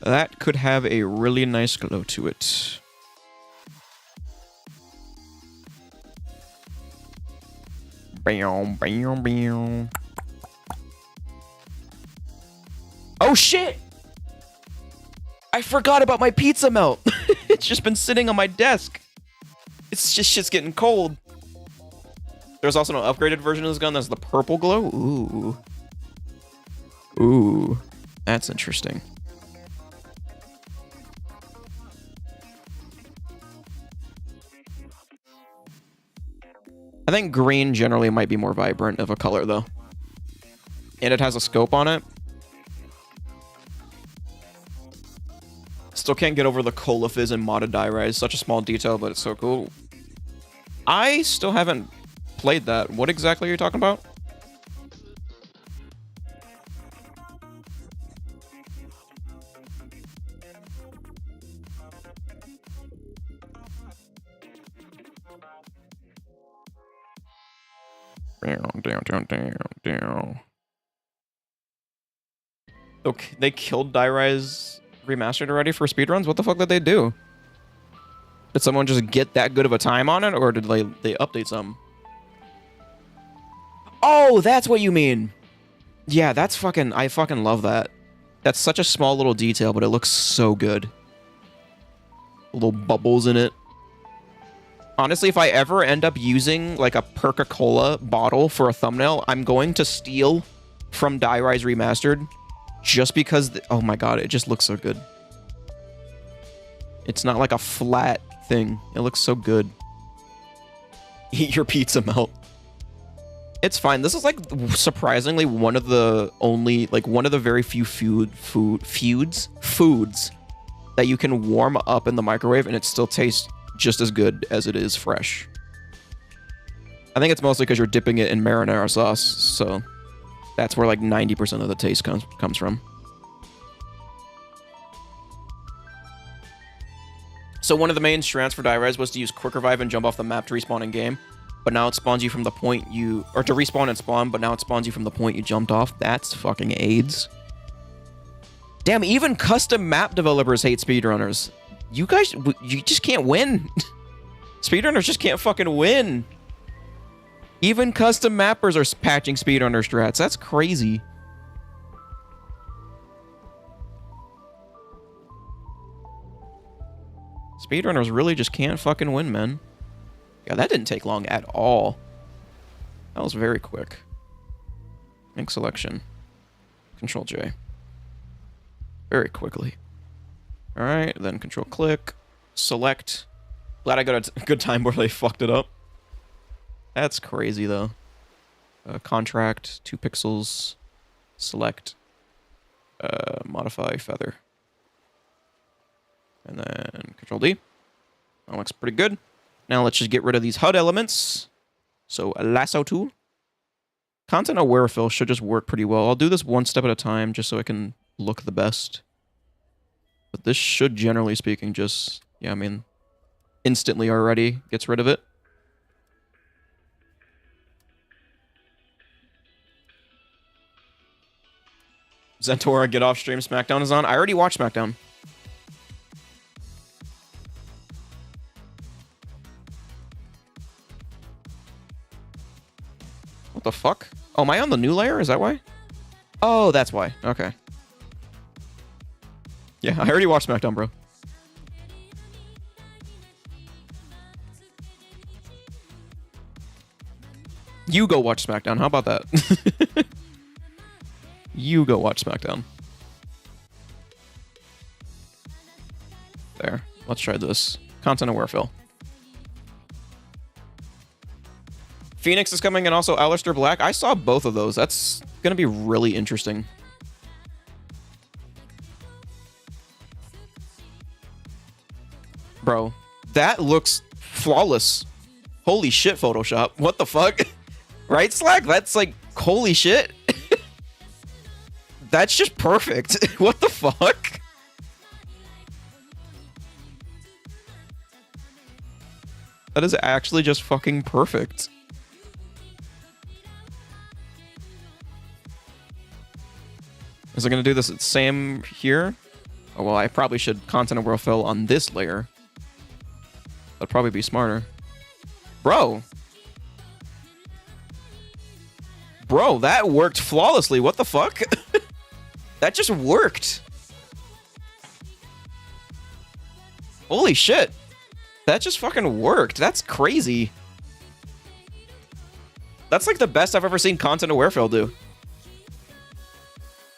That could have a really nice glow to it. Bam, bam, bam. Oh shit! I forgot about my pizza melt. It's just been sitting on my desk. It's just shit's getting cold. There's also an upgraded version of this gun that's the purple glow. Ooh. Ooh. That's interesting. I think green generally might be more vibrant of a color, though. And it has a scope on it. Still can't get over the cola fizz and modded die rise. Such a small detail, but it's so cool. I still haven't played that. What exactly are you talking about? Down. Okay, they killed Die Rise Remastered already for speedruns? What the fuck did they do? Did someone just get that good of a time on it, or did they update some? Oh, that's what you mean! Yeah, that's fucking... I fucking love that. That's such a small little detail, but it looks so good. Little bubbles in it. Honestly, if I ever end up using, like, a Perca-Cola bottle for a thumbnail, I'm going to steal from Die Rise Remastered just because... oh my god, it just looks so good. It's not like a flat thing. It looks so good. Eat your pizza melt. It's fine. This is, like, surprisingly one of the only... like, one of the very few foods that you can warm up in the microwave and it still tastes just as good as it is fresh. I think it's mostly because you're dipping it in marinara sauce, so that's where like 90% of the taste comes from. So one of the main strats for Die-Res was to use Quick Revive and jump off the map to respawn in game, but now it spawns you from the point you... Or to respawn and spawn, but now it spawns you from the point you jumped off. That's fucking AIDS. Damn, even custom map developers hate speedrunners. You guys, you just can't win. Speedrunners just can't fucking win. Even custom mappers are patching speedrunner strats. That's crazy. Speedrunners really just can't fucking win, man. Yeah, that didn't take long at all. That was very quick. Make selection. Control J. Very quickly. Alright, then control click. Select. Glad I got a good time where they fucked it up. That's crazy, though. Contract, 2 pixels. Select. Modify feather. And then Control D. That looks pretty good. Now let's just get rid of these HUD elements. So lasso tool. Content aware fill should just work pretty well. I'll do this one step at a time just so I can look the best. But this should, generally speaking, just, yeah, I mean, instantly already gets rid of it. Zentora, get off stream. SmackDown is on. I already watched SmackDown. What the fuck? Oh, am I on the new layer? Is that why? Oh, that's why. Okay. Yeah, I already watched SmackDown, bro. You go watch SmackDown. How about that? You go watch SmackDown. There. Let's try this. Content aware fill. Phoenix is coming and also Aleister Black. I saw both of those. That's going to be really interesting. Bro, that looks flawless. Holy shit, Photoshop. What the fuck? Right, Slack? That's like, holy shit. That's just perfect. What the fuck? That is actually just fucking perfect. Is it going to do this same here? Oh, well, I probably should content aware fill on this layer. That'd probably be smarter. Bro. Bro, that worked flawlessly. What the fuck? That just worked. Holy shit. That just fucking worked. That's crazy. That's like the best I've ever seen content aware fill do.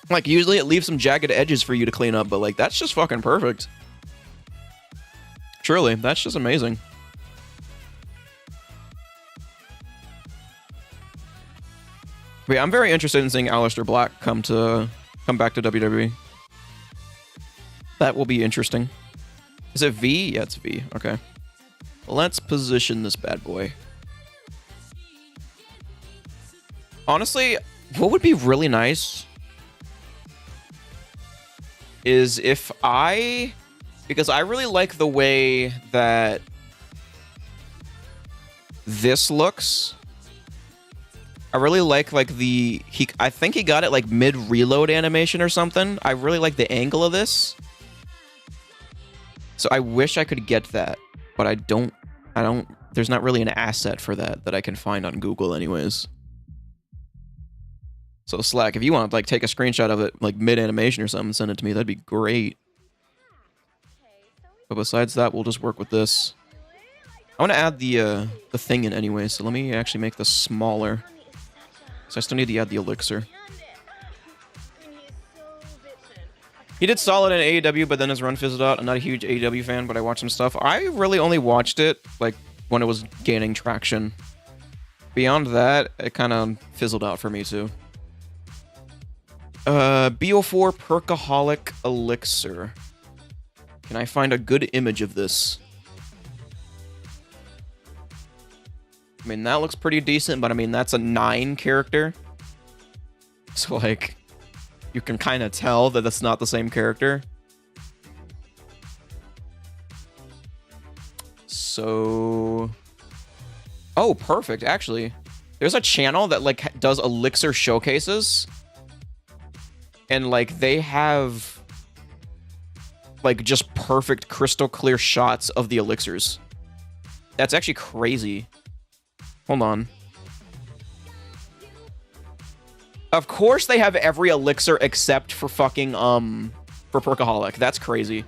Like, usually it leaves some jagged edges for you to clean up, but like, that's just fucking perfect. Truly, that's just amazing. But yeah, I'm very interested in seeing Aleister Black come back to WWE. That will be interesting. Is it V? Yeah, it's V. Okay. Let's position this bad boy. Honestly, what would be really nice is if because I really like the way that this looks. I really like I think he got it like mid reload animation or something. I really like the angle of this. So I wish I could get that, but I don't, there's not really an asset for that I can find on Google anyways. So Slack, if you want to like take a screenshot of it like mid animation or something, send it to me. That'd be great. But besides that, we'll just work with this. I want to add the thing in anyway, so let me actually make this smaller. So I still need to add the elixir. He did solid in AEW, but then his run fizzled out. I'm not a huge AEW fan, but I watched some stuff. I really only watched it like when it was gaining traction. Beyond that, it kind of fizzled out for me too. BO4 Perkaholic Elixir. Can I find a good image of this? mean, that looks pretty decent, but I mean, that's a 9 character. So, like, you can kind of tell that it's not the same character. So... Oh, perfect, actually. There's a channel that, like, does Elixir showcases. And, like, they have... like, just perfect crystal clear shots of the elixirs. That's actually crazy. Hold on. Of course they have every elixir except for fucking, for Perkaholic. That's crazy.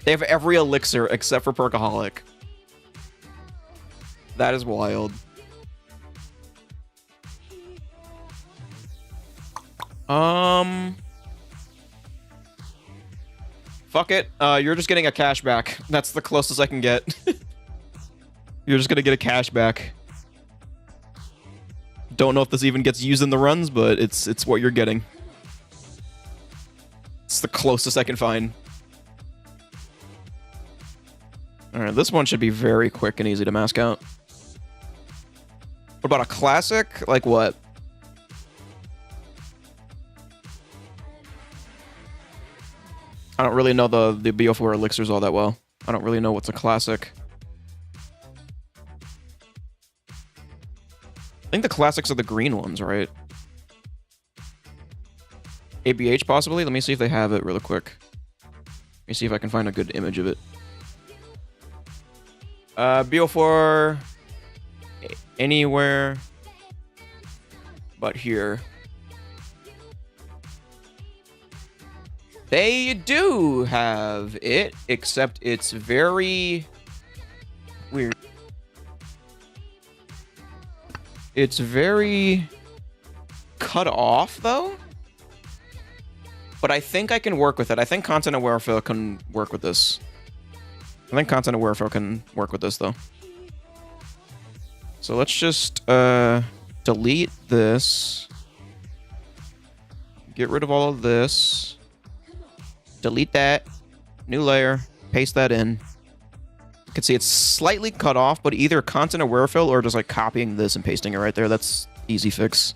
They have every elixir except for Perkaholic. That is wild. Fuck it. You're just getting a cashback. That's the closest I can get. You're just gonna get a cashback. Don't know if this even gets used in the runs, but it's what you're getting. It's the closest I can find. Alright, this one should be very quick and easy to mask out. What about a classic? Like what? I don't really know the BO4 elixirs all that well. I don't really know what's a classic. I think the classics are the green ones, right? ABH possibly? Let me see if they have it really quick. Let me see if I can find a good image of it. BO4... anywhere but here. They do have it, except it's very weird. It's very cut off, though. But I think I can work with it. I think Content Aware Fill can work with this. I think Content Aware Fill can work with this, though. So let's just delete this. Get rid of all of this. Delete that. New layer. Paste that in. You can see it's slightly cut off, but either Content Aware Fill or just like copying this and pasting it right there. That's easy fix.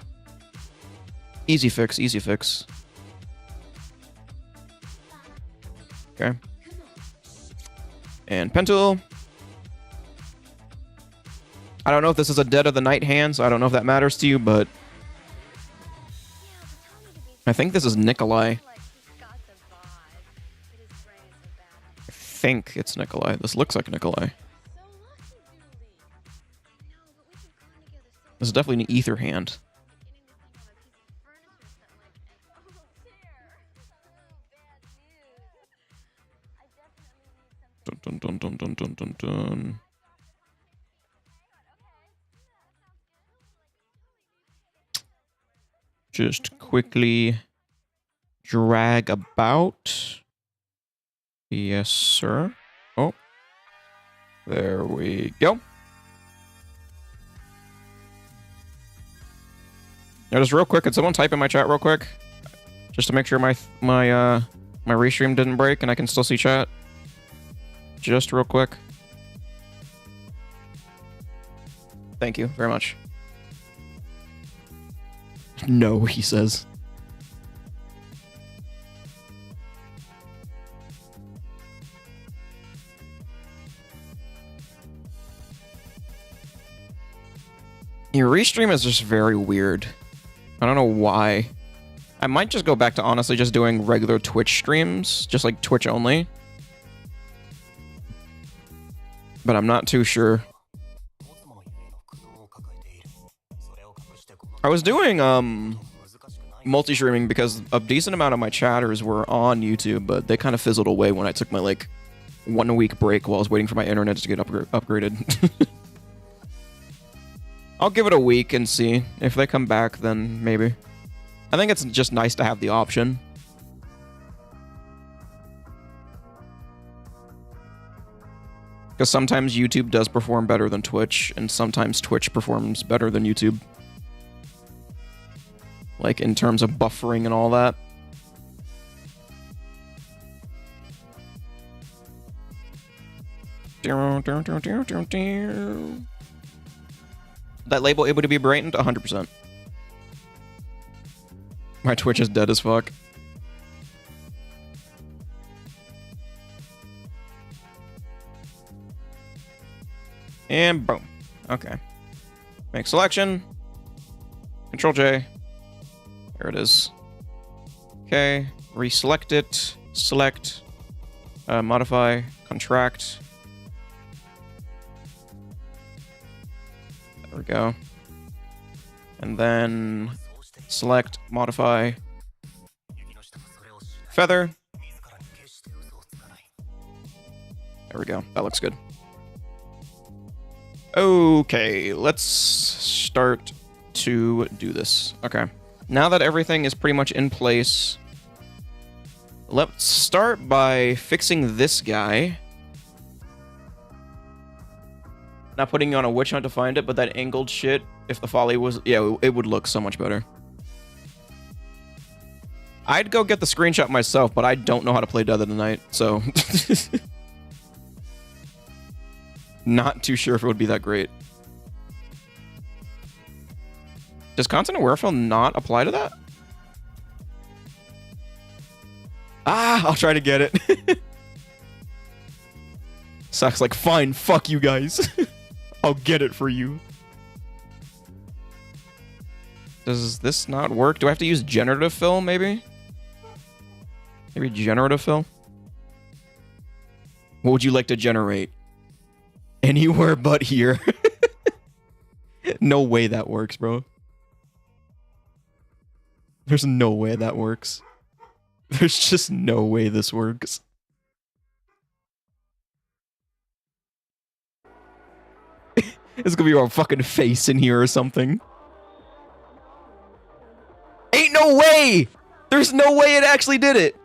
Easy fix, easy fix. Okay. And pen tool. I don't know if this is a Dead of the Night hand, so I don't know if that matters to you, but I think this is Nikolai. I think it's Nikolai. This looks like Nikolai. This is definitely an ether hand. Dun dun dun dun dun dun dun dun. Just quickly drag about. Yes, sir. Oh, there we go. Now, just real quick, could someone type in my chat real quick, just to make sure my restream didn't break and I can still see chat. Just real quick. Thank you very much. No, he says. Your restream is just very weird. I don't know why. I might just go back to honestly just doing regular Twitch streams, just like Twitch only. But I'm not too sure. I was doing multi-streaming because a decent amount of my chatters were on YouTube, but they kind of fizzled away when I took my like 1 week break while I was waiting for my internet to get upgraded. I'll give it a week and see. If they come back, then maybe. I think it's just nice to have the option. Because sometimes YouTube does perform better than Twitch, and sometimes Twitch performs better than YouTube. Like, in terms of buffering and all that. that label able to be brightened? 100%. My Twitch is dead as fuck. And boom. Okay. Make selection. Control J. There it is. Okay. Reselect it. Select. Modify. Contract. There we go. And then select, modify, feather. There we go. That looks good. Okay, let's start to do this. Okay. Now that everything is pretty much in place, let's start by fixing this guy. Not putting you on a witch hunt to find it, but that angled shit, if the folly was... Yeah, it would look so much better. I'd go get the screenshot myself, but I don't know how to play Dead of the Night, so... Not too sure if it would be that great. Does Constant Awarefill not apply to that? Ah, I'll try to get it. Sucks like, fine, fuck you guys. I'll get it for you. Does this not work? Do I have to use generative fill, maybe? Maybe generative fill? What would you like to generate? Anywhere but here. No way that works, bro. There's no way that works. There's just no way this works. It's gonna be your fucking face in here or something. Ain't no way! There's no way it actually did it!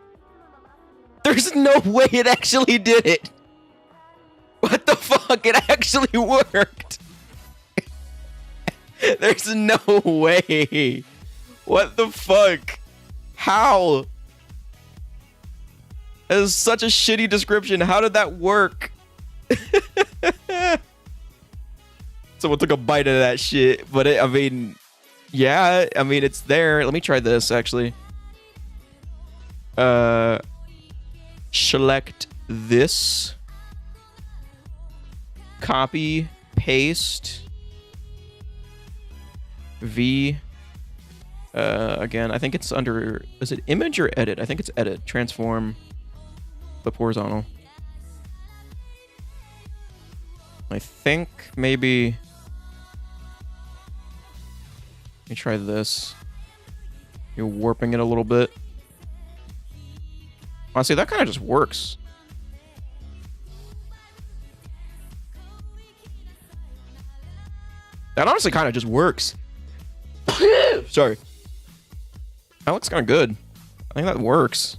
There's no way it actually did it! What the fuck? It actually worked! There's no way! What the fuck? How? That is such a shitty description. How did that work? Someone took a bite of that shit, but I mean, yeah, I mean, it's there. Let me try this, actually. Select this. Copy, paste. V. Again, I think it's under, is it image or edit? I think it's edit. Transform, flip horizontal. I think maybe... Let me try this. You're warping it a little bit. Honestly, that kind of just works. That honestly kind of just works. Sorry. That looks kind of good. I think that works.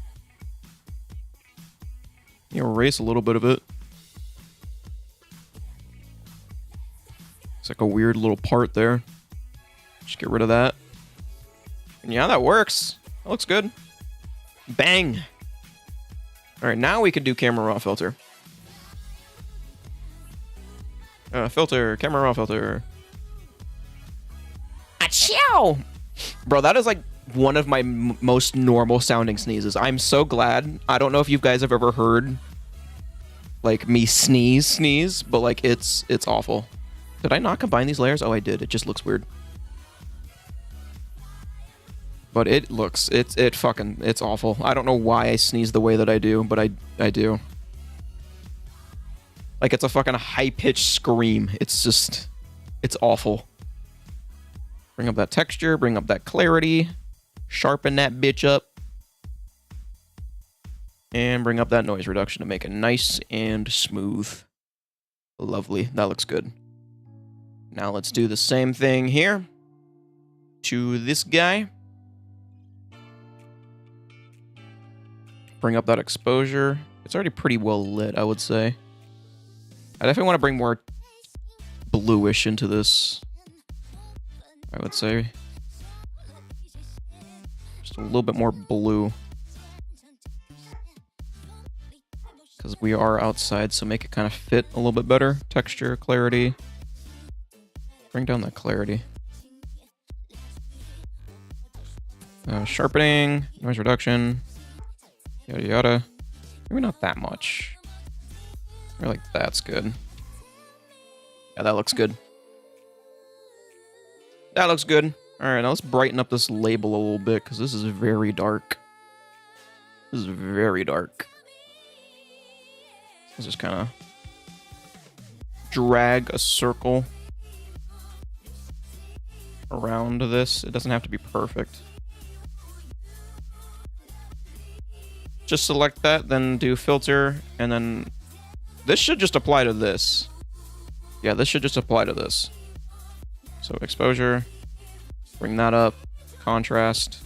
You erase a little bit of it. It's like a weird little part there. Just get rid of that. And yeah, that works. That looks good. Bang. All right, now we can do camera raw filter. Filter, camera raw filter. Achoo! Bro, that is like one of my most normal sounding sneezes. I'm so glad. I don't know if you guys have ever heard like me sneeze, but like it's awful. Did I not combine these layers? Oh, I did. It just looks weird. But it looks, it's awful. I don't know why I sneeze the way that I do, but I do. Like, it's a fucking high-pitched scream. It's just, it's awful. Bring up that texture, bring up that clarity, sharpen that bitch up, and bring up that noise reduction to make it nice and smooth. Lovely. That looks good. Now let's do the same thing here to this guy. Bring up that exposure. It's already pretty well lit, I would say. I definitely want to bring more bluish into this, I would say. Just a little bit more blue. Because we are outside, so make it kind of fit a little bit better. Texture, clarity. Bring down that clarity. Sharpening, noise reduction, yada yada. Maybe not that much. Maybe like that's good. Yeah, that looks good. That looks good. Alright, now let's brighten up this label a little bit, because this is very dark. This is very dark. Let's just kind of drag a circle around this. It doesn't have to be perfect. Just select that, then do filter, and then this should just apply to this. Yeah, this should just apply to this. So exposure, bring that up, contrast,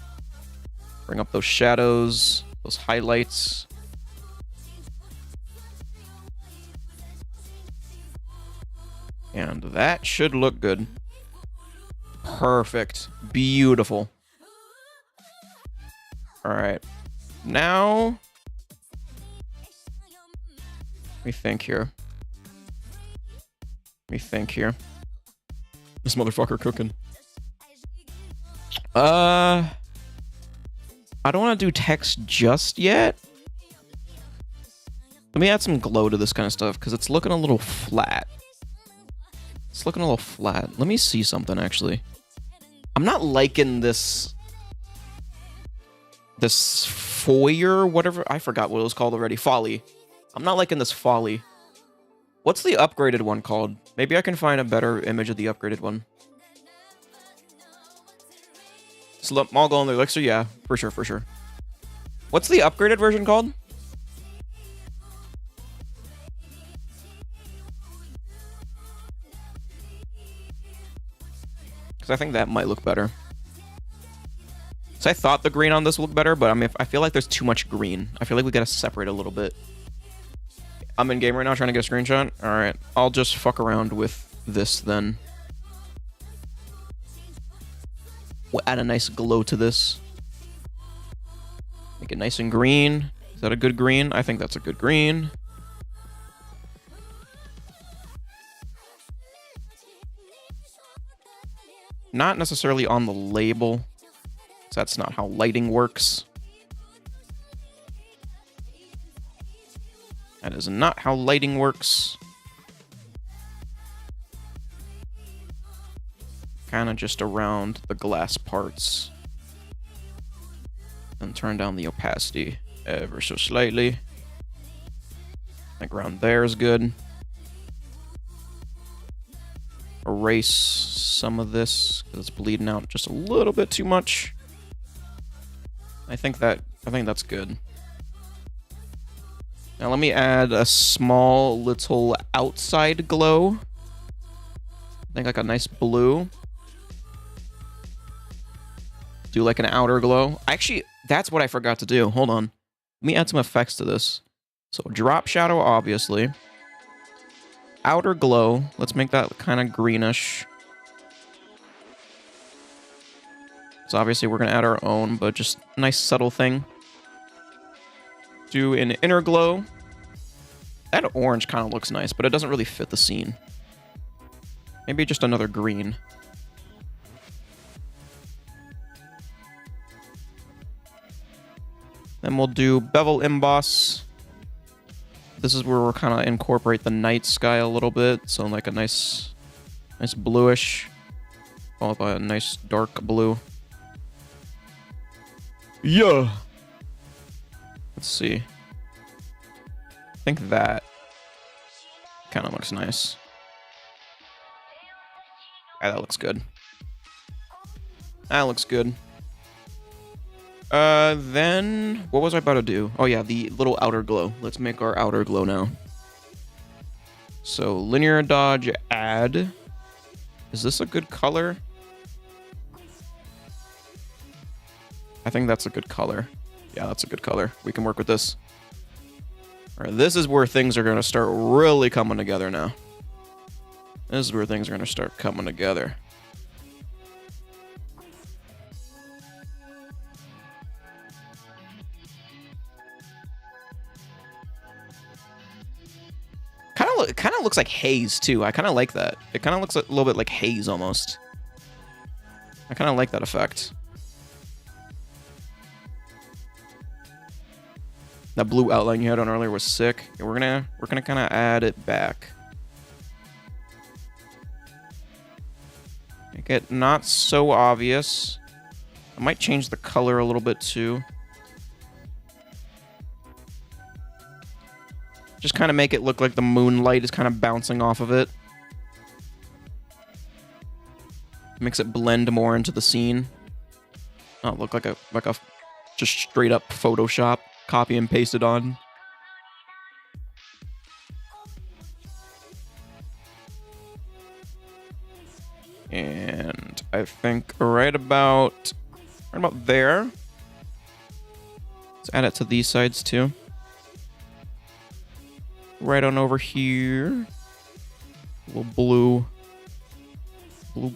bring up those shadows, those highlights. And that should look good. Perfect. Beautiful. Alright. Now, let me think here. This motherfucker cooking. I don't want to do text just yet. Let me add some glow to this kind of stuff, because it's looking a little flat. It's looking a little flat. Let me see something, actually. I'm not liking this foyer, whatever. I forgot what it was called already. Folly. I'm not liking this folly. What's the upgraded one called? Maybe I can find a better image of the upgraded one. Small glow in the elixir? Yeah, for sure, for sure. What's the upgraded version called? Because I think that might look better. So I thought the green on this looked better, but I mean, I feel like there's too much green. I feel like we gotta separate a little bit. I'm in game right now trying to get a screenshot. Alright, I'll just fuck around with this then. We'll add a nice glow to this. Make it nice and green. Is that a good green? I think that's a good green. Not necessarily on the label, because that's not how lighting works. That is not how lighting works. Kind of just around the glass parts. And turn down the opacity ever so slightly. Like around there is good. Erase some of this because it's bleeding out just a little bit too much. I think that's good. Now let me add a small little outside glow. I think like a nice blue. Do like an outer glow. Actually, that's what I forgot to do. Hold on. Let me add some effects to this. So drop shadow, obviously. Outer glow. Let's make that kind of greenish. So obviously we're going to add our own, but just a nice subtle thing. Do an inner glow. That orange kind of looks nice, but it doesn't really fit the scene. Maybe just another green. Then we'll do bevel emboss. This is where we'll kind of incorporate the night sky a little bit. So like a nice bluish, followed by a nice dark blue. Yeah. Let's see. I think that kind of looks nice. Yeah, that looks good. That looks good. Then what was I about to do? Oh yeah, the little outer glow. Let's make our outer glow now. So linear dodge add. Is this a good color? I think that's a good color. Yeah, that's a good color. We can work with this. All right, this is where things are going to start really coming together now. This is where things are going to start coming together. it kind of looks like haze too. I kind of like that. It kind of looks a little bit like haze almost. I kind of like that effect. That blue outline you had on earlier was sick. Okay, we're gonna kind of add it back. Make it not so obvious. I might change the color a little bit too. Just kind of make it look like the moonlight is kind of bouncing off of it. Makes it blend more into the scene. Not look like a just straight up Photoshop copy and pasted on. And I think right about there. Let's add it to these sides too. Right on over here. A little blue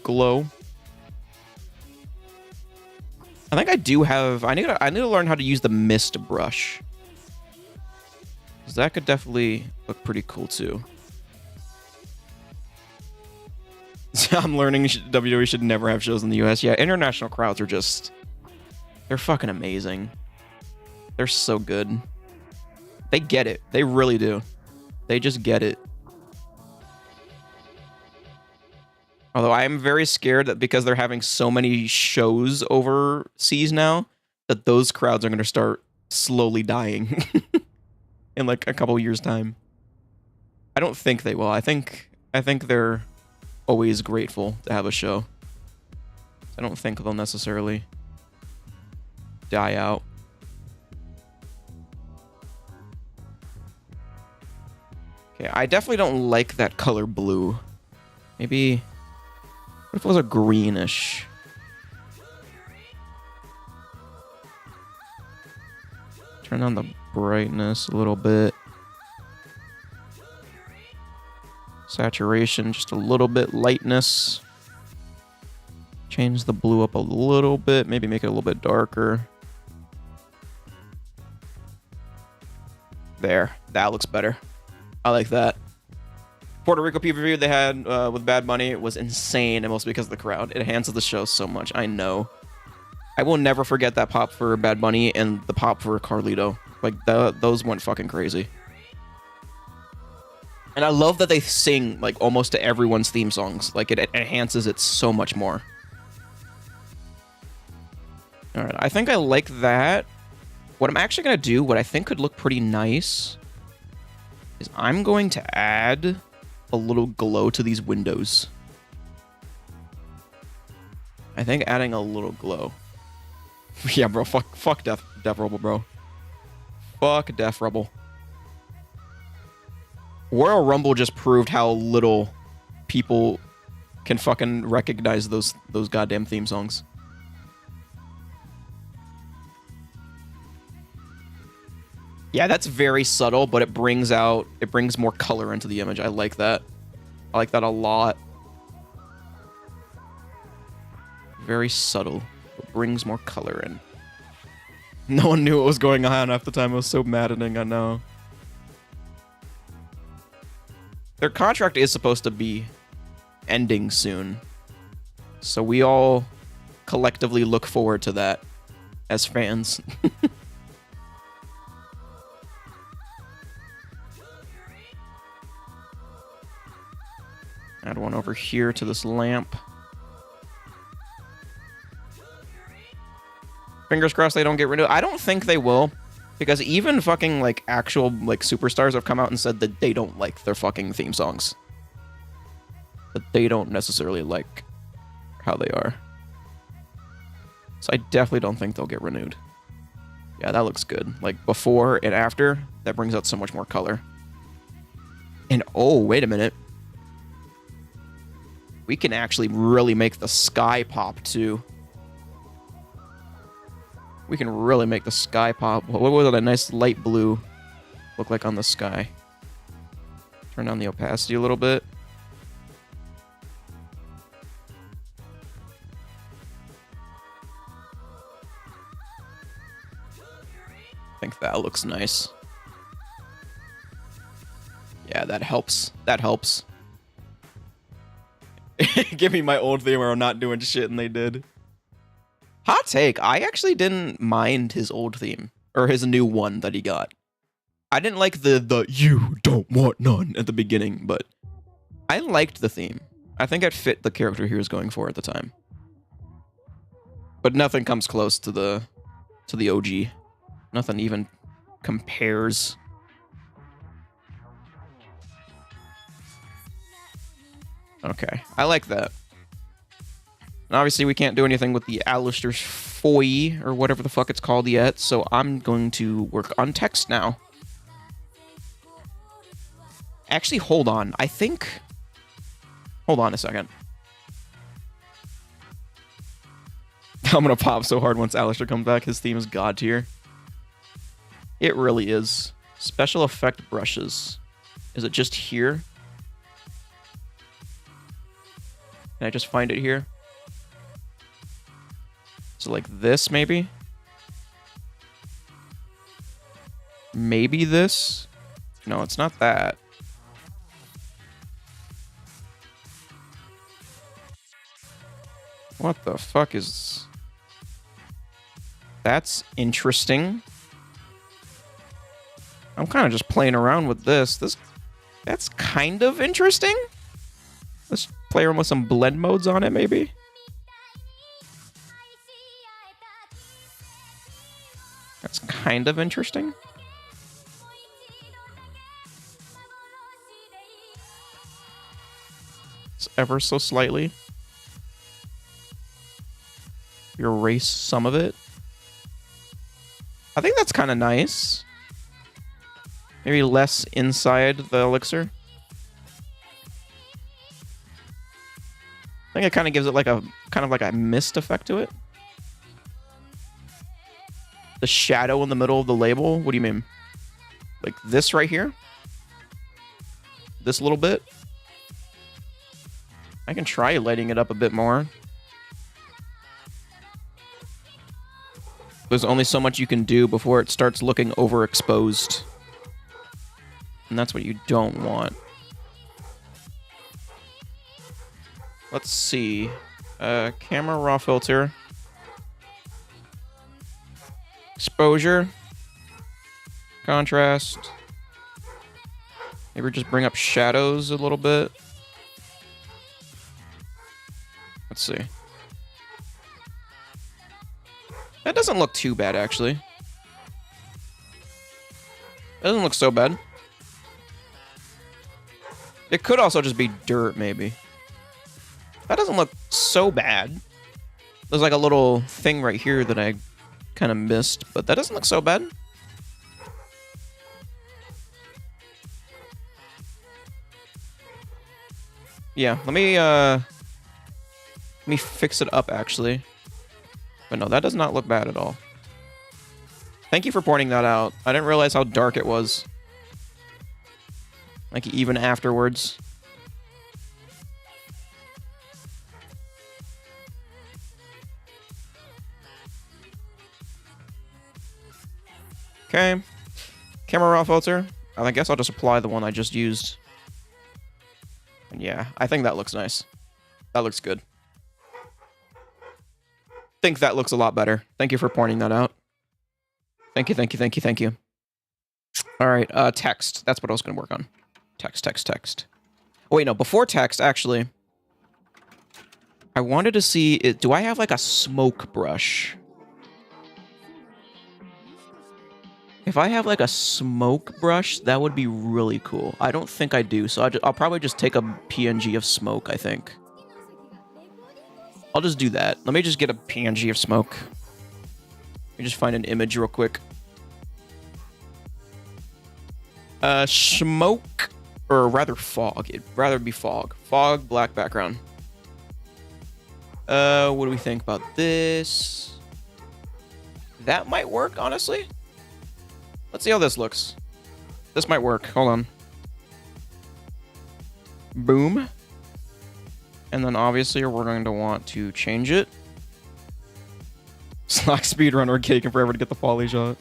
glow. I think I do have. I need to learn how to use the mist brush. 'Cause that could definitely look pretty cool too. I'm learning WWE should never have shows in the US. Yeah, international crowds are just... They're fucking amazing. They're so good. They get it. They really do. They just get it. Although I am very scared that because they're having so many shows overseas now, that those crowds are going to start slowly dying in like a couple years' time. I don't think they will. I think they're always grateful to have a show. I don't think they'll necessarily die out. Okay, I definitely don't like that color blue. Maybe... What if it was a greenish? Turn on the brightness a little bit. Saturation, just a little bit. Lightness. Change the blue up a little bit. Maybe make it a little bit darker. There. That looks better. I like that. Puerto Rico PPV they had with Bad Bunny was insane, and mostly because of the crowd. It enhances the show so much. I know. I will never forget that pop for Bad Bunny and the pop for Carlito. Like, those went fucking crazy. And I love that they sing, like, almost to everyone's theme songs. Like, it enhances it so much more. Alright, I think I like that. What I'm actually going to do, what I think could look pretty nice, is I'm going to add a little glow to these windows. I think adding a little glow. Yeah, bro, fuck Death Rebel, bro. Fuck Death Rebel. Royal Rumble just proved how little people can fucking recognize those goddamn theme songs. Yeah, that's very subtle, but it brings more color into the image. I like that. I like that a lot. Very subtle. It brings more color in. No one knew what was going on half the time. It was so maddening, I know. Their contract is supposed to be ending soon. So we all collectively look forward to that as fans. Add one over here to this lamp. Fingers crossed they don't get rid of it. I don't think they will. Because even fucking, like, actual, like, superstars have come out and said that they don't like their fucking theme songs. That they don't necessarily like how they are. So I definitely don't think they'll get renewed. Yeah, that looks good. Like, before and after, that brings out so much more color. And, oh, wait a minute. We can actually really make the sky pop, too. We can really make the sky pop. What would a nice light blue look like on the sky? Turn down the opacity a little bit. I think that looks nice. Yeah, that helps. That helps. Give me my old theme where I'm not doing shit and they did. Hot take, I actually didn't mind his old theme. Or his new one that he got. I didn't like the you don't want none at the beginning, but I liked the theme. I think it fit the character he was going for at the time. But nothing comes close to the OG. Nothing even compares. Okay, I like that. And obviously we can't do anything with the Alistair's Foy or whatever the fuck it's called yet, so I'm going to work on text now. Actually, hold on. I think... Hold on a second. I'm gonna pop so hard once Alistair comes back. His theme is god tier. It really is. Special effect brushes. Is it just here? Can I just find it here? So like this, maybe? Maybe this? No, it's not that. What the fuck is... That's interesting. I'm kind of just playing around with this. That's kind of interesting. Let's play around with some blend modes on it, maybe. That's kind of interesting. It's ever so slightly. Erase some of it. I think that's kind of nice. Maybe less inside the elixir. I think it kind of gives it like a mist effect to it. The shadow in the middle of the label? What do you mean? Like this right here? This little bit? I can try lighting it up a bit more. There's only so much you can do before it starts looking overexposed. And that's what you don't want. Let's see. Camera raw filter. Exposure. Contrast. Maybe just bring up shadows a little bit. Let's see. That doesn't look too bad, actually. It doesn't look so bad. It could also just be dirt, maybe. That doesn't look so bad. There's like a little thing right here that I kind of missed, but that doesn't look so bad. Yeah, let me fix it up, actually. But no, that does not look bad at all. Thank you for pointing that out. I didn't realize how dark it was. Like, even afterwards. Okay. Camera raw filter. I guess I'll just apply the one I just used. And yeah, I think that looks nice. That looks good. Think that looks a lot better. Thank you for pointing that out. Thank you, thank you, thank you, thank you. All right, text. That's what I was going to work on. Text. Oh, wait, no, before text, actually, I wanted to see, do I have like a smoke brush? If I have like a smoke brush, that would be really cool. I don't think I do, so I'll probably just take a PNG of smoke, I think. I'll just do that. Let me just get a PNG of smoke. Let me just find an image real quick. Smoke, or rather fog. It'd rather be fog. Fog, black background. What do we think about this? That might work, honestly. Let's see how this looks. This might work. Hold on. Boom. And then obviously we're going to want to change it. Slack speedrun or taking forever to get the folly shot.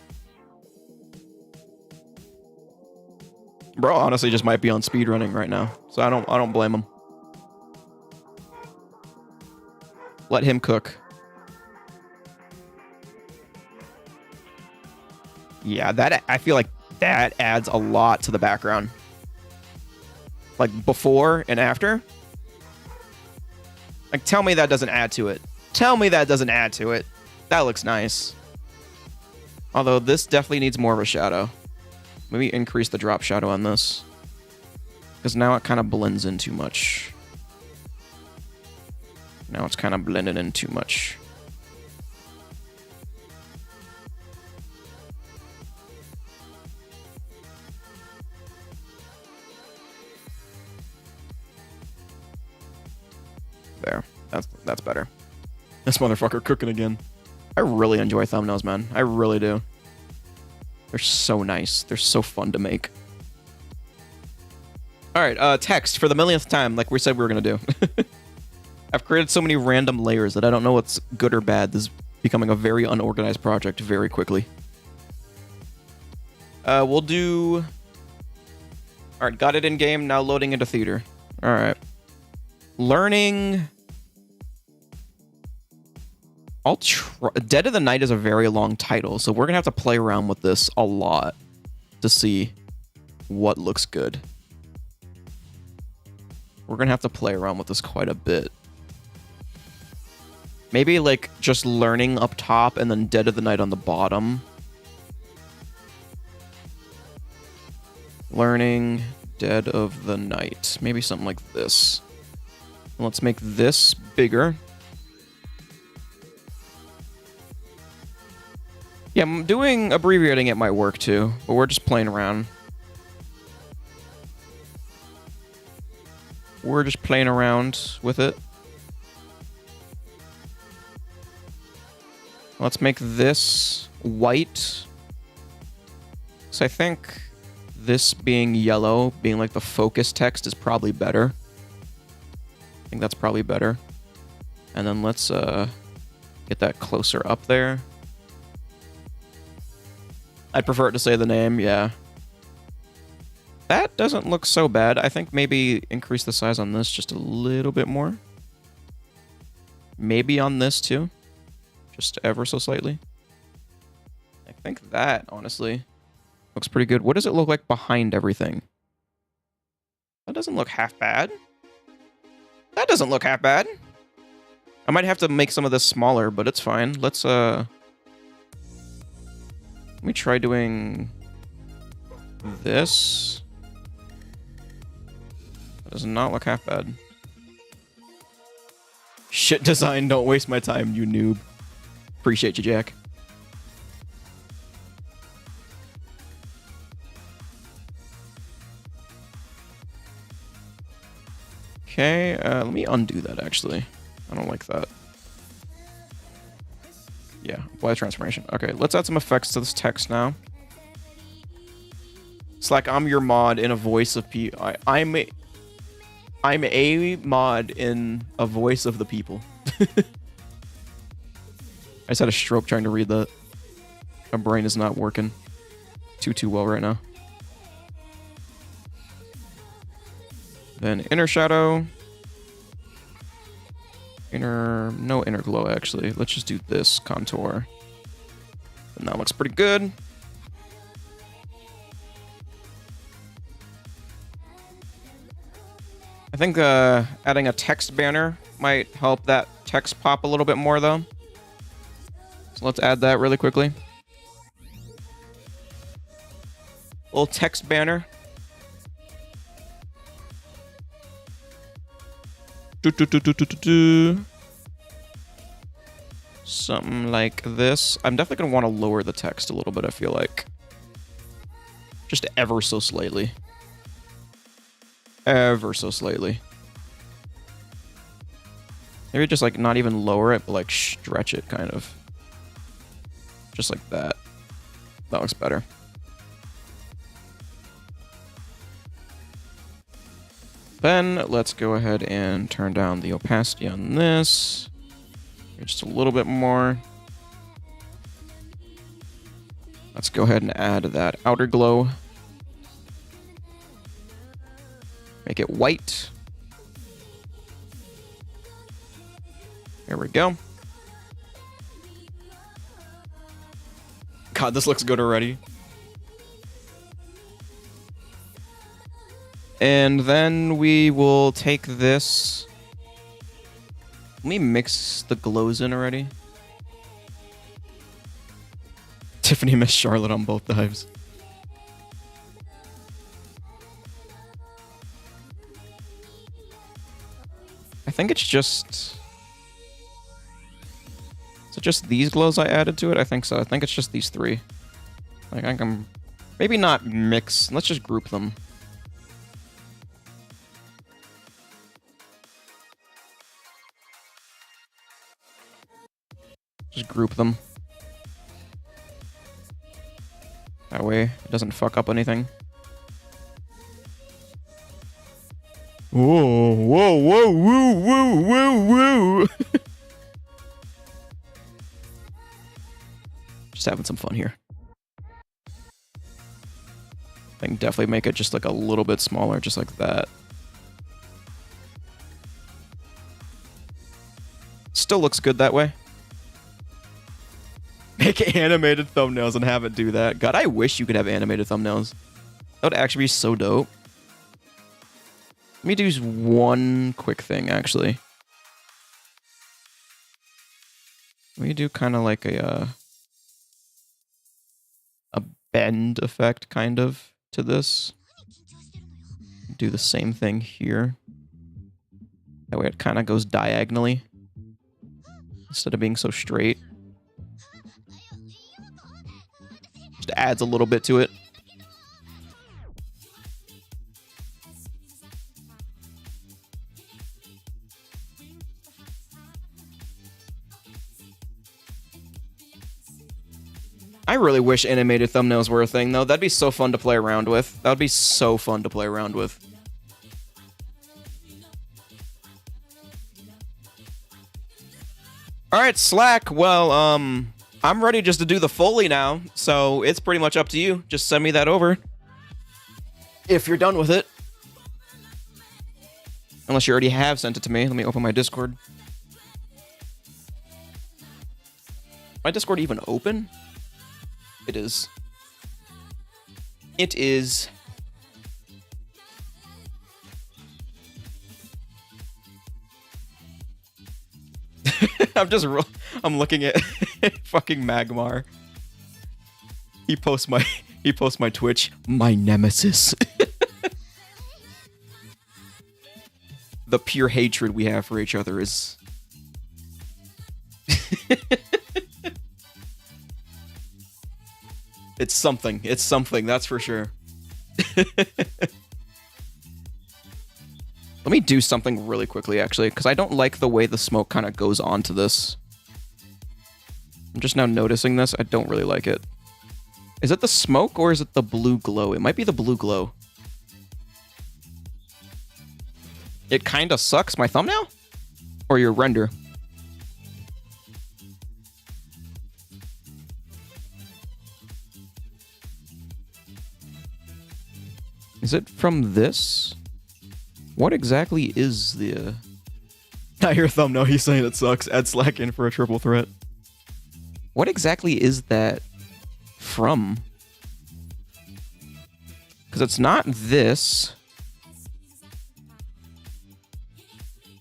Bro honestly just might be on speedrunning right now, so I don't blame him. Let him cook. Yeah, that I feel like that adds a lot to the background. Like before and after. Like tell me that doesn't add to it. Tell me that doesn't add to it. That looks nice. Although this definitely needs more of a shadow. Maybe increase the drop shadow on this. Because now it kind of blends in too much. Now it's kind of blended in too much. There. That's better. This motherfucker cooking again. I really enjoy thumbnails, man. I really do. They're so nice. They're so fun to make. Alright, text for the millionth time, like we said we were gonna do. I've created so many random layers that I don't know what's good or bad. This is becoming a very unorganized project very quickly. We'll do... Alright, got it in game, now loading into theater. Alright. Learning... Dead of the Night is a very long title, so we're gonna have to play around with this a lot to see what looks good. We're gonna have to play around with this quite a bit. Maybe like just learning up top and then Dead of the Night on the bottom. Learning Dead of the Night. Maybe something like this. Let's make this bigger. Yeah, I'm doing abbreviating at my work too, but we're just playing around. We're just playing around with it. Let's make this white. So I think this being yellow, being like the focus text is probably better. I think that's probably better. And then let's get that closer up there. I'd prefer it to say the name, yeah. That doesn't look so bad. I think maybe increase the size on this just a little bit more. Maybe on this too. Just ever so slightly. I think that, honestly, looks pretty good. What does it look like behind everything? That doesn't look half bad. That doesn't look half bad. I might have to make some of this smaller, but it's fine. Let me try doing this. That does not look half bad. Shit design, don't waste my time, you noob. Appreciate you, Jack. Okay, let me undo that, actually. I don't like that. Yeah, apply transformation. Okay, let's add some effects to this text now. It's like I'm your mod in a voice of people. I'm a mod in a voice of the people. I just had a stroke trying to read that. My brain is not working too well right now. Then inner shadow. No inner glow, actually. Let's just do this contour. And that looks pretty good. I think adding a text banner might help that text pop a little bit more, though. So let's add that really quickly. Little text banner. Something like this. I'm definitely going to want to lower the text a little bit, I feel like. Just ever so slightly. Ever so slightly. Maybe just like not even lower it, but like stretch it kind of. Just like that. That looks better. Then let's go ahead and turn down the opacity on this. Just a little bit more. Let's go ahead and add that outer glow. Make it white. There we go. God, this looks good already. And then we will take this. Let me mix the glows in already. Tiffany missed Charlotte on both dives. I think it's just... Is it just these glows I added to it? I think so. I think it's just these three. Like, I can... Maybe not mix. Let's just group them. Just group them. That way it doesn't fuck up anything. Whoa, whoa, whoa, woo, woo, woo, woo. Just having some fun here. I can definitely make it just like a little bit smaller, just like that. Still looks good that way. Make animated thumbnails and have it do that. God, I wish you could have animated thumbnails. That would actually be so dope. Let me do one quick thing, actually. Let me do kind of like a bend effect, kind of, to this. Do the same thing here. That way it kind of goes diagonally, instead of being so straight. Just adds a little bit to it. I really wish animated thumbnails were a thing, though. That'd be so fun to play around with. That would be so fun to play around with. Alright, Slack. Well, I'm ready just to do the Foley now, so it's pretty much up to you. Just send me that over. If you're done with it. Unless you already have sent it to me. Let me open my Discord. My Discord even open? It is. It is. I'm looking at fucking Magmar. He posts my Twitch, my nemesis. The pure hatred we have for each other is It's something. It's something, that's for sure. Let me do something really quickly, actually, because I don't like the way the smoke kind of goes onto this. I'm just now noticing this. I don't really like it. Is it the smoke or is it the blue glow? It might be the blue glow. It kind of sucks. My thumbnail? Or your render? Is it from this? What exactly is the... Not your thumbnail, he's saying it sucks. Add Slack in for a triple threat. What exactly is that from? Because it's not this.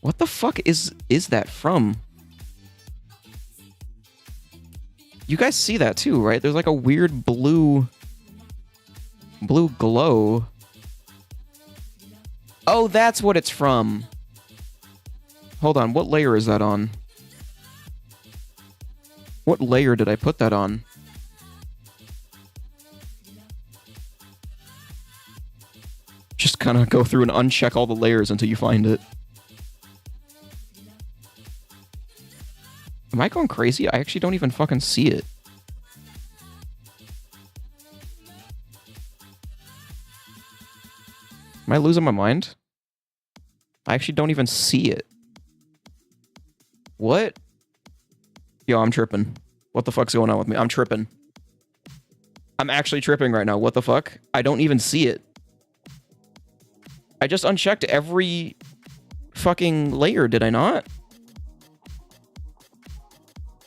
What the fuck is that from? You guys see that too, right? There's like a weird blue glow. Oh, that's what it's from. Hold on, what layer is that on? What layer did I put that on? Just kind of go through and uncheck all the layers until you find it. Am I going crazy? I actually don't even fucking see it. Am I losing my mind? I actually don't even see it. What? Yo, I'm tripping. What the fuck's going on with me? I'm tripping. I'm actually tripping right now. What the fuck? I don't even see it. I just unchecked every fucking layer, did I not?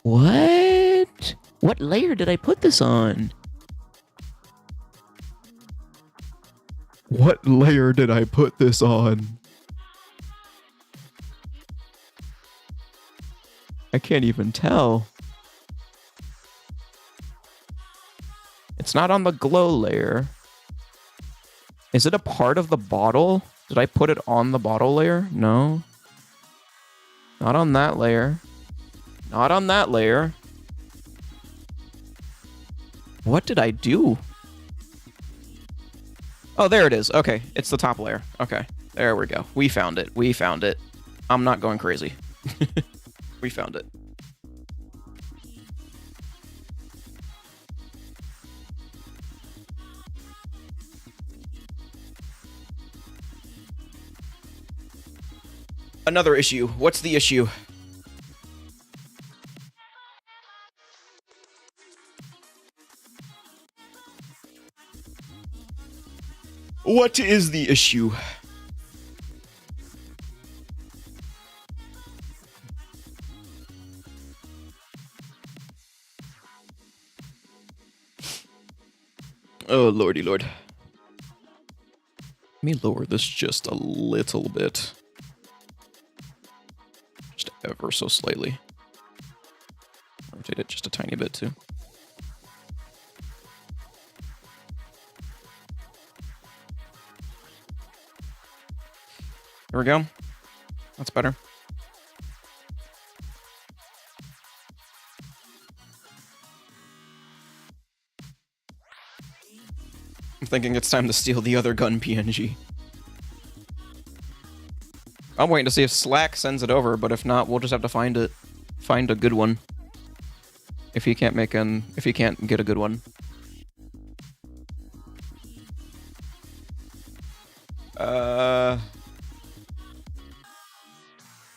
What? What layer did I put this on? What layer did I put this on? I can't even tell. It's not on the glow layer. Is it a part of the bottle? Did I put it on the bottle layer? No. Not on that layer. Not on that layer. What did I do? Oh, there it is. Okay, it's the top layer. Okay, there we go. We found it. We found it. I'm not going crazy. We found it. Another issue. What's the issue? What is the issue? Oh, lordy lord. Let me lower this just a little bit. Just ever so slightly. Rotate it just a tiny bit, too. There we go. That's better. I'm thinking it's time to steal the other gun PNG. I'm waiting to see if Slack sends it over, but if not, we'll just have to find it. Find a good one. If he can't get a good one.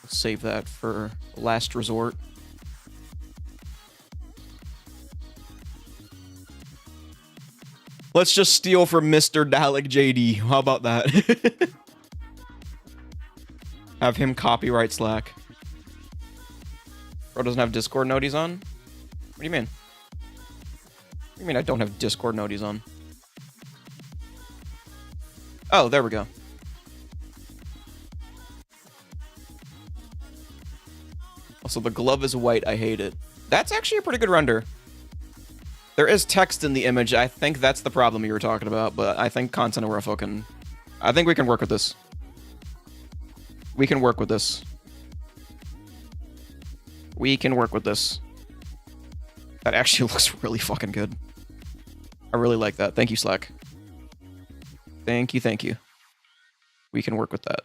Save that for last resort. Let's just steal from Mr. Dalek JD. How about that? Have him copyright Slack. Bro doesn't have Discord noties on? What do you mean? What do you mean I don't have Discord noties on? Oh, there we go. Also, the glove is white. I hate it. That's actually a pretty good render. There is text in the image. I think that's the problem you were talking about, but I think Content Refo can... I think we can work with this. We can work with this. We can work with this. That actually looks really fucking good. I really like that. Thank you, Slack. Thank you, thank you. We can work with that.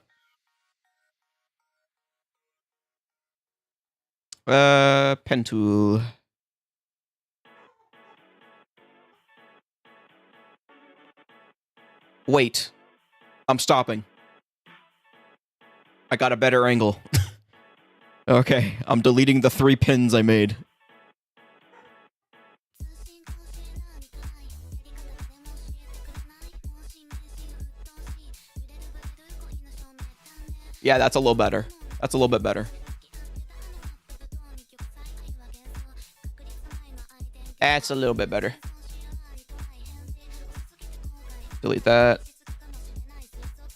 Pen tool. Wait. I'm stopping. I got a better angle. Okay, I'm deleting the 3 pins I made. Yeah, that's a little better. That's a little bit better. That's a little bit better. Delete that.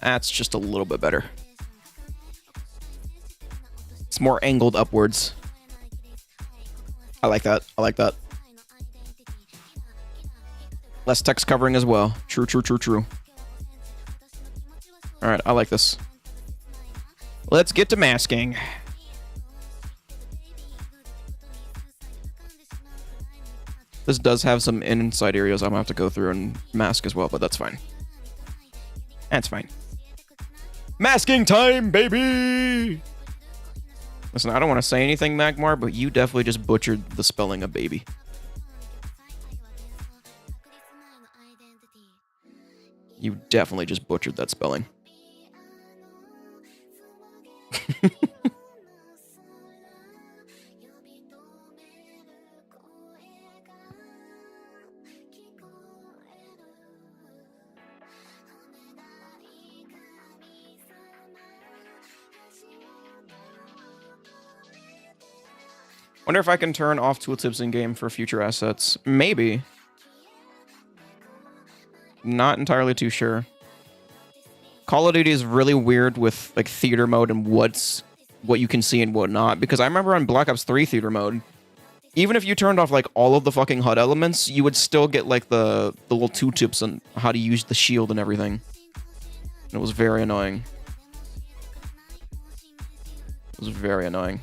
That's just a little bit better. It's more angled upwards. I like that. I like that. Less text covering as well. True, true, true, true. Alright, I like this. Let's get to masking. This does have some inside areas I'm gonna have to go through and mask as well, but that's fine. That's fine. Masking time, baby! Listen, I don't want to say anything, Magmar, but you definitely just butchered the spelling of baby. You definitely just butchered that spelling. Wonder if I can turn off tooltips in game for future assets. Maybe. Not entirely too sure. Call of Duty is really weird with like theater mode and what you can see and what not. Because I remember on Black Ops 3 theater mode, even if you turned off like all of the fucking HUD elements, you would still get like the little tooltips on how to use the shield and everything. And it was very annoying. It was very annoying.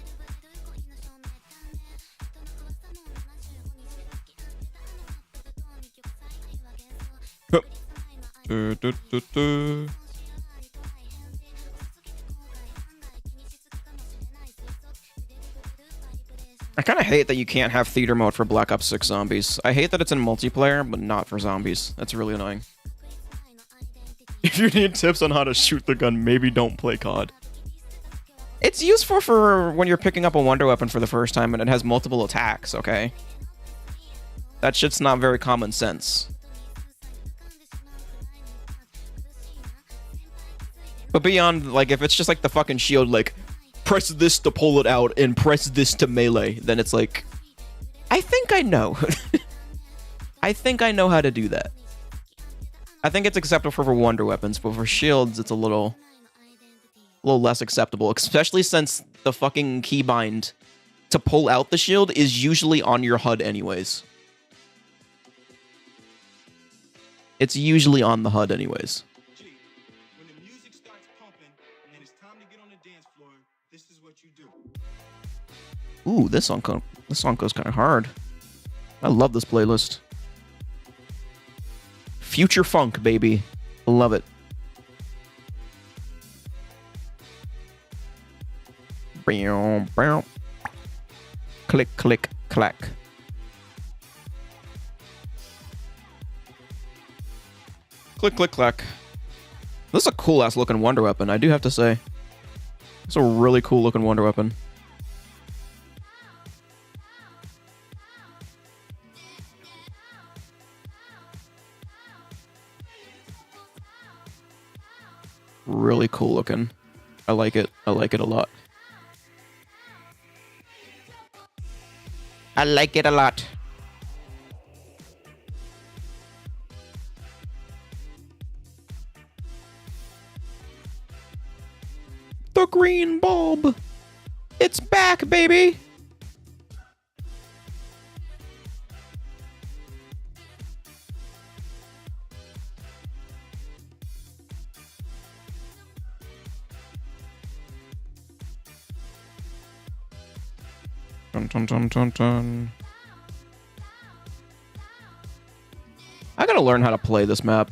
I kind of hate that you can't have theater mode for Black Ops 6 zombies. I hate that it's in multiplayer, but not for zombies. That's really annoying. If you need tips on how to shoot the gun, maybe don't play COD. It's useful for when you're picking up a wonder weapon for the first time and it has multiple attacks, okay? That shit's not very common sense. But beyond, like, if it's just like the fucking shield, like, press this to pull it out and press this to melee, then it's like, I think I know. I think I know how to do that. I think it's acceptable for wonder weapons, but for shields, it's a little less acceptable, especially since the fucking keybind to pull out the shield is usually on your HUD anyways. It's usually on the HUD anyways. When the music starts pumping and it's time to get on the dance floor, this is what you do. Ooh, this song goes kind of hard. I love this playlist. Future funk, baby. Love it. Click, click, clack. Click, click, clack. This is a cool ass looking wonder weapon, I do have to say. It's a really cool looking wonder weapon. Really cool looking. I like it. I like it a lot. I like it a lot. The green bulb. It's back, baby. Dun, dun, dun, dun, dun. I gotta learn how to play this map.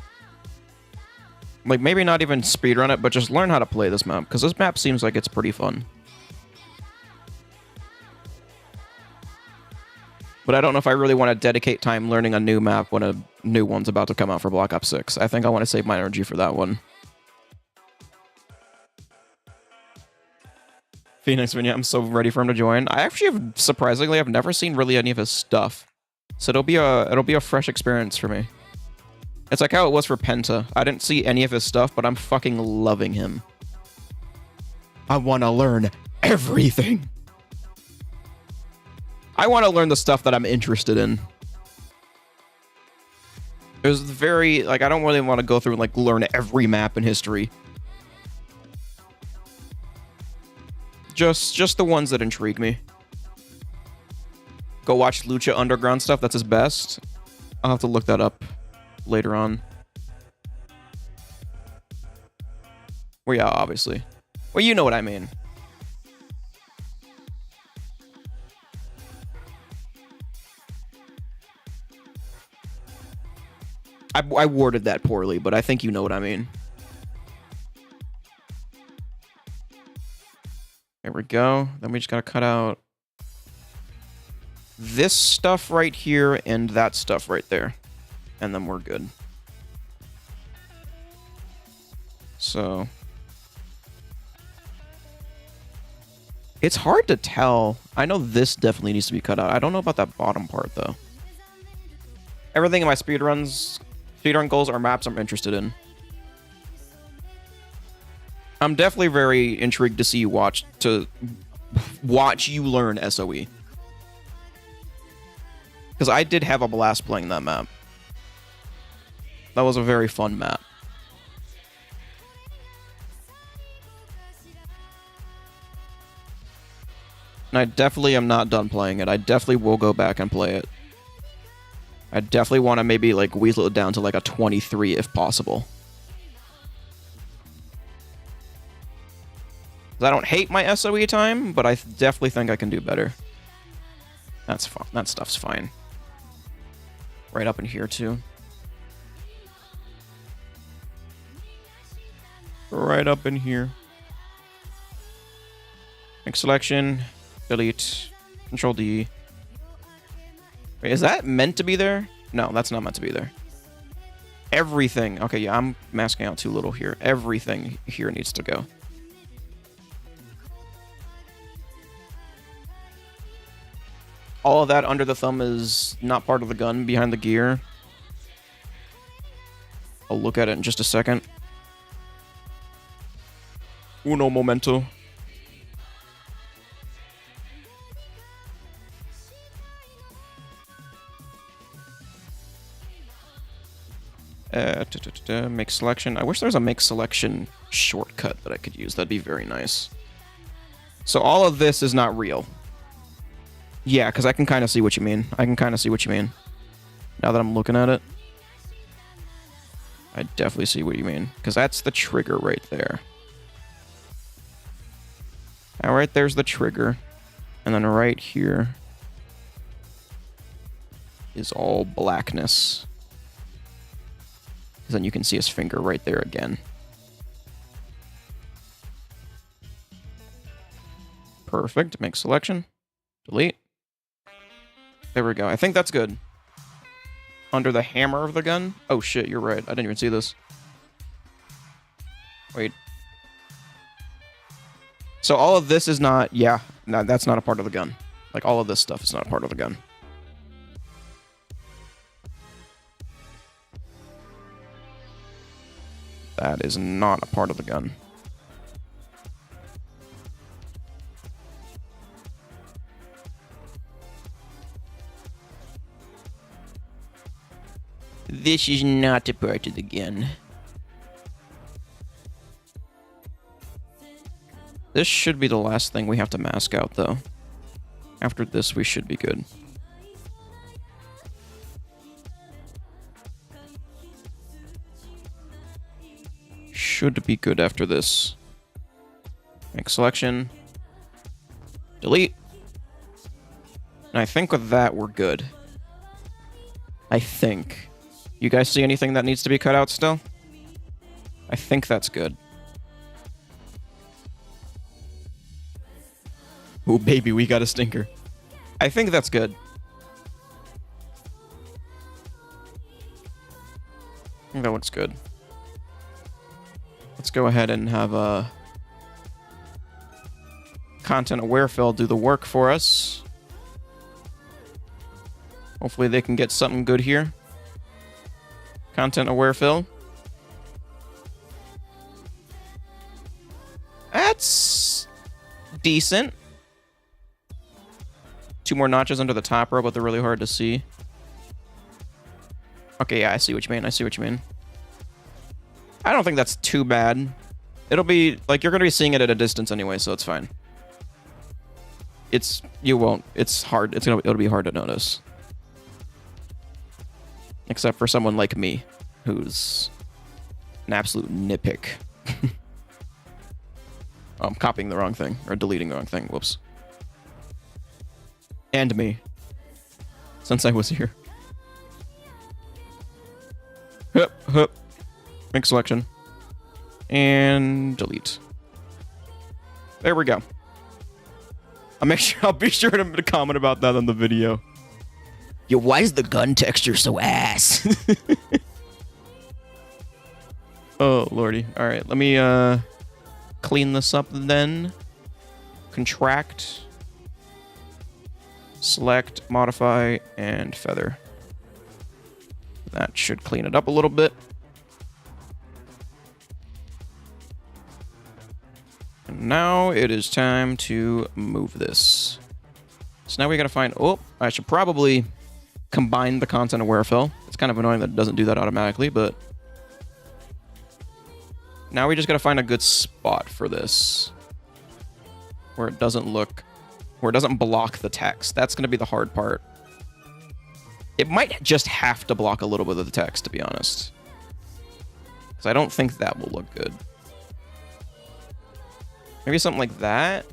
Like, maybe not even speedrun it, but just learn how to play this map, because this map seems like it's pretty fun. But I don't know if I really want to dedicate time learning a new map when a new one's about to come out for Black Ops 6. I think I want to save my energy for that one. Phoenix Vignette, I'm so ready for him to join. I actually have, surprisingly, I've never seen really any of his stuff. So it'll be a fresh experience for me. It's like how it was for Penta. I didn't see any of his stuff, but I'm fucking loving him. I want to learn everything. I want to learn the stuff that I'm interested in. It was very, like, I don't really want to go through and, like, learn every map in history. Just the ones that intrigue me. Go watch Lucha Underground stuff. That's his best. I'll have to look that up later on. Well, yeah, obviously. Well, you know what I mean. I worded that poorly, but I think you know what I mean. There we go. Then we just gotta cut out this stuff right here and that stuff right there. And then we're good. So it's hard to tell. I know this definitely needs to be cut out. I don't know about that bottom part, though. Everything in my speedrun goals are maps I'm interested in. I'm definitely very intrigued to see you watch you learn SOE. Because I did have a blast playing that map. That was a very fun map. And I definitely am not done playing it. I definitely will go back and play it. I definitely want to maybe like weasel it down to like a 23 if possible. I don't hate my SOE time, but I definitely think I can do better. That's fine. That stuff's fine. Right up in here too. Right up in here. Make selection. Delete. Control D. Wait, is that meant to be there? No, that's not meant to be there. Everything. Okay, yeah, I'm masking out too little here. Everything here needs to go. All of that under the thumb is not part of the gun behind the gear. I'll look at it in just a second. Uno momento. Make selection. I wish there was a make selection shortcut that I could use. That'd be very nice. So all of this is not real. Yeah, because I can kind of see what you mean. I can kind of see what you mean. Now that I'm looking at it. I definitely see what you mean. Because that's the trigger right there. Now right there's the trigger. And then right here is all blackness. Then you can see his finger right there again. Perfect. Make selection. Delete. There we go. I think that's good. Under the hammer of the gun. Oh shit, you're right. I didn't even see this. Wait. So all of this is not... Yeah, no, that's not a part of the gun. Like all of this stuff is not a part of the gun. That is not a part of the gun. This is not a part of the gun. This should be the last thing we have to mask out, though. After this, we should be good. Should be good after this. Make selection. Delete. And I think with that, we're good. I think. You guys see anything that needs to be cut out still? I think that's good. Oh, baby, we got a stinker. I think that's good. I think that looks good. Let's go ahead and have a content aware fill do the work for us. Hopefully they can get something good here. Content aware fill. That's decent. 2 more notches under the top row, but they're really hard to see. Okay, yeah, I see what you mean. I see what you mean. I don't think that's too bad. It'll be, like, you're going to be seeing it at a distance anyway, so it's fine. You won't. It's hard. It'll be hard to notice. Except for someone like me, who's an absolute nitpick. I'm copying the wrong thing, or deleting the wrong thing. Whoops. And me. Since I was here. Hup, hup. Make selection. And delete. There we go. I'll be sure to comment about that on the video. Yo, why is the gun texture so ass? Oh, lordy. Alright, let me clean this up then. Contract. Select, modify, and feather. That should clean it up a little bit. And now it is time to move this. So now we gotta find... Oh, I should probably combine the content aware fill. It's kind of annoying that it doesn't do that automatically, but now we just gotta find a good spot for this where it doesn't block the text. That's gonna be the hard part. It might just have to block a little bit of the text, to be honest, because I don't think that will look good. Maybe something like that.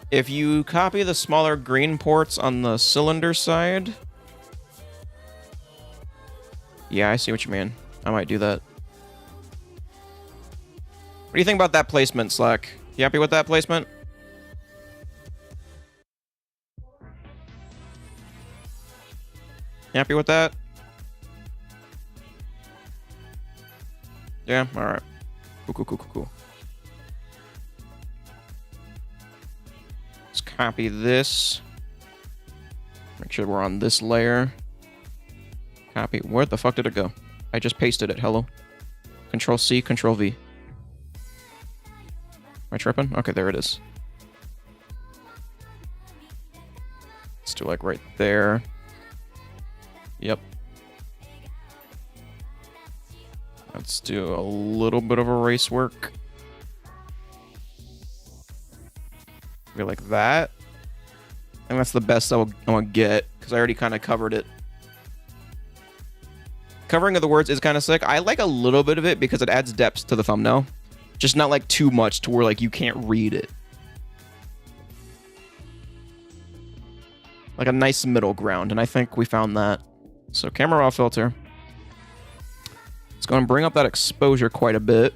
If you copy the smaller green ports on the cylinder side... Yeah, I see what you mean. I might do that. What do you think about that placement, Slack? You happy with that placement? You happy with that? Yeah? Alright. Cool. Let's copy this. Make sure we're on this layer. Copy. Where the fuck did it go? I just pasted it. Hello. Control C, Control V. Am I tripping? Okay, there it is. Let's do like right there. Yep. Let's do a little bit of erase work. Maybe like that. And that's the best I want to get, because I already kind of covered it. Covering of the words is kind of sick. I like a little bit of it because it adds depth to the thumbnail. Just not like too much to where like you can't read it. Like a nice middle ground, and I think we found that. So camera raw filter. Let's go and bring up that exposure quite a bit.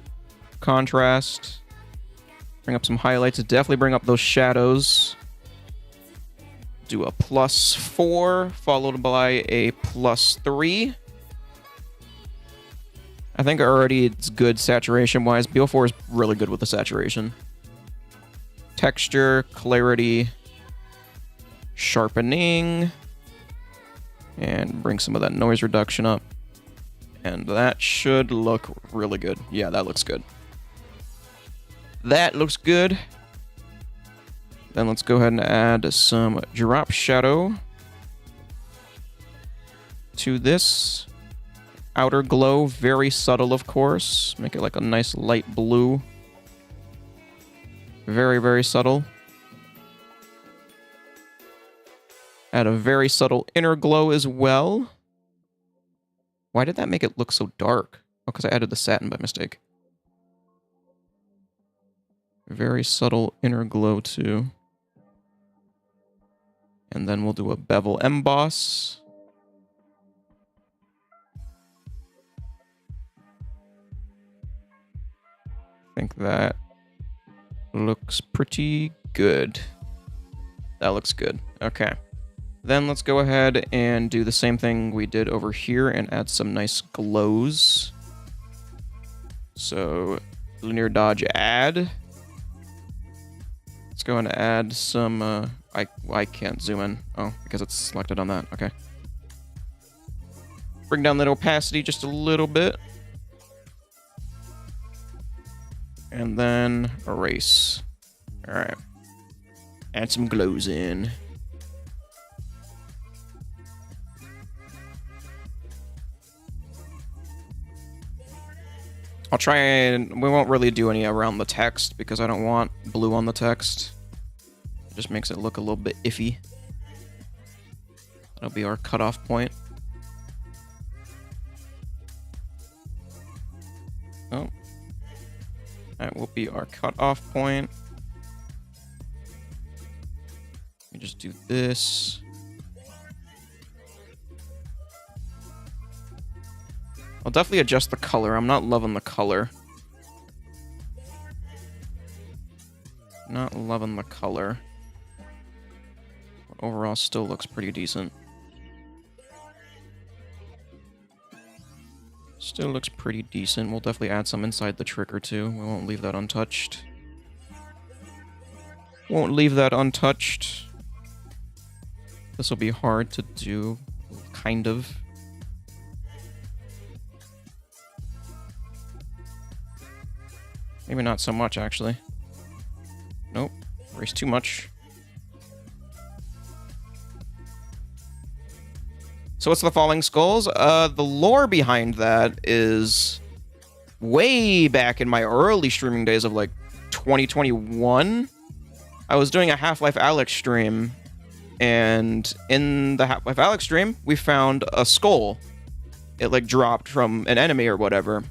Contrast. Bring up some highlights. Definitely bring up those shadows. Do a +4 followed by a +3. I think already it's good saturation-wise. BO4 is really good with the saturation. Texture, clarity, sharpening, and bring some of that noise reduction up. And that should look really good. Yeah, that looks good. That looks good. Then let's go ahead and add some drop shadow to this. Outer glow, very subtle, of course. Make it like a nice light blue. Very, very subtle. Add a very subtle inner glow as well. Why did that make it look so dark? Oh, because I added the satin by mistake. Very subtle inner glow too. And then we'll do a bevel emboss. I think that looks pretty good. That looks good. Okay. Then let's go ahead and do the same thing we did over here and add some nice glows. So, linear dodge add. Let's go and add some, I can't zoom in. Oh, because it's selected on that. Okay. Bring down that opacity just a little bit. And then erase. All right. Add some glows in. I'll try and... We won't really do any around the text because I don't want blue on the text. It just makes it look a little bit iffy. That'll be our cutoff point. Oh. That will be our cutoff point. Let me just do this. I'll definitely adjust the color. I'm not loving the color. Not loving the color. But overall, still looks pretty decent. Still looks pretty decent. We'll definitely add some inside the trigger too. We won't leave that untouched. Won't leave that untouched. This will be hard to do, kind of. Maybe not so much, actually. Nope. Erase too much. So what's the Falling Skulls? The lore behind that is way back in my early streaming days of like 2021. I was doing a Half-Life Alyx stream, and in the Half-Life Alyx stream, we found a skull. It like dropped from an enemy or whatever.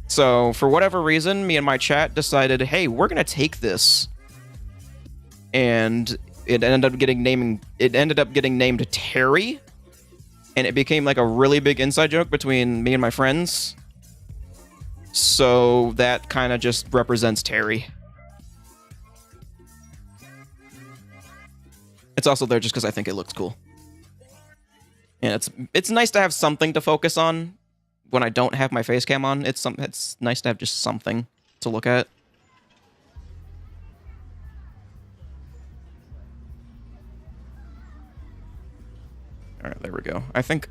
So for whatever reason, me and my chat decided, hey, we're gonna take this, and it ended up getting named Terry, and it became like a really big inside joke between me and my friends. So that kind of just represents Terry. It's also there just because I think it looks cool. And it's nice to have something to focus on when I don't have my face cam on. It's nice to have just something to look at. All right, there we go. I think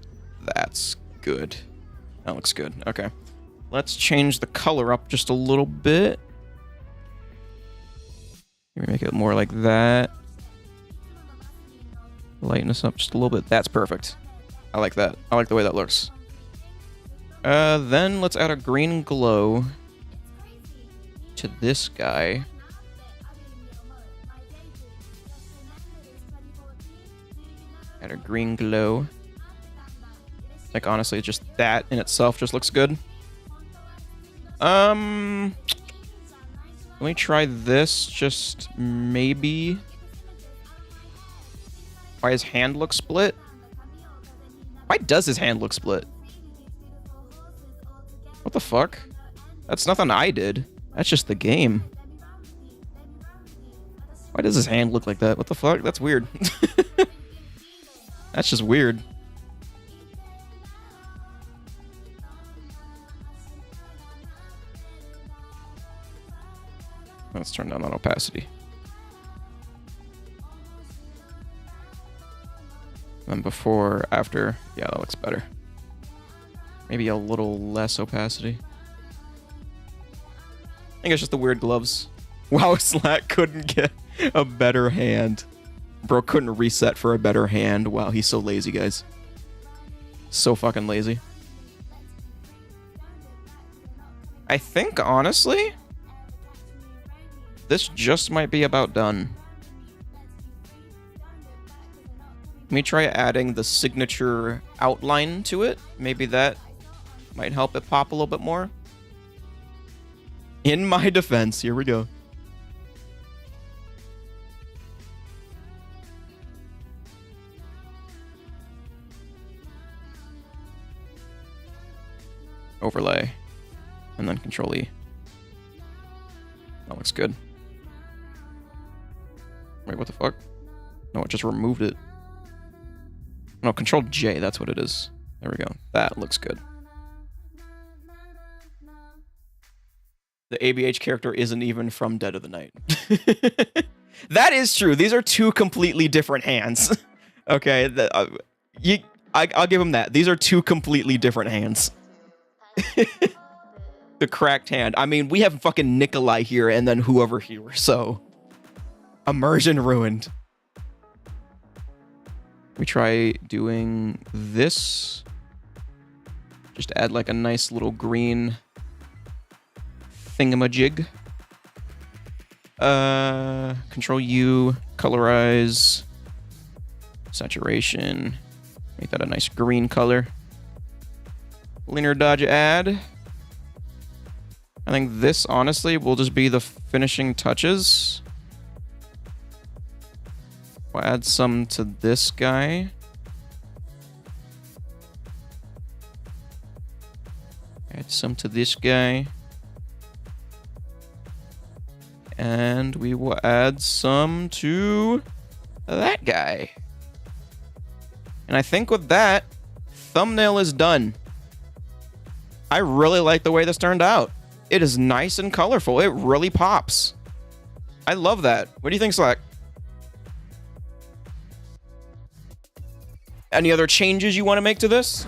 that's good. That looks good. Okay. Let's change the color up just a little bit. Maybe make it more like that. Lighten this up just a little bit. That's perfect. I like that. I like the way that looks. Then let's add a green glow to this guy. Add a green glow. Like, honestly, just that in itself just looks good. Let me try this, just maybe. Why his hand looks split? Why does his hand look split? What the fuck? That's nothing I did. That's just the game. Why does his hand look like that? What the fuck? That's weird. That's just weird. Let's turn down on opacity. Then before, after, yeah, that looks better. Maybe a little less opacity. I think it's just the weird gloves. Wow, Slack couldn't get a better hand. Bro couldn't reset for a better hand. Wow, he's so lazy, guys. So fucking lazy. I think, honestly, this just might be about done. Let me try adding the signature outline to it. Maybe that might help it pop a little bit more. In my defense, here we go. Overlay. And then Control E. That looks good. Wait, what the fuck? No, it just removed it. No, Control J, that's what it is. There we go. That looks good. The ABH character isn't even from Dead of the Night. That is true. These are two completely different hands. Okay, I'll give him that. These are two completely different hands. The cracked hand. I mean, we have fucking Nikolai here and then whoever here, so... Immersion ruined. We try doing this. Just add like a nice little green thingamajig. Control U, colorize, saturation. Make that a nice green color. Linear dodge add. I think this, honestly, will just be the finishing touches. We'll add some to this guy. Add some to this guy. And we will add some to that guy. And I think with that, thumbnail is done. I really like the way this turned out. It is nice and colorful. It really pops. I love that. What do you think, Slack? Any other changes you want to make to this?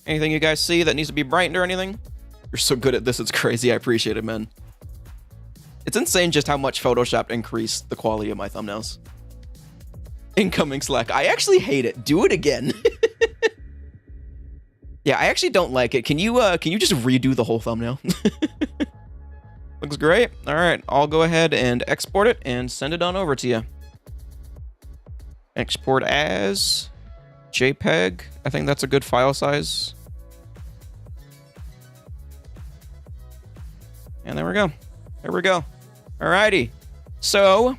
Anything you guys see that needs to be brightened or anything? You're so good at this, it's crazy. I appreciate it, man. It's insane just how much Photoshop increased the quality of my thumbnails. Incoming Slack. I actually hate it. Do it again. Yeah, I actually don't like it. Can you just redo the whole thumbnail? Looks great. All right, I'll go ahead and export it and send it on over to you. Export as JPEG. I think that's a good file size. And there we go. There we go. Alrighty. So,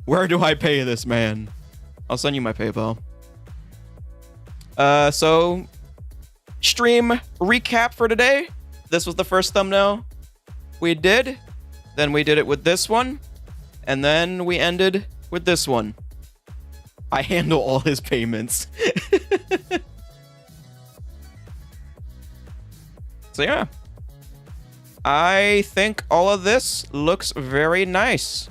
where do I pay this man? I'll send you my PayPal. So, stream recap for today. This was the first thumbnail we did. Then we did it with this one. And then we ended with this one. I handle all his payments. So yeah. I think all of this looks very nice.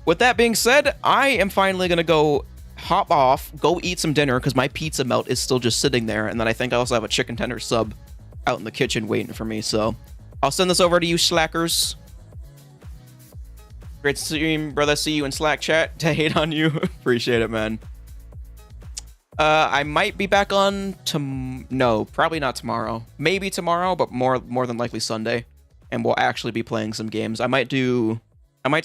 With that being said, I am finally going to go hop off, go eat some dinner, because my pizza melt is still just sitting there. And then I think I also have a chicken tender sub out in the kitchen waiting for me. So I'll send this over to you slackers. Great stream, brother. See you in Slack chat. To hate on you. Appreciate it, man. I might be back on no, probably not tomorrow. Maybe tomorrow, but more than likely Sunday. And we'll actually be playing some games. I might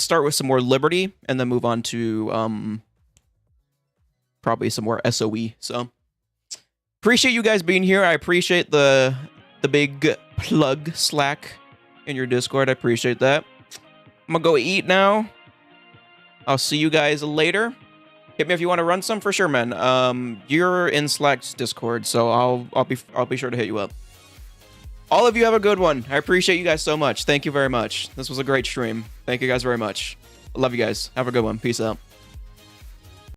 start with some more Liberty and then move on to probably some more SOE. So appreciate you guys being here. I appreciate the big plug Slack in your Discord. I appreciate that. I'm gonna go eat now. I'll see you guys later. Hit me if you want to run some for sure, man. You're in Slack's Discord, so I'll be sure to hit you up. All of you have a good one. I appreciate you guys so much. Thank you very much. This was a great stream. Thank you guys very much. I love you guys. Have a good one. Peace out.